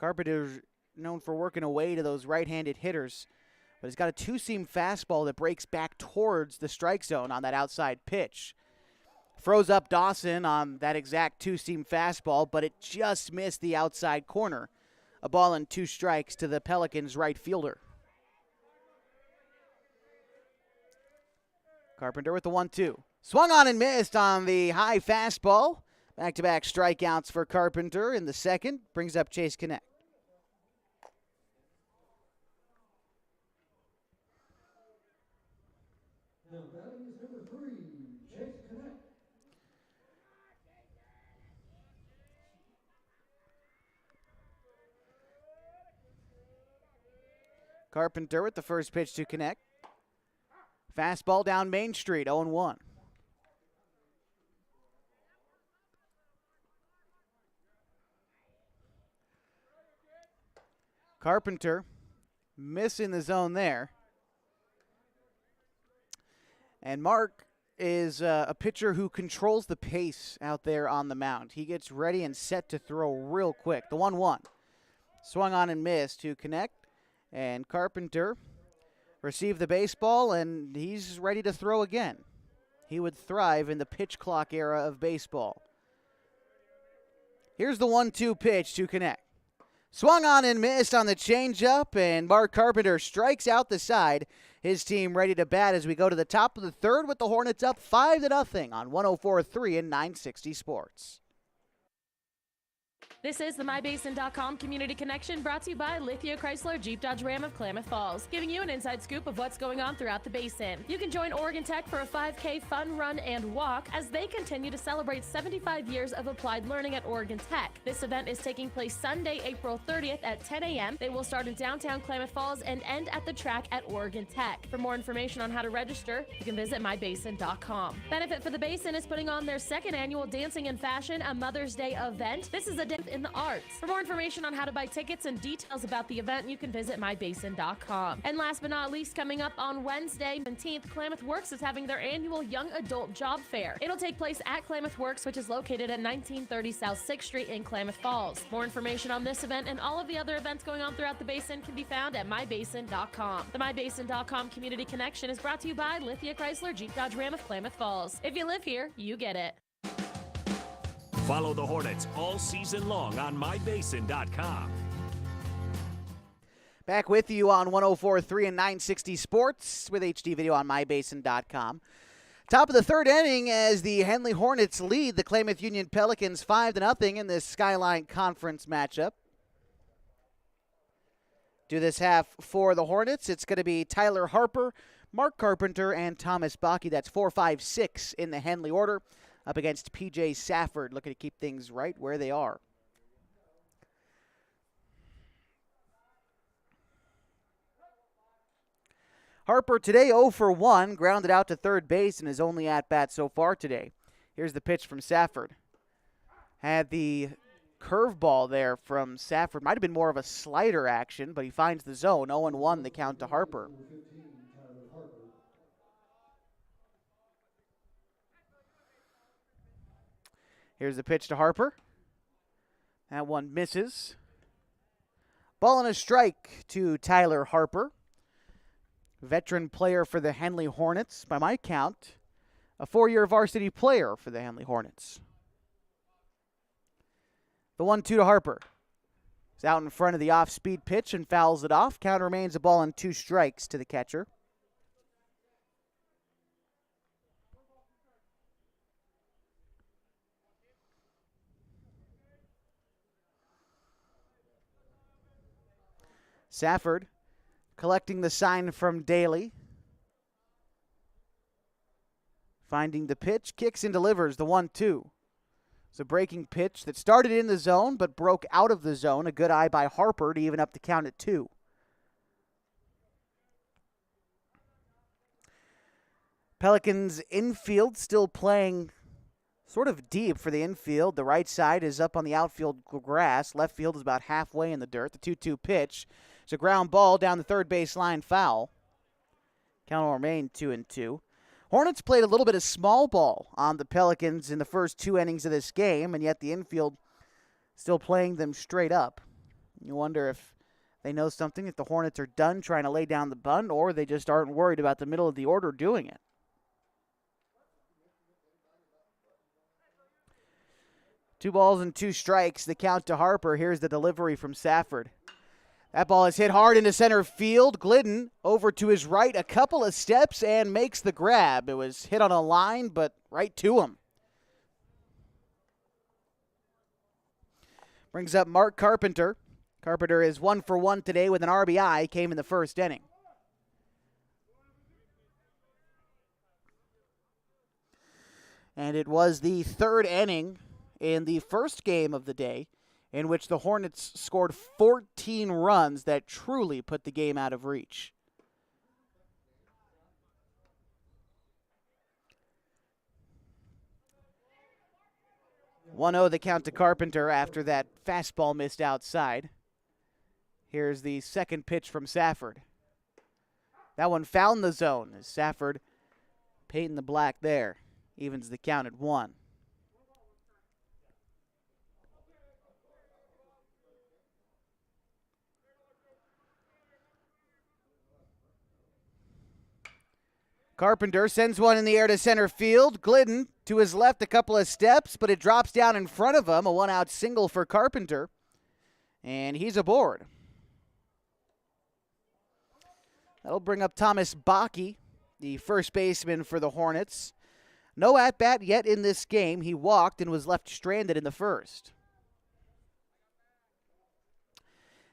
Carpenter's known for working away to those right-handed hitters, but he's got a two-seam fastball that breaks back towards the strike zone on that outside pitch. Froze up Dawson on that exact two-seam fastball, but it just missed the outside corner. A ball and 2 strikes to the Pelicans right fielder. Carpenter with the 1-2. Swung on and missed on the high fastball. Back-to-back strikeouts for Carpenter in the second. Brings up Chase Connect. Now batting is number 3, Chase Connect. Carpenter with the first pitch to Connect. Fastball down Main Street, 0-1. Carpenter missing the zone there. And Mark is a pitcher who controls the pace out there on the mound. He gets ready and set to throw real quick. The 1-1. Swung on and missed to Connect. And Carpenter received the baseball, and he's ready to throw again. He would thrive in the pitch clock era of baseball. Here's the 1-2 pitch to Connect. Swung on and missed on the changeup, and Mark Carpenter strikes out the side. His team ready to bat as we go to the top of the third with the Hornets up 5-0 on 104.3 and 960 Sports. This is the MyBasin.com Community Connection brought to you by Lithia Chrysler Jeep Dodge Ram of Klamath Falls, giving you an inside scoop of what's going on throughout the basin. You can join Oregon Tech for a 5K fun run and walk as they continue to celebrate 75 years of applied learning at Oregon Tech. This event is taking place Sunday, April 30th at 10 a.m. They will start in downtown Klamath Falls and end at the track at Oregon Tech. For more information on how to register, you can visit MyBasin.com. Benefit for the Basin is putting on their second annual Dancing in Fashion, a Mother's Day event. This is a day in the arts. For more information on how to buy tickets and details about the event, you can visit mybasin.com. And last but not least, coming up on Wednesday, 17th, Klamath Works is having their annual Young Adult Job Fair. It'll take place at Klamath Works, which is located at 1930 South 6th Street in Klamath Falls. More information on this event and all of the other events going on throughout the basin can be found at mybasin.com. The MyBasin.com Community Connection is brought to you by Lithia Chrysler Jeep Dodge Ram of Klamath Falls. If you live here, you get it. Follow the Hornets all season long on mybasin.com. Back with you on 104.3 and 960 Sports with HD video on mybasin.com. Top of the third inning as the Henley Hornets lead the Klamath Union Pelicans 5-0 in this Skyline Conference matchup. Do this half for the Hornets. It's going to be Tyler Harper, Mark Carpenter and Thomas Baki. That's 4, 5, 6 in the Henley order. Up against P.J. Safford, looking to keep things right where they are. Harper today 0 for 1, grounded out to third base in his only at-bat so far today. Here's the pitch from Safford. Had the curveball there from Safford. Might have been more of a slider action, but he finds the zone. 0-1 the count to Harper. Here's the pitch to Harper. That one misses. Ball and a strike to Tyler Harper. Veteran player for the Henley Hornets. By my count, a 4-year varsity player for the Henley Hornets. The 1-2 to Harper. He's out in front of the off-speed pitch and fouls it off. Count remains a ball and 2 strikes to the catcher. Safford collecting the sign from Daly. Finding the pitch, kicks and delivers the 1-2. It's a breaking pitch that started in the zone but broke out of the zone. A good eye by Harper to even up the count at 2. Pelicans infield still playing sort of deep for the infield. The right side is up on the outfield grass. Left field is about halfway in the dirt. The 2-2 pitch. It's a ground ball down the third base line, foul. Count will remain 2-2. Hornets played a little bit of small ball on the Pelicans in the first 2 innings of this game, and yet the infield still playing them straight up. You wonder if they know something, if the Hornets are done trying to lay down the bunt, or they just aren't worried about the middle of the order doing it. Two balls and 2 strikes, the count to Harper. Here's the delivery from Safford. That ball is hit hard into center field. Glidden over to his right a couple of steps and makes the grab. It was hit on a line, but right to him. Brings up Mark Carpenter. Carpenter is 1 for 1 today with an RBI. Came in the first inning. And it was the 3rd inning in the first game of the day, in which the Hornets scored 14 runs that truly put the game out of reach. One 1-0 the count to Carpenter after that fastball missed outside. Here's the second pitch from Safford. That one found the zone as Safford painting the black there. Evens the count at 1. Carpenter sends one in the air to center field. Glidden to his left a couple of steps, but it drops down in front of him. A 1-out single for Carpenter, and he's aboard. That'll bring up Thomas Baki, the first baseman for the Hornets. No at-bat yet in this game. He walked and was left stranded in the first.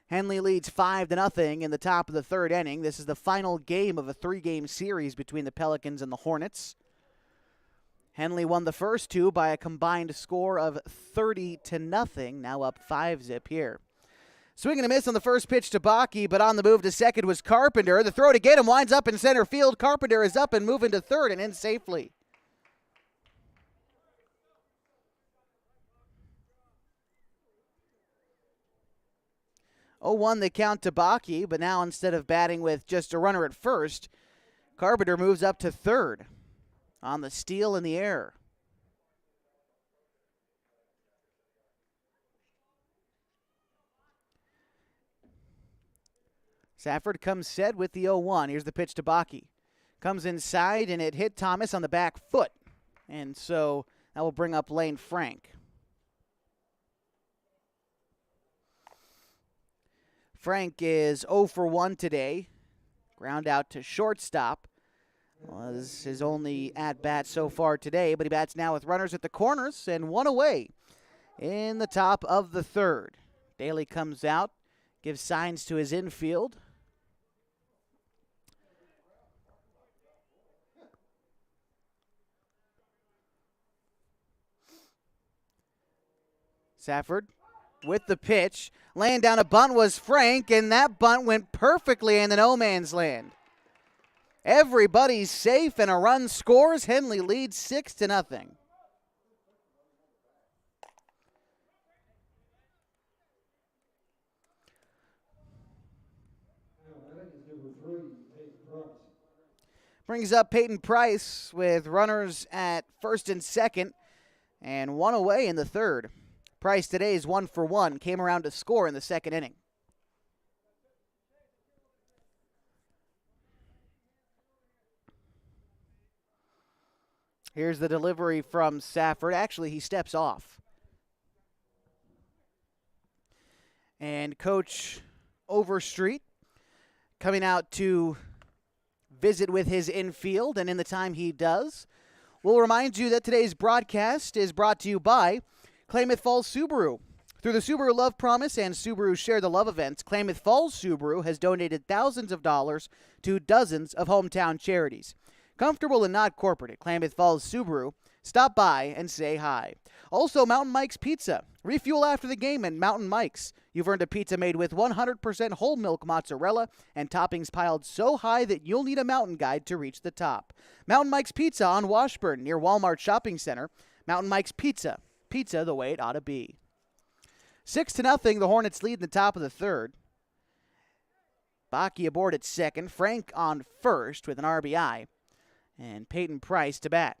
Henley leads 5-0 in the top of the 3rd inning. This is the final game of a 3-game series between the Pelicans and the Hornets. Henley won the first 2 by a combined score of 30-0. Now up 5-zip here. Swing and a miss on the first pitch to Baki, but on the move to second was Carpenter. The throw to get him winds up in center field. Carpenter is up and moving to third and in safely. Oh, 1 the count to Baki, but now instead of batting with just a runner at first, Carpenter moves up to third on the steal in the air. Safford comes set with the 0-1. Here's the pitch to Baki. Comes inside, and it hit Thomas on the back foot. And so that will bring up Lane Frank. Frank is 0 for 1 today. Ground out to shortstop. Was his only at-bat so far today, but he bats now with runners at the corners and 1 away in the top of the 3rd. Daly comes out, gives signs to his infield. Safford with the pitch. Laying down a bunt was Frank, and that bunt went perfectly in the no man's land. Everybody's safe, and a run scores. Henley leads 6-0. Brings up Peyton Price with runners at first and second, and one away in the third. Price today is 1 for 1, came around to score in the second inning. Here's the delivery from Safford. Actually, he steps off. And Coach Overstreet coming out to visit with his infield, and in the time he does, we'll remind you that today's broadcast is brought to you by Klamath Falls Subaru. Through the Subaru Love Promise and Subaru Share the Love events, Klamath Falls Subaru has donated thousands of dollars to dozens of hometown charities. Comfortable and not corporate at Klamath Falls Subaru. Stop by and say hi. Also, Mountain Mike's Pizza. Refuel after the game and Mountain Mike's. You've earned a pizza made with 100% whole milk mozzarella and toppings piled so high that you'll need a mountain guide to reach the top. Mountain Mike's Pizza on Washburn near Walmart Shopping Center. Mountain Mike's Pizza. Pizza the way it ought to be. 6-0, the Hornets lead in the top of the third. Baki aboard at second. Frank on first with an RBI. And Peyton Price to bat.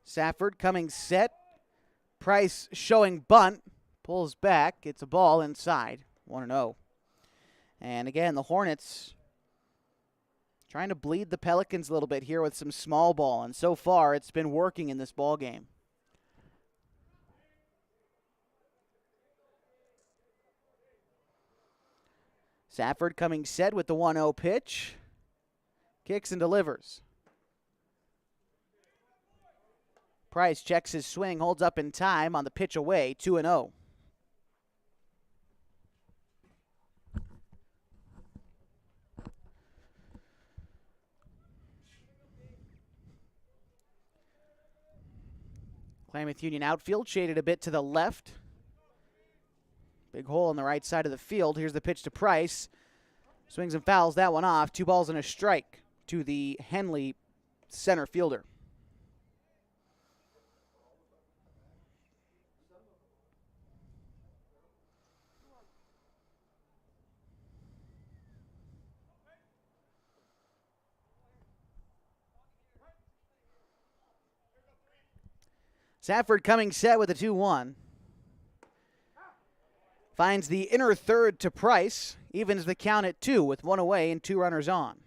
Safford coming set. Price showing bunt. Pulls back. It's a ball inside. 1-0. And again, the Hornets trying to bleed the Pelicans a little bit here with some small ball. And so far, it's been working in this ball game. Safford coming set with the 1-0 pitch. Kicks and delivers. Price checks his swing, holds up in time on the pitch away, 2-0. Klamath Union outfield shaded a bit to the left. Big hole on the right side of the field. Here's the pitch to Price. Swings and fouls that one off. 2 balls and a strike to the Henley center fielder. Safford coming set with a 2-1. Finds the inner third to Price. Evens the count at 2 with 1 away and 2 runners on.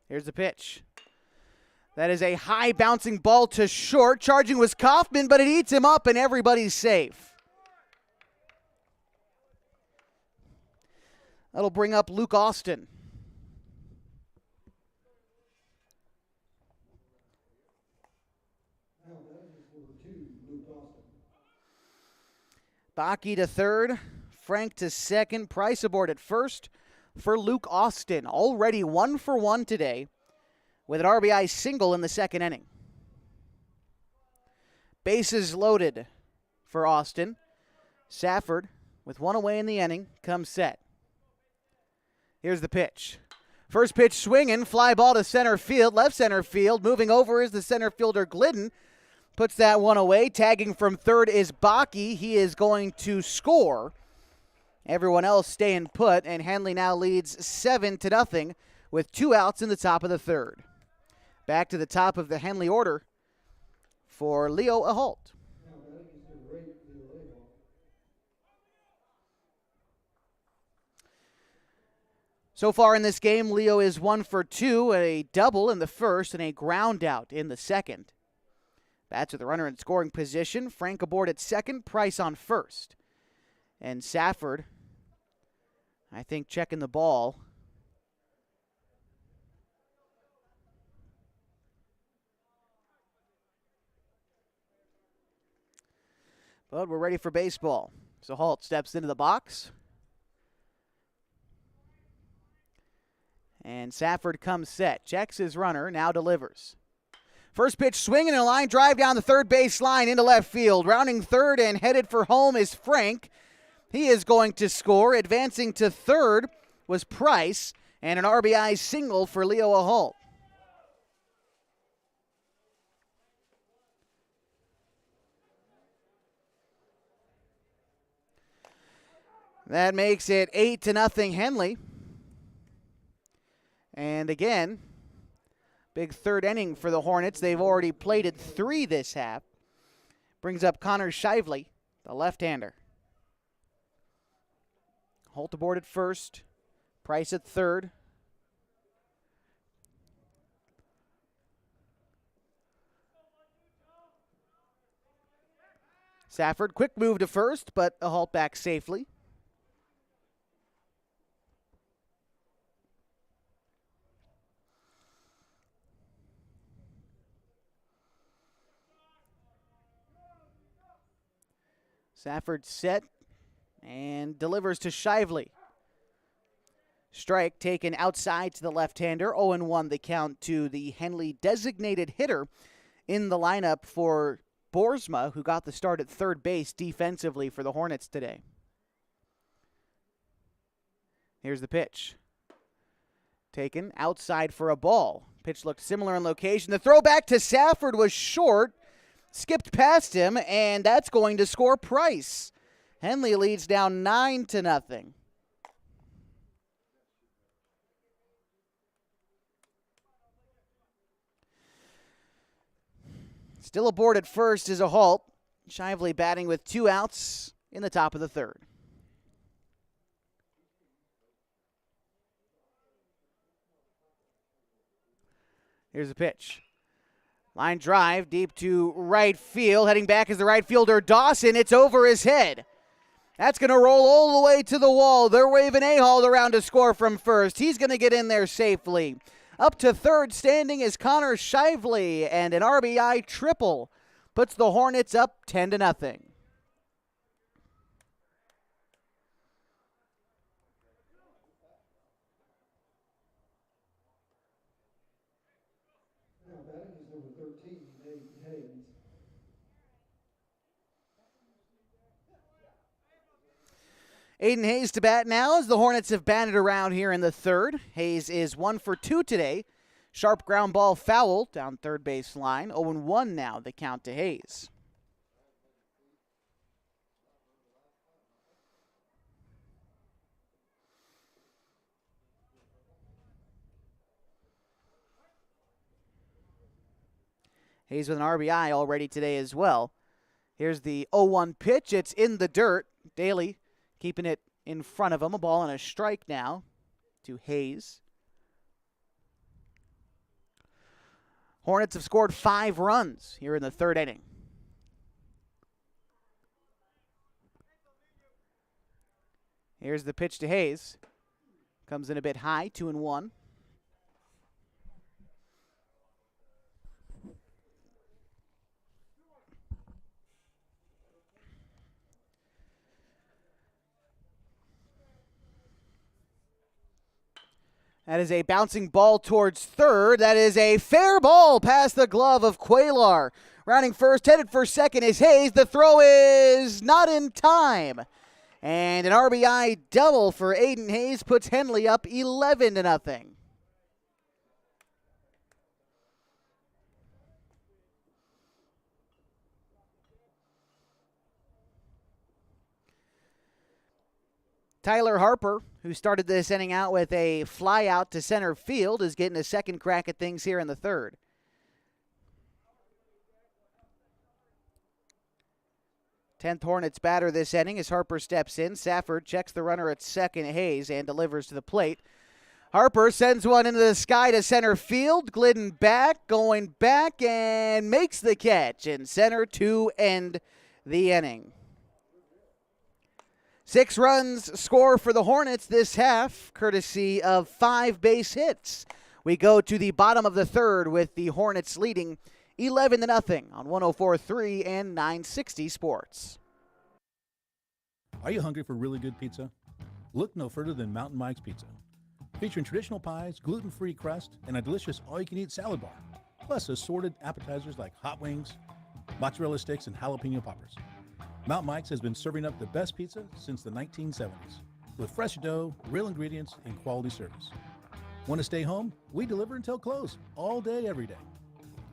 Here's the pitch. That is a high bouncing ball to short. Charging was Kaufman, but it eats him up and everybody's safe. That'll bring up Luke Austin. Baki to third. Frank to second. Price aboard at first for Luke Austin. Already 1 for 1 today, with an RBI single in the second inning. Bases loaded for Austin. Safford, with 1 away in the inning, comes set. Here's the pitch. First pitch swinging, fly ball to center field, left center field. Moving over is the center fielder Glidden. Puts that one away. Tagging from third is Baki. He is going to score. Everyone else staying put, and Henley now leads 7-0 with 2 outs in the top of the third. Back to the top of the Henley order for Leo Aholt. So far in this game, Leo is 1 for 2, a double in the first and a ground out in the second. Bats with the runner in scoring position. Frank aboard at second, Price on first. And Safford I think checking the ball. But we're ready for baseball. So Holt steps into the box. And Safford comes set. Checks his runner, now delivers. First pitch swinging and a line drive down the third base line into left field. Rounding third and headed for home is Frank. He is going to score. Advancing to third was Price. And an RBI single for Leo Holt. That makes it 8-0 Henley. And again, big third inning for the Hornets. They've already plated 3 this half. Brings up Connor Shively, the left-hander. Holt aboard at first. Price at third. Safford, quick move to first, but a halt back safely. Safford set and delivers to Shively. Strike taken outside to the left-hander. 0-1 the count to the Henley designated hitter in the lineup for Boersma, who got the start at third base defensively for the Hornets today. Here's the pitch. Taken outside for a ball. Pitch looked similar in location. The throw back to Safford was short. Skipped past him, and that's going to score Price. Henley leads down 9-0. Still aboard at first is a halt. Shively batting with 2 outs in the top of the third. Here's the pitch. Line drive deep to right field. Heading back is the right fielder, Dawson. It's over his head. That's going to roll all the way to the wall. They're waving Ahald around to score from first. He's going to get in there safely. Up to third standing is Connor Shively, and an RBI triple puts the Hornets up 10-0. Aiden Hayes to bat now as the Hornets have batted around here in the third. Hayes is 1 for 2 today. Sharp ground ball foul down third base line. 0-1 now the count to Hayes. Hayes with an RBI already today as well. Here's the 0-1 pitch. It's in the dirt. Daly keeping it in front of him. A ball and a strike now to Hayes. Hornets have scored 5 runs here in the third inning. Here's the pitch to Hayes. Comes in a bit high, 2-1. That is a bouncing ball towards third. That is a fair ball past the glove of Cuellar. Rounding first, headed for second is Hayes. The throw is not in time. And an RBI double for Aiden Hayes puts Henley up 11-0. Tyler Harper, who started this inning out with a fly out to center field, is getting a second crack at things here in the third. Tenth Hornets batter this inning as Harper steps in. Safford checks the runner at second, Hayes, and delivers to the plate. Harper sends one into the sky to center field. Glidden back, going back, and makes the catch in center to end the inning. 6 runs score for the Hornets this half, courtesy of 5 base hits. We go to the bottom of the third with the Hornets leading 11-0 on 104.3 and 960 Sports. Are you hungry for really good pizza? Look no further than Mountain Mike's Pizza. Featuring traditional pies, gluten-free crust, and a delicious all-you-can-eat salad bar. Plus assorted appetizers like hot wings, mozzarella sticks, and jalapeno poppers. Mountain Mike's has been serving up the best pizza since the 1970s, with fresh dough, real ingredients, and quality service. Want to stay home? We deliver until close, all day, every day.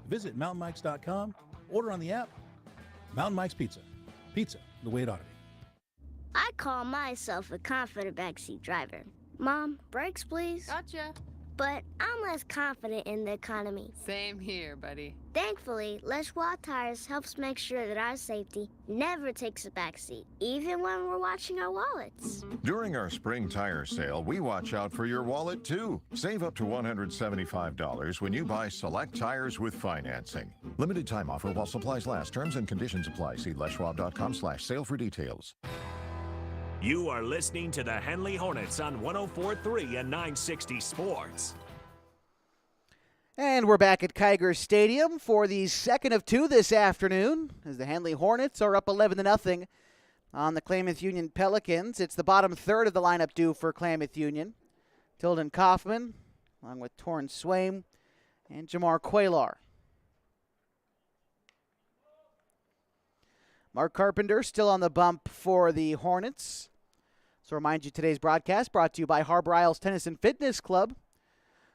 Visit mountainmikes.com, order on the app. Mountain Mike's Pizza. Pizza the way it ought to be. I call myself a confident backseat driver. Mom, brakes please. Gotcha. But I'm less confident in the economy. Same here, buddy. Thankfully, Les Schwab Tires helps make sure that our safety never takes a backseat, even when we're watching our wallets. During our spring tire sale, we watch out for your wallet too. Save up to $175 when you buy select tires with financing. Limited time offer while supplies last. Terms and conditions apply. See leschwab.com/sale for details. You are listening to the Henley Hornets on 104.3 and 960 Sports. And we're back at Kiger Stadium for the second of 2 this afternoon as the Henley Hornets are up 11-0 on the Klamath Union Pelicans. It's the bottom third of the lineup due for Klamath Union. Tilden Kaufman, along with Torrin Swaim and Jamar Quaylar. Mark Carpenter still on the bump for the Hornets. So remind you, today's broadcast brought to you by Harbor Isles Tennis and Fitness Club.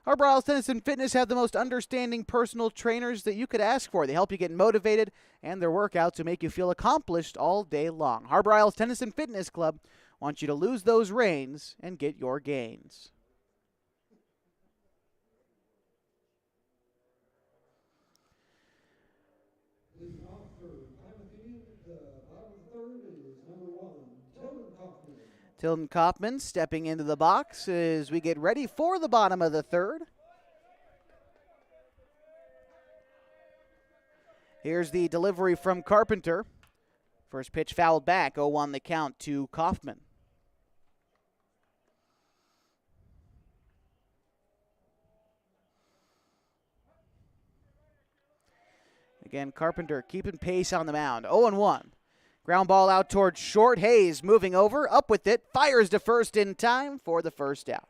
Harbor Isles Tennis and Fitness have the most understanding personal trainers that you could ask for. They help you get motivated, and their workouts will make you feel accomplished all day long. Harbor Isles Tennis and Fitness Club wants you to lose those reins and get your gains. Leading off for Klamath Union, the bottom of the third is number 1, Tilden Kaufman. Tilden Kaufman stepping into the box as we get ready for the bottom of the third. Here's the delivery from Carpenter. First pitch fouled back, 0-1 the count to Kaufman. Again, Carpenter keeping pace on the mound, 0-1. Ground ball out towards short. Hayes moving over, up with it, fires to first in time for the first out.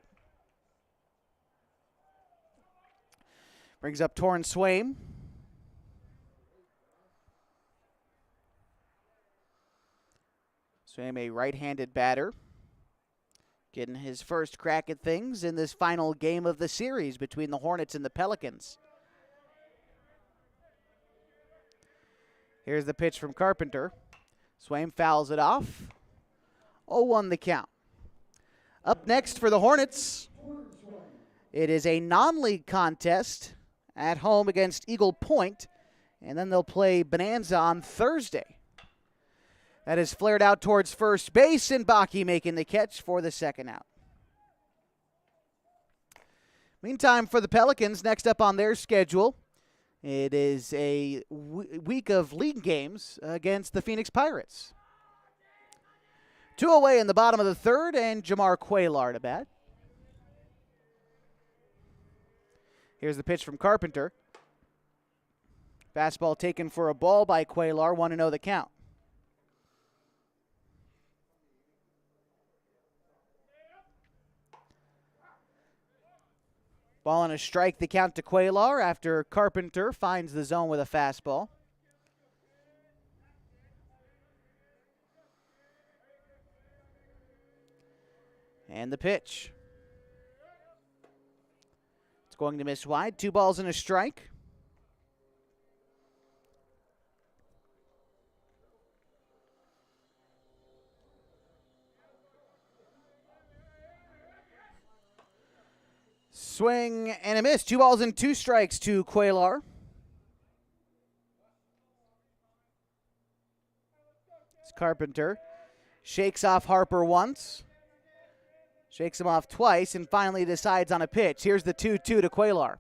Brings up Torrin Swaim. Swaim, a right-handed batter, getting his first crack at things in this final game of the series between the Hornets and the Pelicans. Here's the pitch from Carpenter. Swaim fouls it off. 0-1 the count. Up next for the Hornets, it is a non-league contest at home against Eagle Point, and then they'll play Bonanza on Thursday. That is flared out towards first base, and Baki making the catch for the second out. Meantime, for the Pelicans, next up on their schedule, it is a week of league games against the Phoenix Pirates. 2 away in the bottom of the third, and Jamar Quaylar to bat. Here's the pitch from Carpenter. Fastball taken for a ball by Quaylar, 1-0 the count. Ball and a strike, the count to Quaylar after Carpenter finds the zone with a fastball. And the pitch. It's going to miss wide. 2 balls and a strike. Swing and a miss. 2 balls and 2 strikes to Quaylar. It's Carpenter. Shakes off Harper once. Shakes him off twice and finally decides on a pitch. Here's the 2-2 to Quaylar.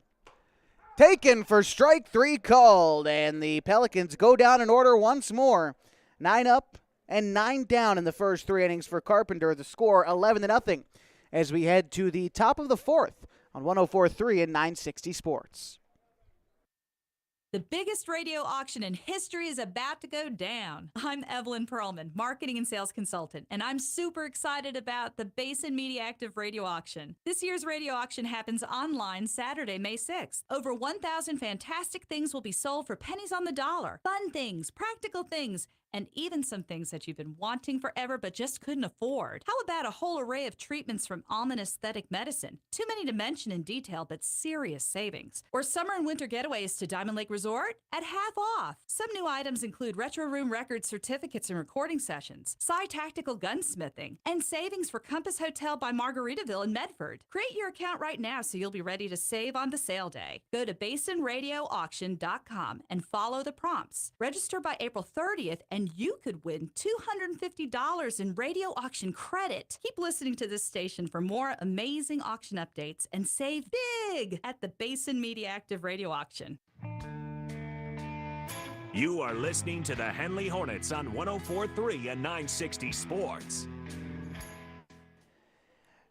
Taken for strike 3 called, and the Pelicans go down in order once more. 9 up and 9 down in the first 3 innings for Carpenter. The score 11-0 as we head to the top of the 4th on 104.3 and 960 Sports. The biggest radio auction in history is about to go down. I'm Evelyn Perlman, marketing and sales consultant, and I'm super excited about the Basin Media Active Radio Auction. This year's radio auction happens online Saturday, May 6th. Over 1,000 fantastic things will be sold for pennies on the dollar. Fun things, practical things, and even some things that you've been wanting forever but just couldn't afford. How about a whole array of treatments from Almond Aesthetic Medicine? Too many to mention in detail, but serious savings. Or summer and winter getaways to Diamond Lake Resort at half off. Some new items include Retro Room Records certificates and recording sessions, Psy Tactical Gunsmithing, and savings for Compass Hotel by Margaritaville in Medford. Create your account right now so you'll be ready to save on the sale day. Go to basinradioauction.com and follow the prompts. Register by April 30th and you could win $250 in radio auction credit. Keep listening to this station for more amazing auction updates and save big at the Basin Media Active Radio Auction. You are listening to the Henley Hornets on 104.3 and 960 Sports.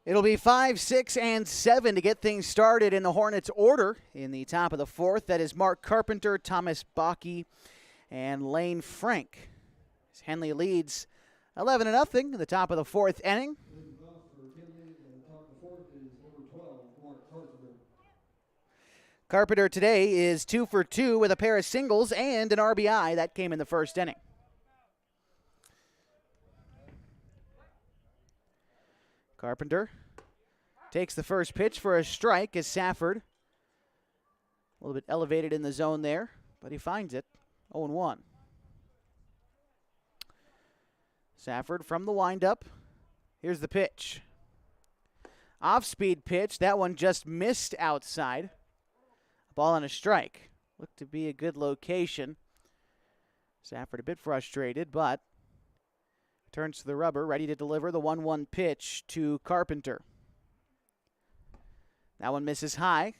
It'll be 5, 6, and 7 to get things started in the Hornets order in the top of the 4th. That is Mark Carpenter, Thomas Bakke, and Lane Frank. As Henley leads 11-0 in the top of the 4th inning. Carpenter today is 2 for 2 with a pair of singles and an RBI. That came in the first inning. Carpenter takes the first pitch for a strike as Safford, a little bit elevated in the zone there, but he finds it. 0-1. Safford from the windup. Here's the pitch. Off-speed pitch. That one just missed outside. Ball and a strike. Looked to be a good location. Safford a bit frustrated, but turns to the rubber, ready to deliver the 1-1 pitch to Carpenter. That one misses high.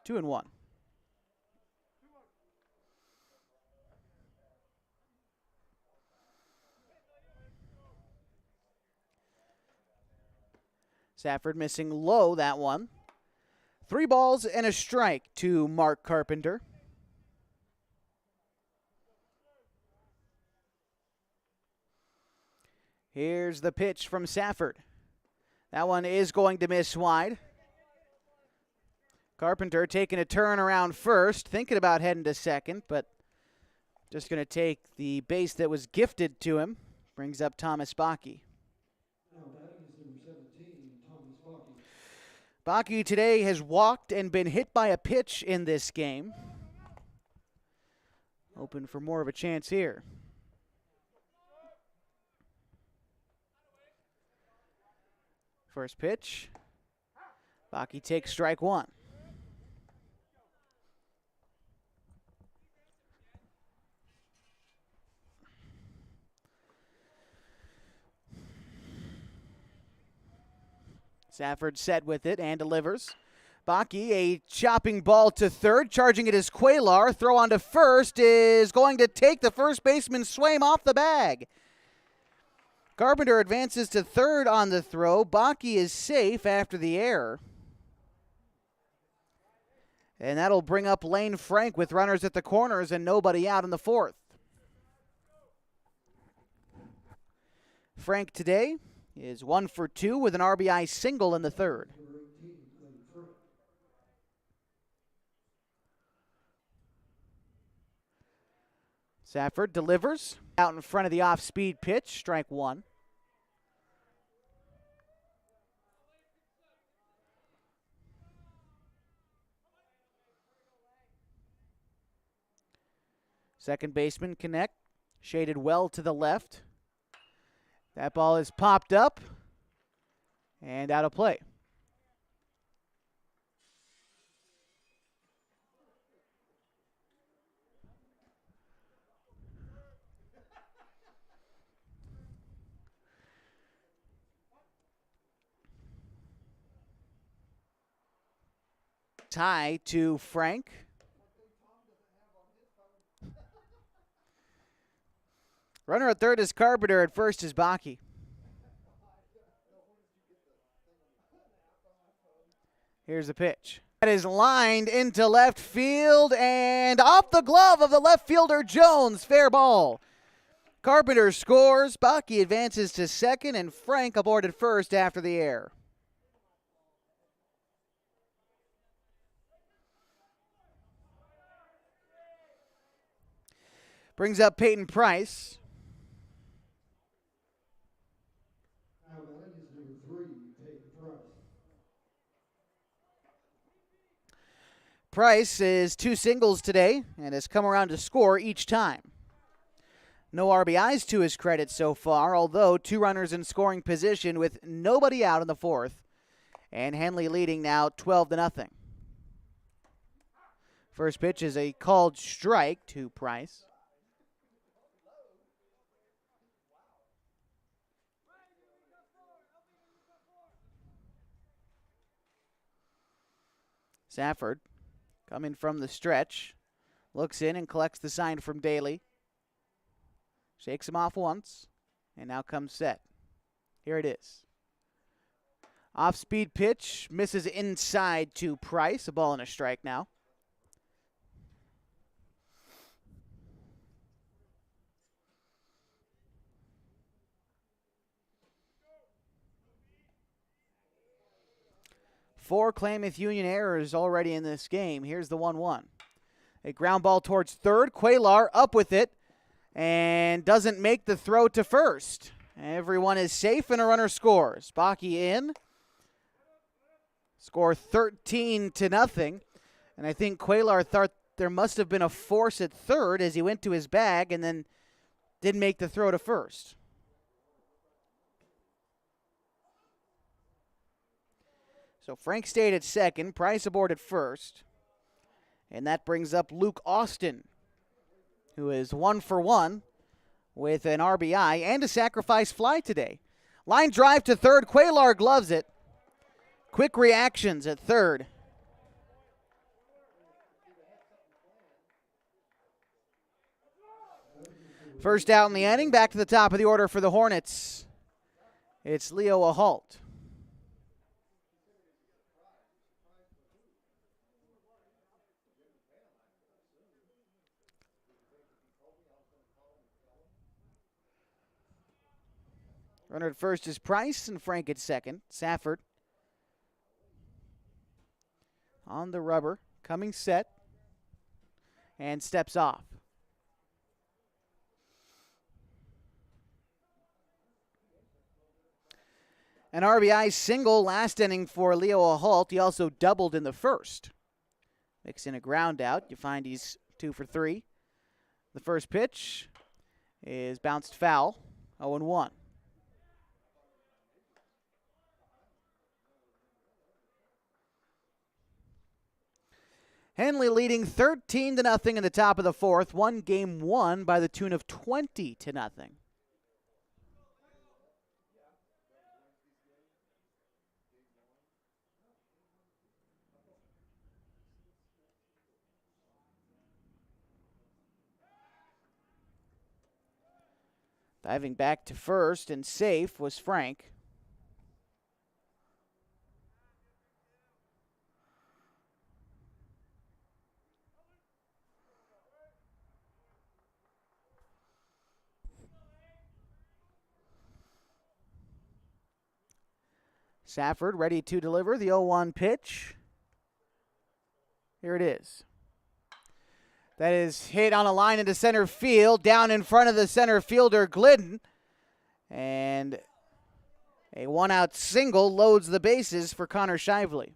2-1. Safford missing low that one. 3 balls and a strike to Mark Carpenter. Here's the pitch from Safford. That one is going to miss wide. Carpenter taking a turn around first, thinking about heading to second, but just going to take the base that was gifted to him. Brings up Thomas Bakke. Bakke today has walked and been hit by a pitch in this game. Open for more of a chance here. First pitch. Bakke takes strike 1. Safford set with it and delivers. Bakke, a chopping ball to third, charging it is Cuellar. Throw on to first is going to take the first baseman Swaim off the bag. Carpenter advances to third on the throw. Bakke is safe after the error. And that'll bring up Lane Frank with runners at the corners and nobody out in the 4th. Frank today is 1 for 2 with an RBI single in the 3rd. Safford delivers out in front of the off-speed pitch, strike 1. Second baseman connect, shaded well to the left. That ball is popped up and out of play. Tie to Frank. Runner at third is Carpenter. At first is Baki. Here's the pitch. That is lined into left field and off the glove of the left fielder Jones. Fair ball. Carpenter scores. Baki advances to second, and Frank aboard at first after the error. Brings up Peyton Price. Now batting is number 3, Peyton Price. Price is 2 singles today and has come around to score each time. No RBIs to his credit so far, although 2 runners in scoring position with nobody out in the 4th. And Henley leading now 12-0. First pitch is a called strike to Price. Safford coming from the stretch, looks in and collects the sign from Daly. Shakes him off once, and now comes set. Here it is. Off-speed pitch, misses inside to Price. A ball and a strike now. Four Klamath Union errors already in this game. Here's the 1-1. A ground ball towards third. Quaylar up with it and doesn't make the throw to first. Everyone is safe and a runner scores. Baki in. Score 13-0. And I think Quaylar thought there must have been a force at third as he went to his bag and then didn't make the throw to first. So Frank stayed at second, Price aboard at first. And that brings up Luke Austin, who is 1 for 1 with an RBI and a sacrifice fly today. Line drive to third. Quaylar gloves it. Quick reactions at third. First out in the inning. Back to the top of the order for the Hornets. It's Leo Ahalt. Runner at first is Price and Frank at second. Safford on the rubber, coming set, and steps off. An RBI single last inning for Leo Ahalt. He also doubled in the first. Mix in a ground out. You find he's 2 for 3. The first pitch is bounced foul, 0-1. Henley leading 13-0 in the top of the 4th. One game won by the tune of 20-0. Diving back to first and safe was Frank. Safford ready to deliver the 0-1 pitch. Here it is. That is hit on a line into center field, down in front of the center fielder, Glidden. And a one-out single loads the bases for Connor Shively.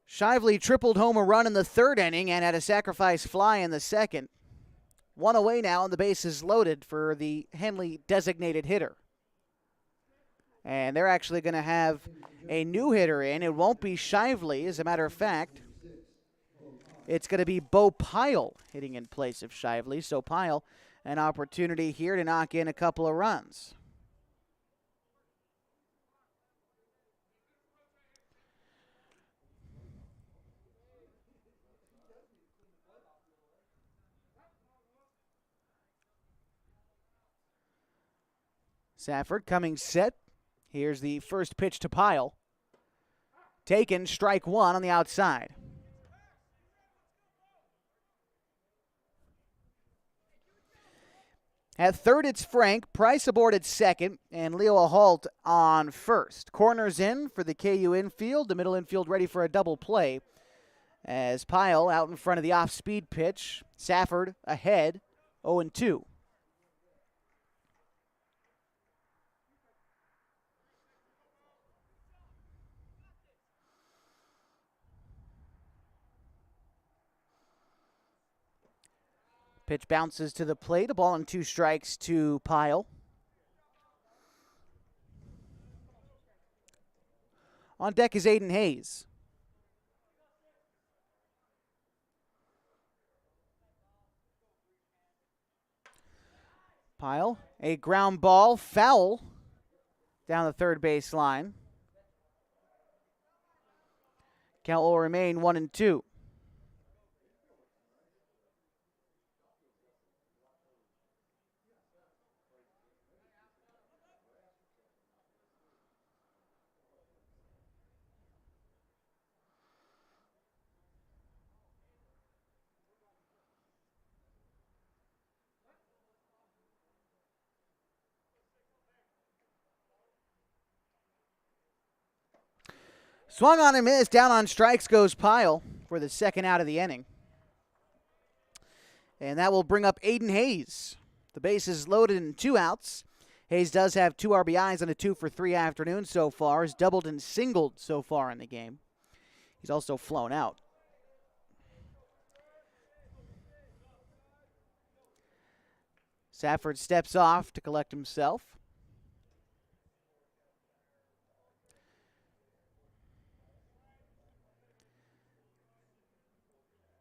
Shively tripled home a run in the 3rd inning and had a sacrifice fly in the 2nd. One away now, and the bases loaded for the Henley designated hitter. And they're actually going to have a new hitter in. It won't be Shively, as a matter of fact. It's going to be Bo Pyle hitting in place of Shively. So Pyle, an opportunity here to knock in a couple of runs. Safford coming set. Here's the first pitch to Pyle. Taken, strike one on the outside. At third, it's Frank. Price aboard at second, and Leo Halt on first. Corners in for the KU infield. The middle infield ready for a double play. As Pyle out in front of the off-speed pitch. Safford ahead, 0-2. Pitch bounces to the plate. A ball and 2 strikes to Pyle. On deck is Aiden Hayes. Pyle, a ground ball, foul down the third base line. Count will remain 1-2. Swung on and missed. Down on strikes goes Pyle for the second out of the inning. And that will bring up Aiden Hayes. The base is loaded in 2 outs. Hayes does have 2 RBIs on a 2-for-3 afternoon so far. Has doubled and singled so far in the game. He's also flown out. Safford steps off to collect himself.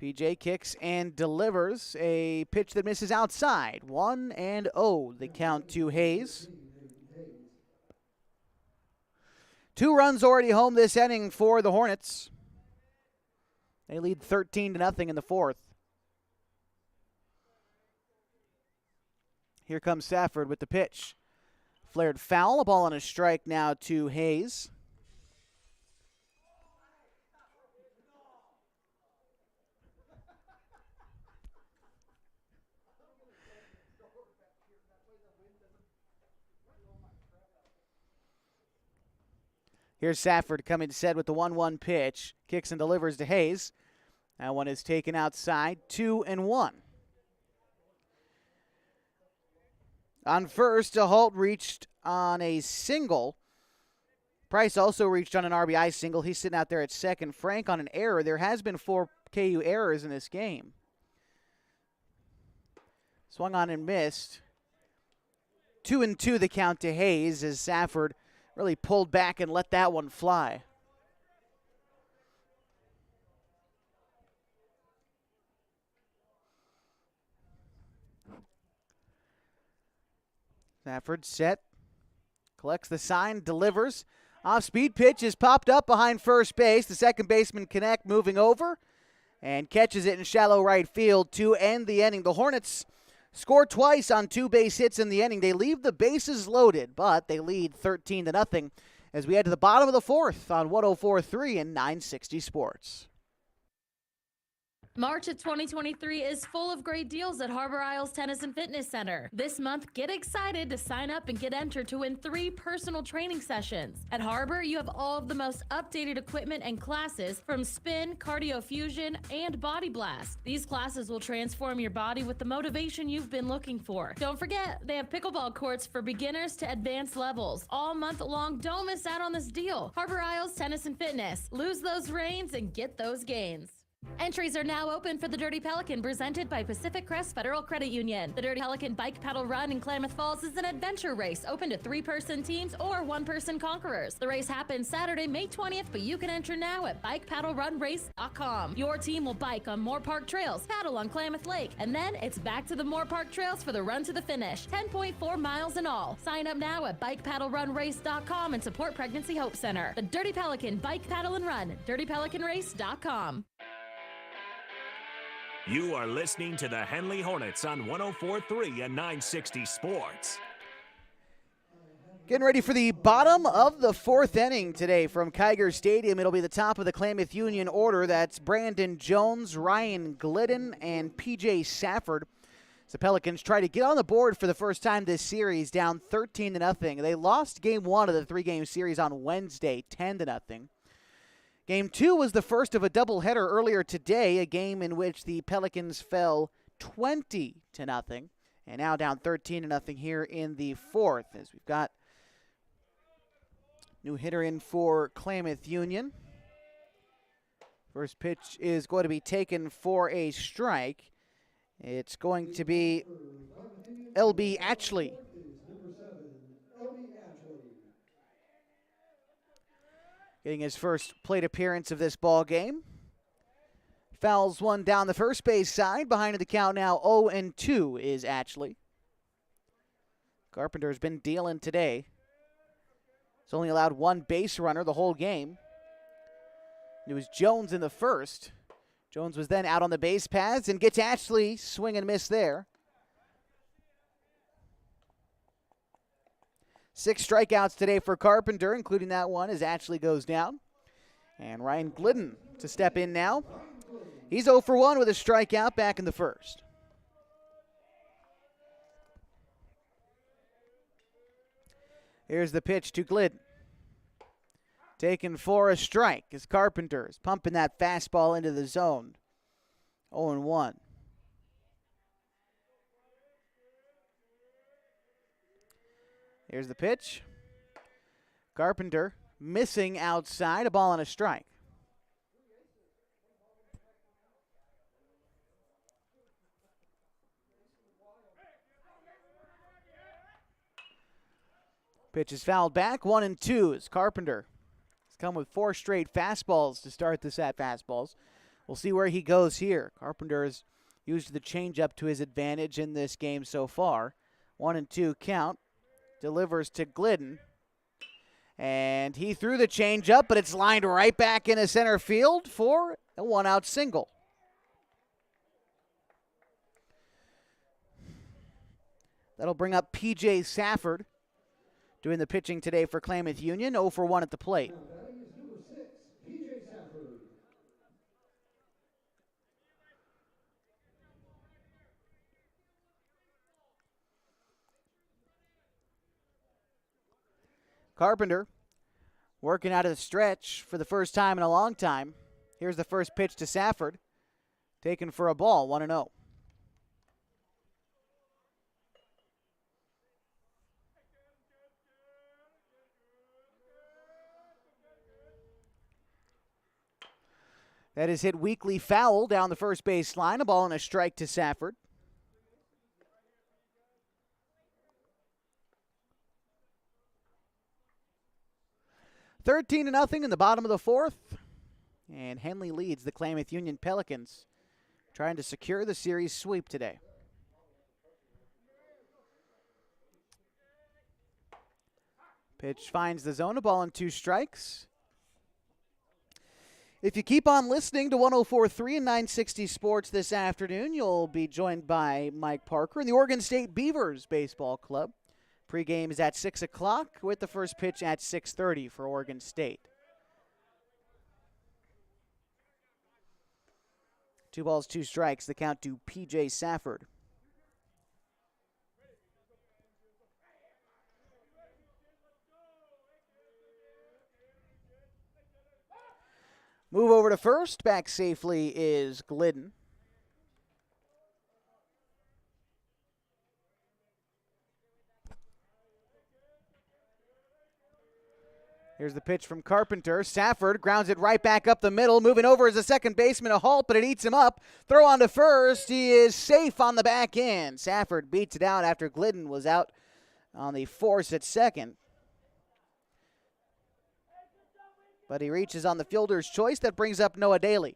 PJ kicks and delivers a pitch that misses outside. 1-0, the count to Hayes. 2 runs already home this inning for the Hornets. They lead 13-0 in the 4th. Here comes Safford with the pitch. Flared foul, a ball on a strike now to Hayes. Here's Safford coming set with the 1-1 pitch. Kicks and delivers to Hayes. That one is taken outside. 2-1. On first, Halt reached on a single. Price also reached on an RBI single. He's sitting out there at second. Frank on an error. There has been 4 KU errors in this game. Swung on and missed. 2-2 the count to Hayes as Safford really pulled back and let that one fly. Safford set, collects the sign, delivers. Off-speed pitch is popped up behind first base. The second baseman Connect moving over and catches it in shallow right field to end the inning. The Hornets score twice on 2 base hits in the inning. They leave the bases loaded, but they lead 13-0 as we head to the bottom of the 4th on 104.3 and 960 Sports. March of 2023 is full of great deals at Harbor Isles Tennis and Fitness Center. This month, get excited to sign up and get entered to win 3 personal training sessions. At Harbor, you have all of the most updated equipment and classes from spin, cardio fusion, and body blast. These classes will transform your body with the motivation you've been looking for. Don't forget, they have pickleball courts for beginners to advanced levels. All month long, don't miss out on this deal. Harbor Isles Tennis and Fitness. Lose those reins and get those gains. Entries are now open for the Dirty Pelican, presented by Pacific Crest Federal Credit Union. The Dirty Pelican Bike Paddle Run in Klamath Falls is an adventure race open to 3-person teams or 1-person conquerors. The race happens Saturday, May 20th, but you can enter now at bikepaddlerunrace.com. Your team will bike on Moore Park Trails, paddle on Klamath Lake, and then it's back to the Moore Park Trails for the run to the finish. 10.4 miles in all. Sign up now at bikepaddlerunrace.com and support Pregnancy Hope Center. The Dirty Pelican Bike Paddle and Run, dirtypelicanrace.com. You are listening to the Henley Hornets on 104.3 and 960 Sports. Getting ready for the bottom of the fourth inning today from Kiger Stadium. It'll be the top of the Klamath Union order. That's Brandon Jones, Ryan Glidden, and P.J. Safford. The Pelicans try to get on the board for the first time this series, down 13-0. They lost game one of the three-game series on Wednesday, 10-0. Game two was the first of a doubleheader earlier today, a game in which the Pelicans fell 20-0, and now down 13-0 here in the fourth, as we've got new hitter in for Klamath Union. First pitch is going to be taken for a strike. It's going to be L.B. Atchley. Getting his first plate appearance of this ball game. Fouls one down the first base side. Behind the count now 0-2 is Atchley. Carpenter's been dealing today. He's only allowed one base runner the whole game. It was Jones in the first. Jones was then out on the base paths and gets Atchley swing and miss there. 6 strikeouts today for Carpenter, including that one as Atchley goes down. And Ryan Glidden to step in now. He's 0 for 1 with a strikeout back in the first. Here's the pitch to Glidden. Taken for a strike as Carpenter is pumping that fastball into the zone. 0-1. Here's the pitch. Carpenter missing outside, a ball and a strike. Pitch is fouled back, 1-2 as Carpenter has come with 4 straight fastballs to start this at fastballs. We'll see where he goes here. Carpenter has used the changeup to his advantage in this game so far. 1-2 count. Delivers to Glidden. And he threw the changeup, but it's lined right back into center field for a 1-out single. That'll bring up P.J. Safford, doing the pitching today for Klamath Union, 0 for 1 at the plate. Carpenter working out of the stretch for the first time in a long time. Here's the first pitch to Safford, taken for a ball, 1-0. That is hit weakly foul down the first base line. A ball and a strike to Safford. $13-0 in the bottom of the fourth. And Henley leads the Klamath Union Pelicans, trying to secure the series sweep today. Pitch finds the zone, a ball and 2 strikes. If you keep on listening to 104.3 and 960 Sports this afternoon, you'll be joined by Mike Parker and the Oregon State Beavers Baseball Club. Pre-game is at 6 o'clock with the first pitch at 6:30 for Oregon State. 2 balls, 2 strikes, the count to P.J. Safford. Move over to first. Back safely is Glidden. Here's the pitch from Carpenter. Safford grounds it right back up the middle. Moving over as a second baseman, a halt, but it eats him up. Throw on to first. He is safe on the back end. Safford beats it out after Glidden was out on the force at second. But he reaches on the fielder's choice. That brings up Noah Daly.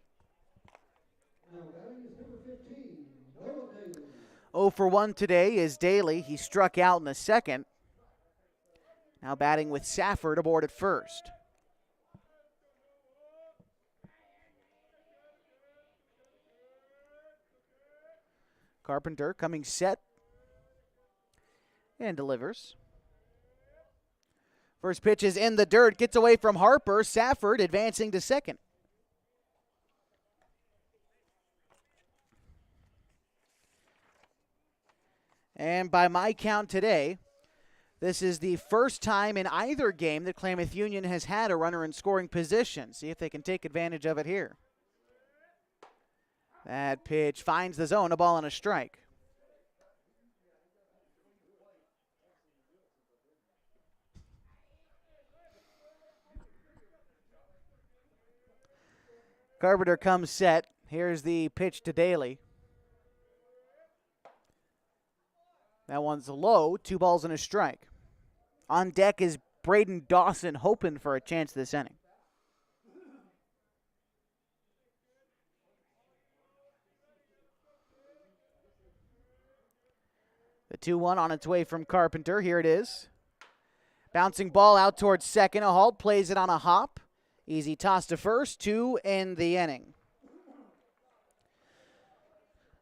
0 for 1 today is Daly. He struck out in the second. Now batting with Safford aboard at first. Carpenter coming set and delivers. First pitch is in the dirt, gets away from Harper. Safford advancing to second. And by my count today, this is the first time in either game that Klamath Union has had a runner in scoring position. See if they can take advantage of it here. That pitch finds the zone, a ball and a strike. Carpenter comes set. Here's the pitch to Daly. That one's low, 2 balls and a strike. On deck is Braden Dawson, hoping for a chance this inning. The 2-1 on its way from Carpenter. Here it is. Bouncing ball out towards second. A halt, plays it on a hop. Easy toss to first, 2 in the inning.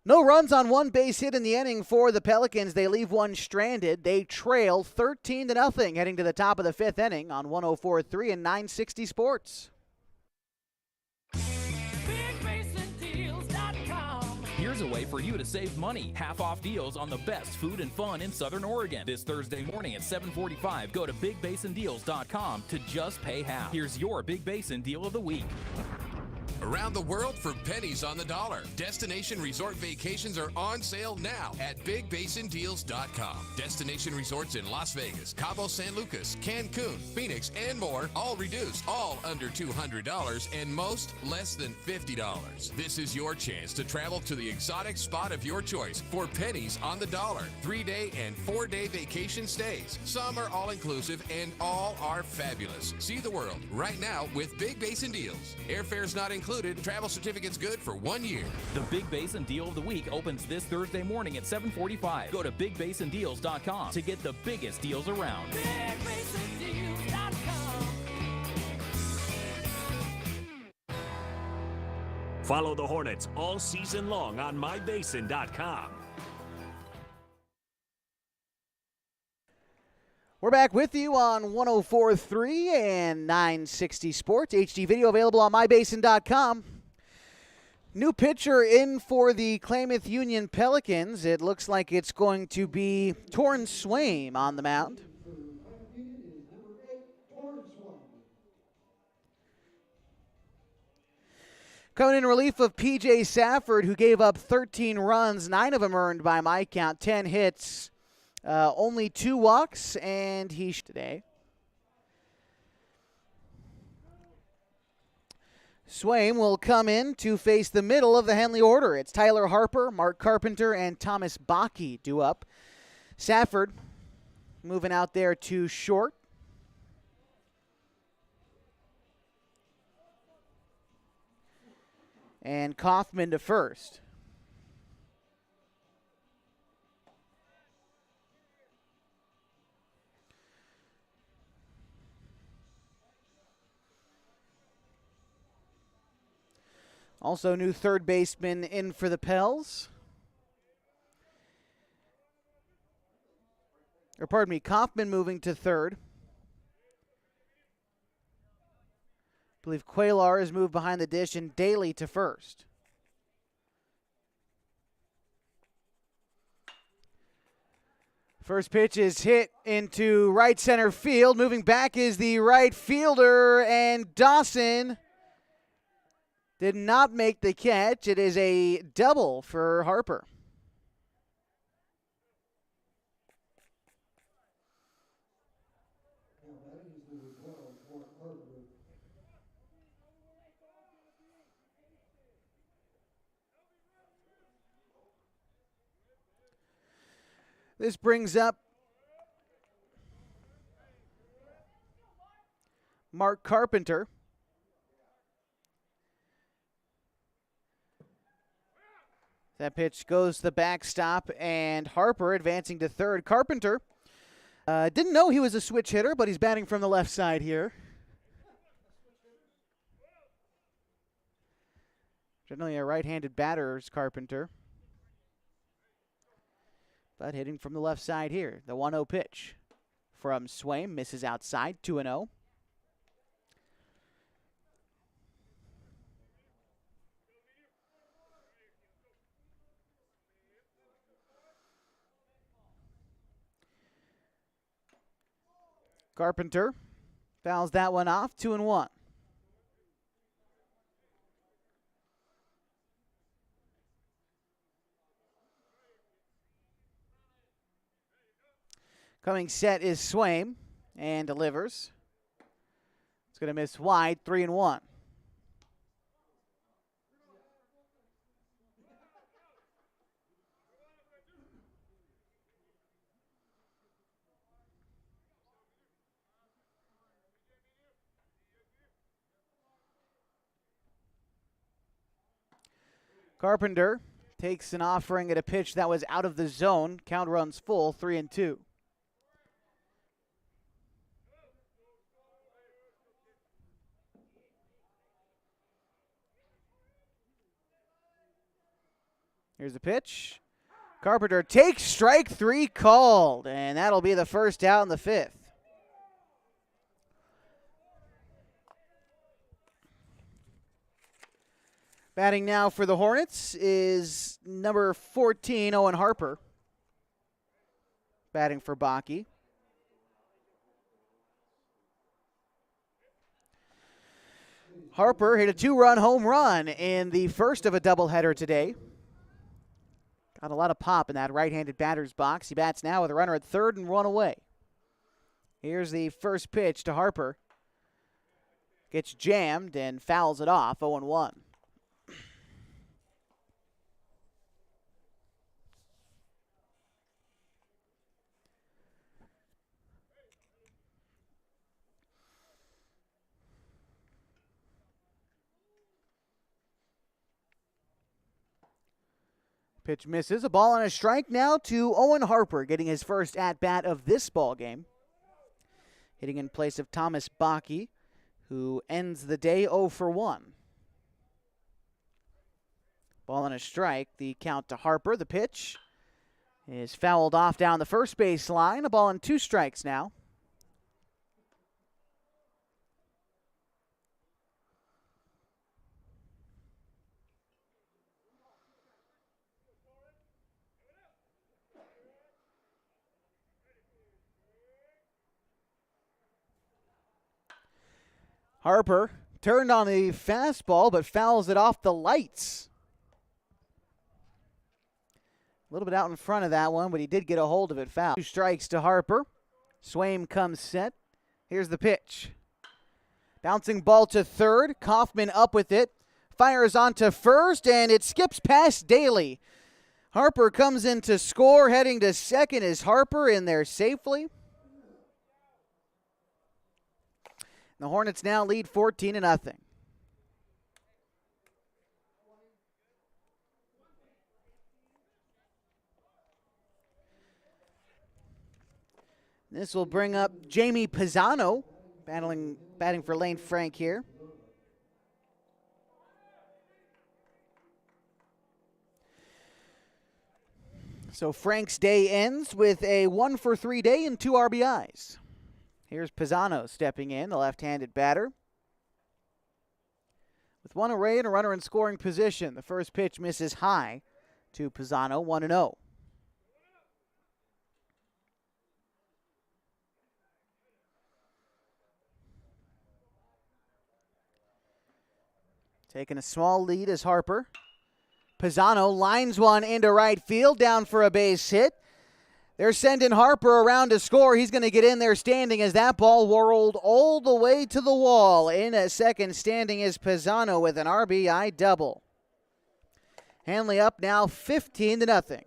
No runs on 1 base hit in the inning for the Pelicans. They leave one stranded. They trail 13-0 heading to the top of the 5th inning on 104.3 and 960 Sports. Here's a way for you to save money. Half-off deals on the best food and fun in Southern Oregon. This Thursday morning at 7:45, go to BigBasinDeals.com to just pay half. Here's your Big Basin Deal of the Week. Around the world for pennies on the dollar. Destination resort vacations are on sale now at BigBasinDeals.com. Destination resorts in Las Vegas, Cabo San Lucas, Cancun, Phoenix, and more, all reduced, all under $200, and most less than $50. This is your chance to travel to the exotic spot of your choice for pennies on the dollar. 3-day and 4-day vacation stays. Some are all-inclusive and all are fabulous. See the world right now with Big Basin Deals. Airfare's not included. Travel certificates good for 1 year. The Big Basin Deal of the Week opens this Thursday morning at 7:45. Go to BigBasinDeals.com to get the biggest deals around. Follow the Hornets all season long on MyBasin.com. We're back with you on 104.3 and 960 Sports. HD video available on MyBasin.com. New pitcher in for the Klamath Union Pelicans. It looks like it's going to be Torrin Swaim on the mound. Coming in relief of P.J. Safford, who gave up 13 runs, 9 of them earned by my count, 10 hits. Only 2 walks, and he's today. Swaim will come in to face the middle of the Henley order. It's Tyler Harper, Mark Carpenter, and Thomas Bakke due up. Safford moving out there to short. And Kaufman to first. Also new third baseman in for the Pels. Or pardon me, Kaufman moving to third. I believe Quaylar is moved behind the dish and Daly to first. First pitch is hit into right center field. Moving back is the right fielder, and Dawson did not make the catch. It is a double for Harper. This brings up Mark Carpenter. That pitch goes to the backstop, and Harper advancing to third. Carpenter didn't know he was a switch hitter, but he's batting from the left side here. Generally a right-handed batter is Carpenter, but hitting from the left side here. The 1-0 pitch. from Swaim. Misses outside, 2-0. Carpenter fouls that one off, 2-1. Coming set is Swaim and delivers. It's going to miss wide, 3-1. Carpenter takes an offering at a pitch that was out of the zone. Count runs full, 3-2. Here's the pitch. Carpenter takes strike 3 called, and that'll be the first out in the 5th. Batting now for the Hornets is number 14, Owen Harper. Batting for Bakke. Harper hit a 2-run home run in the first of a doubleheader today. Got a lot of pop in that right-handed batter's box. He bats now with a runner at third and one away. Here's the first pitch to Harper. Gets jammed and fouls it off, 0-1. Pitch misses. A ball and a strike now to Owen Harper, getting his first at-bat of this ball game. Hitting in place of Thomas Bakke, who ends the day 0-for-1. Ball and a strike. The count to Harper. The pitch is fouled off down the first base line. A ball and 2 strikes now. Harper turned on the fastball, but fouls it off the lights. A little bit out in front of that one, but he did get a hold of it foul. 2 strikes to Harper. Swaim comes set. Here's the pitch. Bouncing ball to third. Kaufman up with it. Fires onto first, and it skips past Daly. Harper comes in to score. Heading to second is Harper in there safely. The Hornets now lead 14-0. This will bring up Jamie Pisano, batting for Lane Frank here. So Frank's day ends with a 1-for-3 day and 2 RBIs. Here's Pisano stepping in, the left-handed batter. With 1 away and a runner in scoring position, the first pitch misses high to Pisano, 1-0. Taking a small lead is Harper. Pisano lines one into right field, down for a base hit. They're sending Harper around to score. He's going to get in there standing as that ball whirled all the way to the wall. In a second standing is Pisano with an RBI double. Henley up now 15-0. Ladies and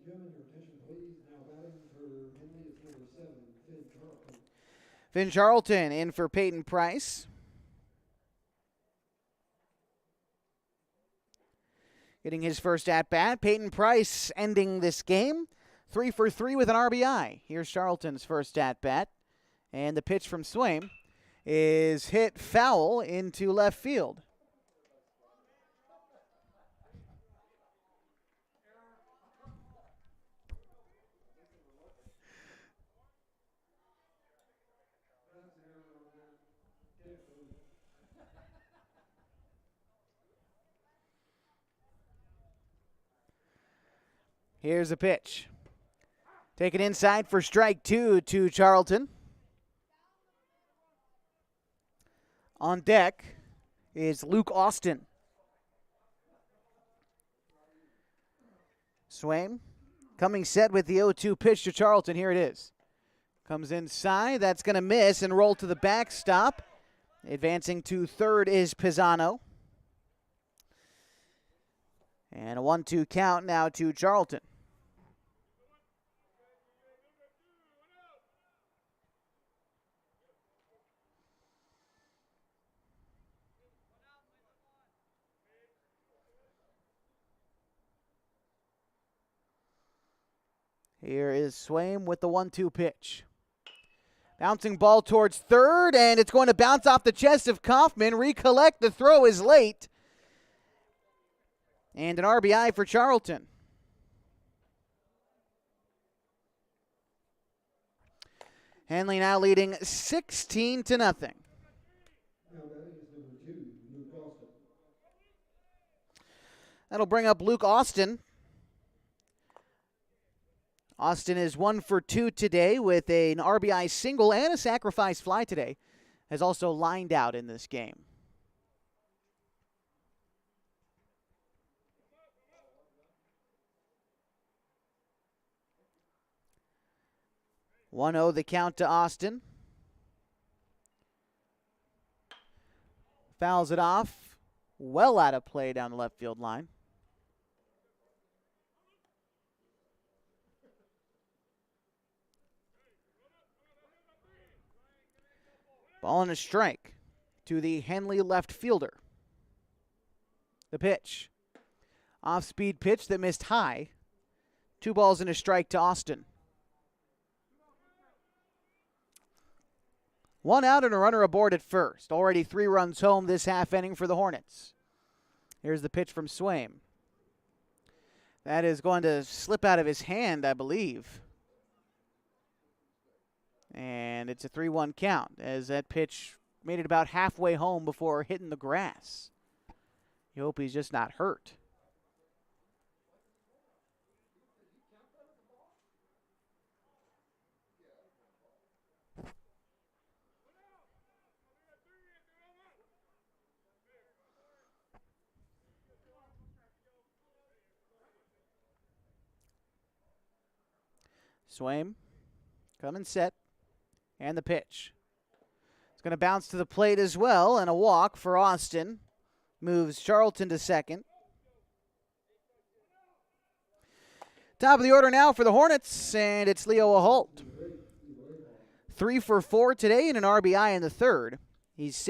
gentlemen, your attention please. Now batting for Henley is number 7, Finn Charlton. Finn Charlton in for Peyton Price. Getting his first at-bat. Peyton Price ending this game 3 for 3 with an RBI. Here's Charlton's first at-bat. And the pitch from Swaim is hit foul into left field. Here's a pitch. Taken inside for strike 2 to Charlton. On deck is Luke Austin. Swaim coming set with the 0-2 pitch to Charlton. Here it is. Comes inside. That's going to miss and roll to the backstop. Advancing to third is Pisano. And a 1-2 count now to Charlton. Here is Swaim with the 1-2 pitch. Bouncing ball towards third, and it's going to bounce off the chest of Kaufman. Recollect, the throw is late. And an RBI for Charlton. Henley now leading 16-0. Now batting is number 2, Luke Austin. That'll bring up Luke Austin. Austin is 1 for 2 today with an RBI single and a sacrifice fly today. Has also lined out in this game. (1-0) the count to Austin. Fouls it off. Well out of play down the left field line. Ball and a strike to the Henley left fielder. The pitch. Off-speed pitch that missed high. 2 balls and a strike to Austin. 1 out and a runner aboard at first. Already 3 runs home this half inning for the Hornets. Here's the pitch from Swaim. That is going to slip out of his hand, I believe. And it's a 3-1 count as that pitch made it about halfway home before hitting the grass. You hope he's just not hurt. Swaim coming set. And the pitch. It's going to bounce to the plate as well, and a walk for Austin. Moves Charlton to second. Top of the order now for the Hornets, and it's Leo Aholt. 3 for 4 today and an RBI in the third. He's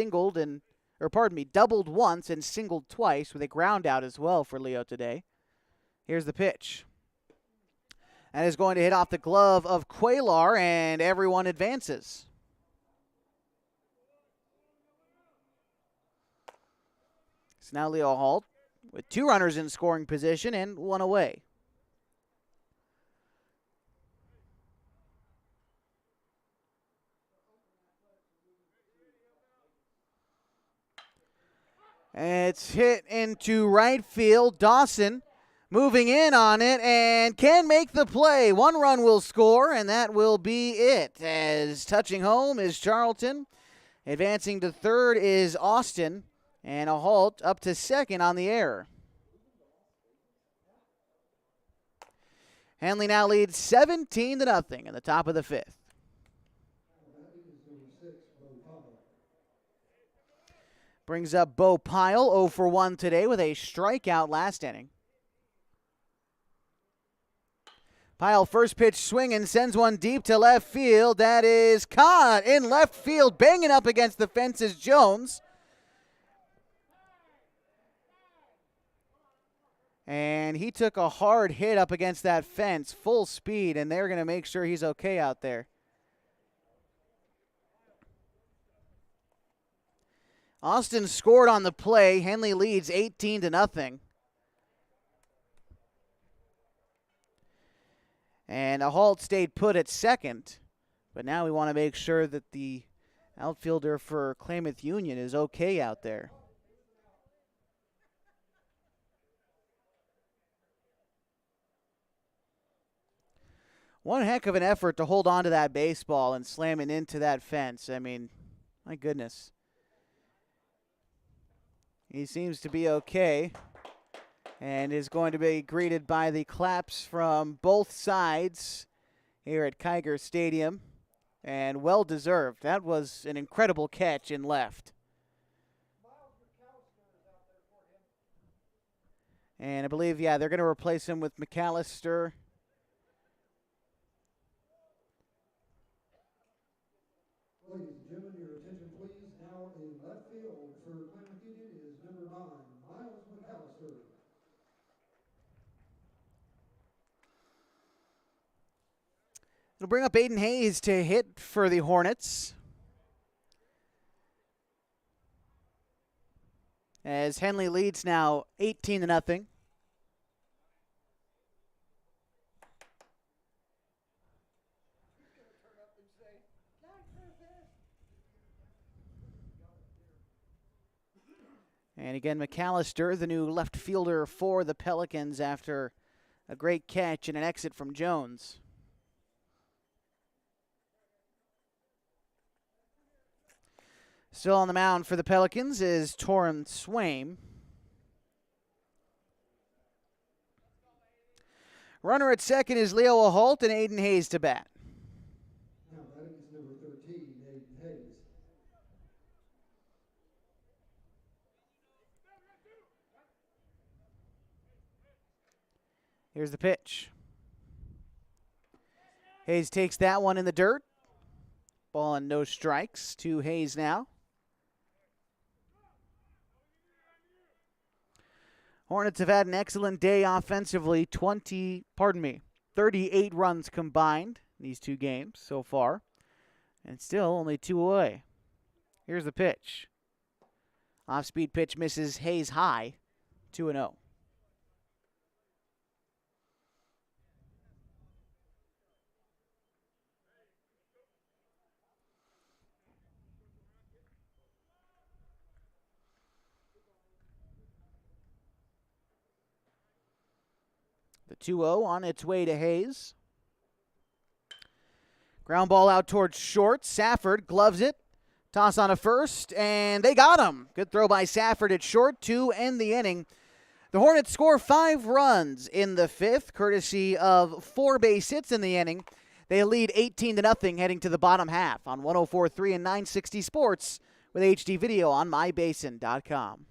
doubled once and singled twice with a ground out as well for Leo today. Here's the pitch. That is going to hit off the glove of Cuellar, and everyone advances. It's now Leo Aholt with 2 runners in scoring position and 1 away. And it's hit into right field. Dawson moving in on it and can make the play. 1 run will score, and that will be it. As touching home is Charlton. Advancing to third is Austin. And Aholt up to second on the error. Henley now leads 17-0 in the top of the 5th. Brings up Bo Pyle, 0 for 1 today with a strikeout last inning. Pyle first pitch swinging, sends one deep to left field. That is caught in left field, banging up against the fence is Jones. And he took a hard hit up against that fence, full speed, and they're going to make sure he's okay out there. Austin scored on the play. Henley leads 18-0. And Aholt stayed put at second. But now we want to make sure that the outfielder for Klamath Union is okay out there. One heck of an effort to hold on to that baseball and slam it into that fence. I mean, my goodness. He seems to be okay and is going to be greeted by the claps from both sides here at Kiger Stadium, and well deserved. That was an incredible catch in left. And I believe, yeah, they're going to replace him with McAllister. Ladies and gentlemen, your attention please. Now in left field for Klamath Union is number 9, Miles McAllister. It'll bring up Aiden Hayes to hit for the Hornets, as Henley leads now 18-0. And again, McAllister, the new left fielder for the Pelicans, after a great catch and an exit from Jones. Still on the mound for the Pelicans is Torrin Swaim. Runner at second is Leo Aholt, and Aiden Hayes to bat. Now batting is number 13, Aiden Hayes. Here's the pitch. Hayes takes that one in the dirt. Ball and no strikes to Hayes now. Hornets have had an excellent day offensively. 38 runs combined in these two games so far, and still only 2 away. Here's the pitch. Off-speed pitch misses Hayes high, 2-0. The 2-0 on its way to Hayes. Ground ball out towards short. Safford gloves it. Toss on a first, and they got him. Good throw by Safford at short to end the inning. The Hornets score 5 runs in the 5th, courtesy of 4 base hits in the inning. They lead 18-0 heading to the bottom half on 104.3 and 960 Sports with HD video on mybasin.com.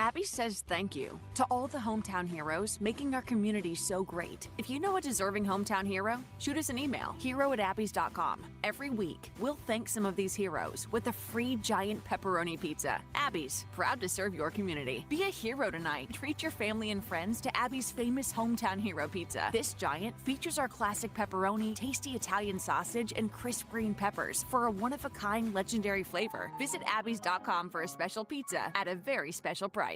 Abby says thank you to all the hometown heroes making our community so great. If you know a deserving hometown hero, shoot us an email, hero@abbeys.com. Every week, we'll thank some of these heroes with a free giant pepperoni pizza. Abby's, proud to serve your community. Be a hero tonight. Treat your family and friends to Abby's famous hometown hero pizza. This giant features our classic pepperoni, tasty Italian sausage, and crisp green peppers for a one-of-a-kind legendary flavor. Visit abbeys.com for a special pizza at a very special price.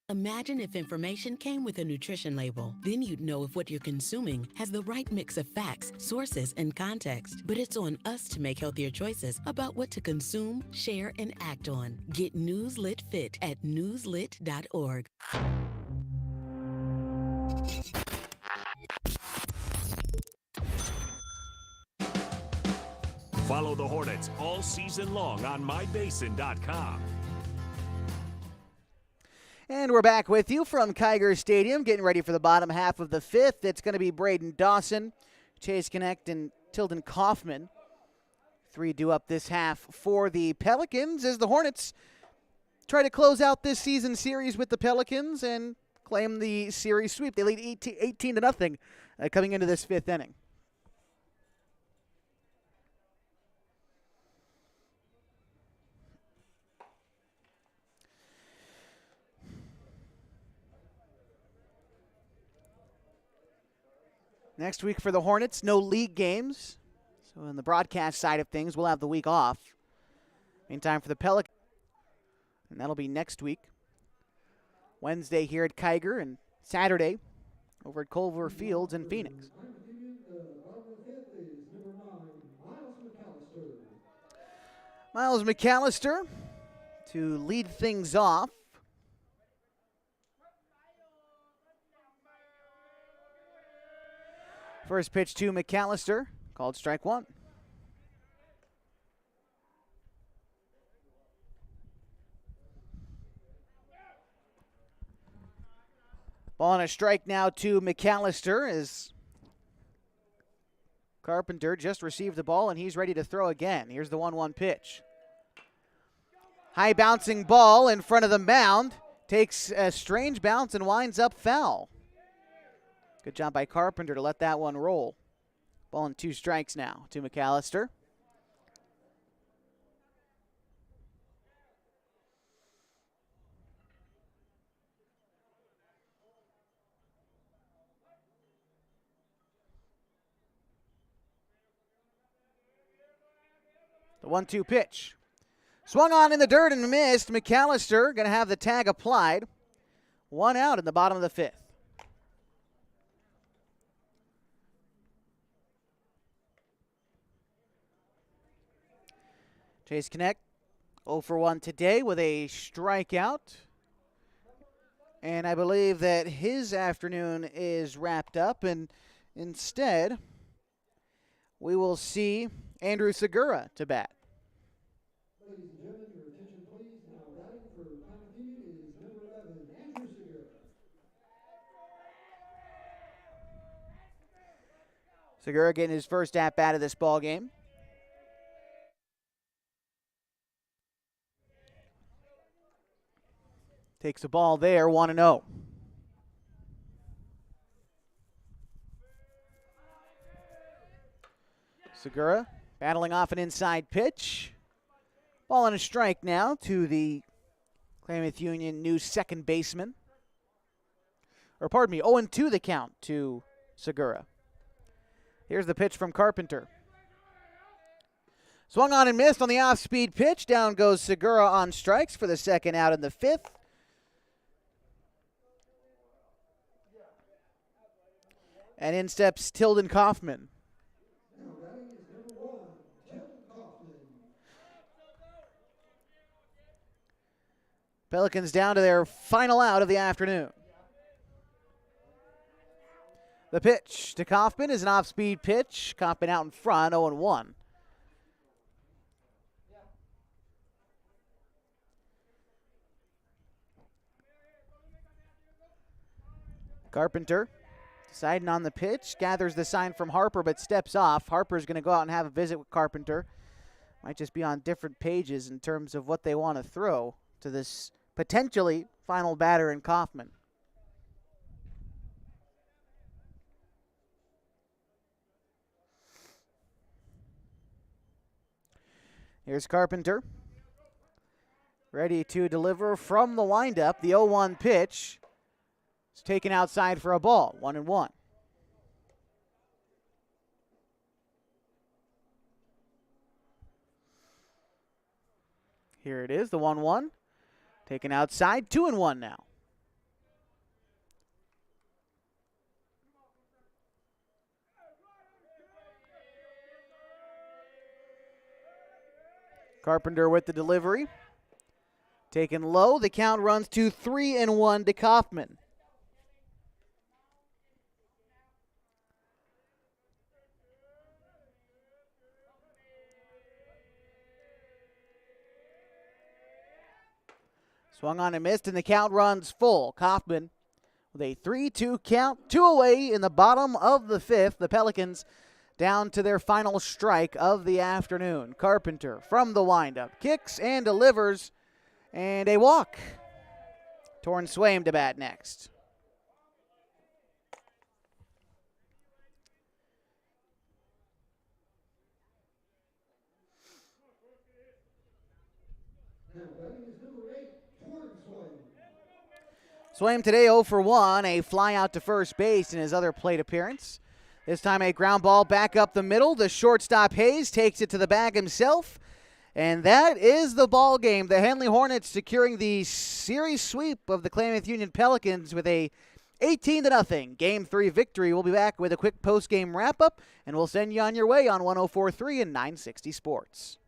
Imagine if information came with a nutrition label. Then you'd know if what you're consuming has the right mix of facts, sources, and context. But it's on us to make healthier choices about what to consume, share, and act on. Get Newslit Fit at newslit.org. Follow the Hornets all season long on mybasin.com. And we're back with you from Kiger Stadium, getting ready for the bottom half of the 5th. It's going to be Braden Dawson, Chase Connect, and Tilden Kaufman. 3 due up this half for the Pelicans as the Hornets try to close out this season series with the Pelicans and claim the series sweep. They lead 18-0 coming into this 5th inning. Next week for the Hornets, no league games. So on the broadcast side of things, we'll have the week off. Meantime, for the Pelicans, and that'll be next week. Wednesday here at Kiger and Saturday over at Culver Fields in Phoenix. Miles McAllister to lead things off. First pitch to McAllister, called strike one. Ball on a strike now to McAllister as Carpenter just received the ball and he's ready to throw again. Here's the 1-1 pitch. High bouncing ball in front of the mound. Takes a strange bounce and winds up foul. Good job by Carpenter to let that one roll. Ball and 2 strikes now to McAllister. The 1-2 pitch. Swung on in the dirt and missed. McAllister going to have the tag applied. 1 out in the bottom of the 5th. Chase Connect 0 for 1 today with a strikeout. And I believe that his afternoon is wrapped up, and instead we will see Andrew Segura to bat. Ladies and gentlemen, your attention please. Now batting for Klamath Union is number 11, Andrew Segura. Segura getting his first at-bat of this ball game. Takes the ball there, 1-0. Segura battling off an inside pitch. Ball on a strike now to the Klamath Union new second baseman. Or pardon me, 0-2 the count to Segura. Here's the pitch from Carpenter. Swung on and missed on the off-speed pitch. Down goes Segura on strikes for the second out in the 5th. And in steps Tilden Kaufman. Now batting is number 1, Tilden Kaufman. Pelicans down to their final out of the afternoon. The pitch to Kaufman is an off-speed pitch. Kaufman out in front, 0-1. Carpenter deciding on the pitch, gathers the sign from Harper but steps off. Harper's going to go out and have a visit with Carpenter. Might just be on different pages in terms of what they want to throw to this potentially final batter in Kaufman. Here's Carpenter. Ready to deliver from the windup. The 0-1 pitch. It's taken outside for a ball, 1-1. Here it is, the 1-1. Taken outside, 2-1 now. Carpenter with the delivery. Taken low, the count runs to 3-1 to Kaufman. Swung on and missed, and the count runs full. Kaufman with a 3-2 count, 2 away in the bottom of the 5th. The Pelicans down to their final strike of the afternoon. Carpenter from the windup kicks and delivers, and a walk. Torn Swaim to bat next. Now batting is number 8, Torn Swaim. Swaim today 0 for 1, a fly out to first base in his other plate appearance. This time a ground ball back up the middle. The shortstop Hayes takes it to the bag himself. And that is the ball game. The Henley Hornets securing the series sweep of the Klamath Union Pelicans with a 18-0 Game 3 victory. We'll be back with a quick post-game wrap-up, and we'll send you on your way on 104.3 and 960 Sports.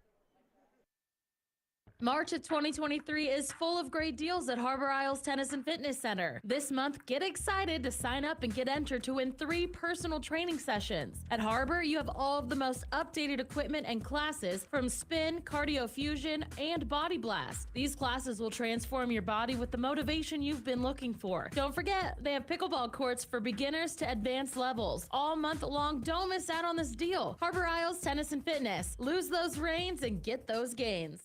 March of 2023 is full of great deals at Harbor Isles Tennis and Fitness Center. This month, get excited to sign up and get entered to win 3 personal training sessions. At Harbor, you have all of the most updated equipment and classes from spin, cardio fusion, and body blast. These classes will transform your body with the motivation you've been looking for. Don't forget, they have pickleball courts for beginners to advanced levels. All month long, don't miss out on this deal. Harbor Isles Tennis and Fitness. Lose those reins and get those gains.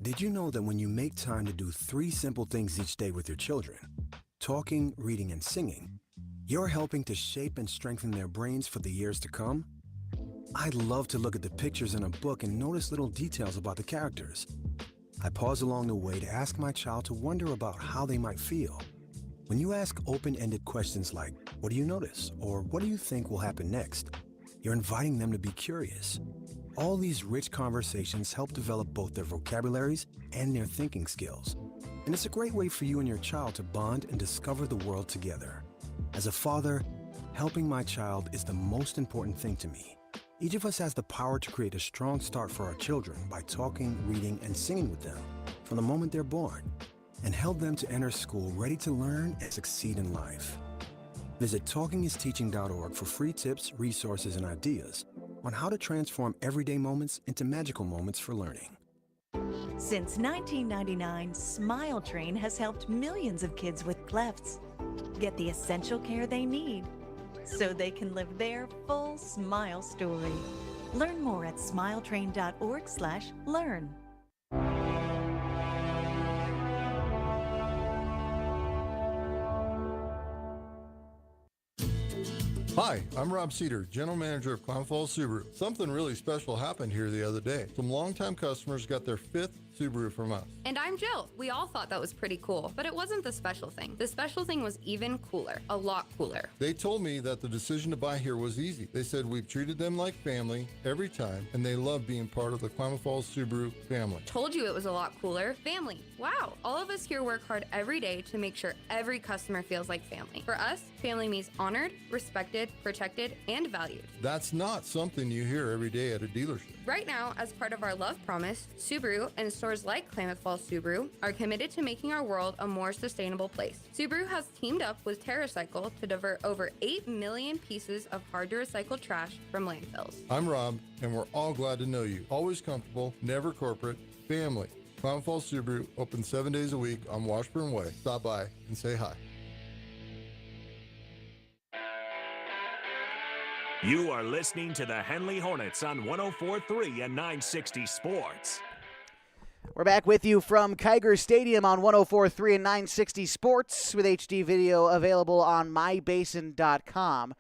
Did you know that when you make time to do 3 simple things each day with your children, talking, reading, and singing, you're helping to shape and strengthen their brains for the years to come? I love to look at the pictures in a book and notice little details about the characters. I pause along the way to ask my child to wonder about how they might feel. When you ask open-ended questions like, "What do you notice?" or "What do you think will happen next?" you're inviting them to be curious. All these rich conversations help develop both their vocabularies and their thinking skills. And it's a great way for you and your child to bond and discover the world together. As a father, helping my child is the most important thing to me. Each of us has the power to create a strong start for our children by talking, reading, and singing with them from the moment they're born, and help them to enter school ready to learn and succeed in life. Visit talkingisteaching.org for free tips, resources, and ideas on how to transform everyday moments into magical moments for learning. Since 1999, Smile Train has helped millions of kids with clefts get the essential care they need so they can live their full smile story. Learn more at smiletrain.org/learn. Hi, I'm Rob Cedar, General Manager of Klamath Falls Subaru. Something really special happened here the other day. Some longtime customers got their 5th Subaru from us. And I'm Jill. We all thought that was pretty cool, but it wasn't the special thing. The special thing was even cooler, a lot cooler. They told me that the decision to buy here was easy. They said we've treated them like family every time, and they love being part of the Klamath Falls Subaru family. Told you it was a lot cooler. Family. Wow. All of us here work hard every day to make sure every customer feels like family. For us, family means honored, respected, protected, and valued. That's not something you hear every day at a dealership. Right now, as part of our love promise, Subaru and stores like Klamath Falls Subaru are committed to making our world a more sustainable place. Subaru has teamed up with TerraCycle to divert over 8 million pieces of hard-to-recycle trash from landfills. I'm Rob, and we're all glad to know you. Always comfortable, never corporate, family. Klamath Falls Subaru, open 7 days a week on Washburn Way. Stop by and say hi. You are listening to the Henley Hornets on 104.3 and 960 Sports. We're back with you from Kiger Stadium on 104.3 and 960 Sports with HD video available on mybasin.com.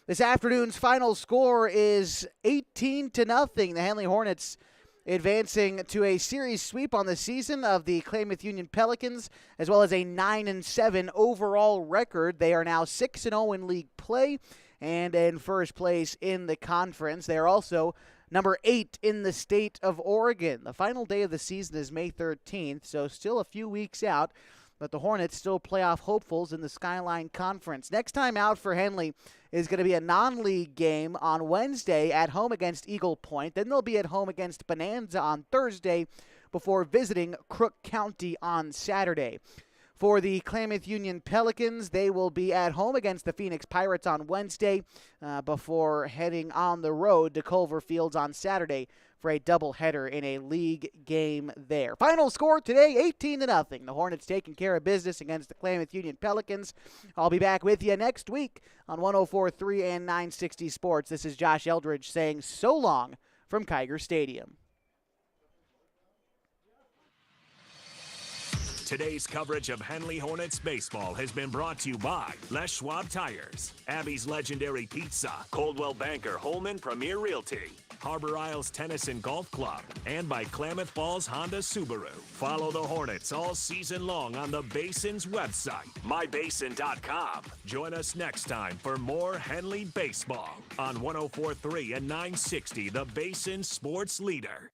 This afternoon's final score is 18-0. The Henley Hornets advancing to a series sweep on the season of the Klamath Union Pelicans, as well as a 9-7 overall record. They are now 6-0 in league play and in first place in the conference. They are also number 8 in the state of Oregon. The final day of the season is May 13th, so still a few weeks out, but the Hornets still playoff hopefuls in the Skyline Conference. Next time out for Henley is going to be a non-league game on Wednesday at home against Eagle Point. Then they'll be at home against Bonanza on Thursday before visiting Crook County on Saturday. For the Klamath Union Pelicans, they will be at home against the Phoenix Pirates on Wednesday before heading on the road to Culver Fields on Saturday for a doubleheader in a league game there. Final score today, 18-0. The Hornets taking care of business against the Klamath Union Pelicans. I'll be back with you next week on 104.3 and 960 Sports. This is Josh Eldridge saying so long from Kiger Stadium. Today's coverage of Henley Hornets baseball has been brought to you by Les Schwab Tires, Abby's Legendary Pizza, Coldwell Banker Holman Premier Realty, Harbor Isles Tennis and Golf Club, and by Klamath Falls Honda Subaru. Follow the Hornets all season long on the Basin's website, mybasin.com. Join us next time for more Henley baseball on 104.3 and 960, the Basin Sports Leader.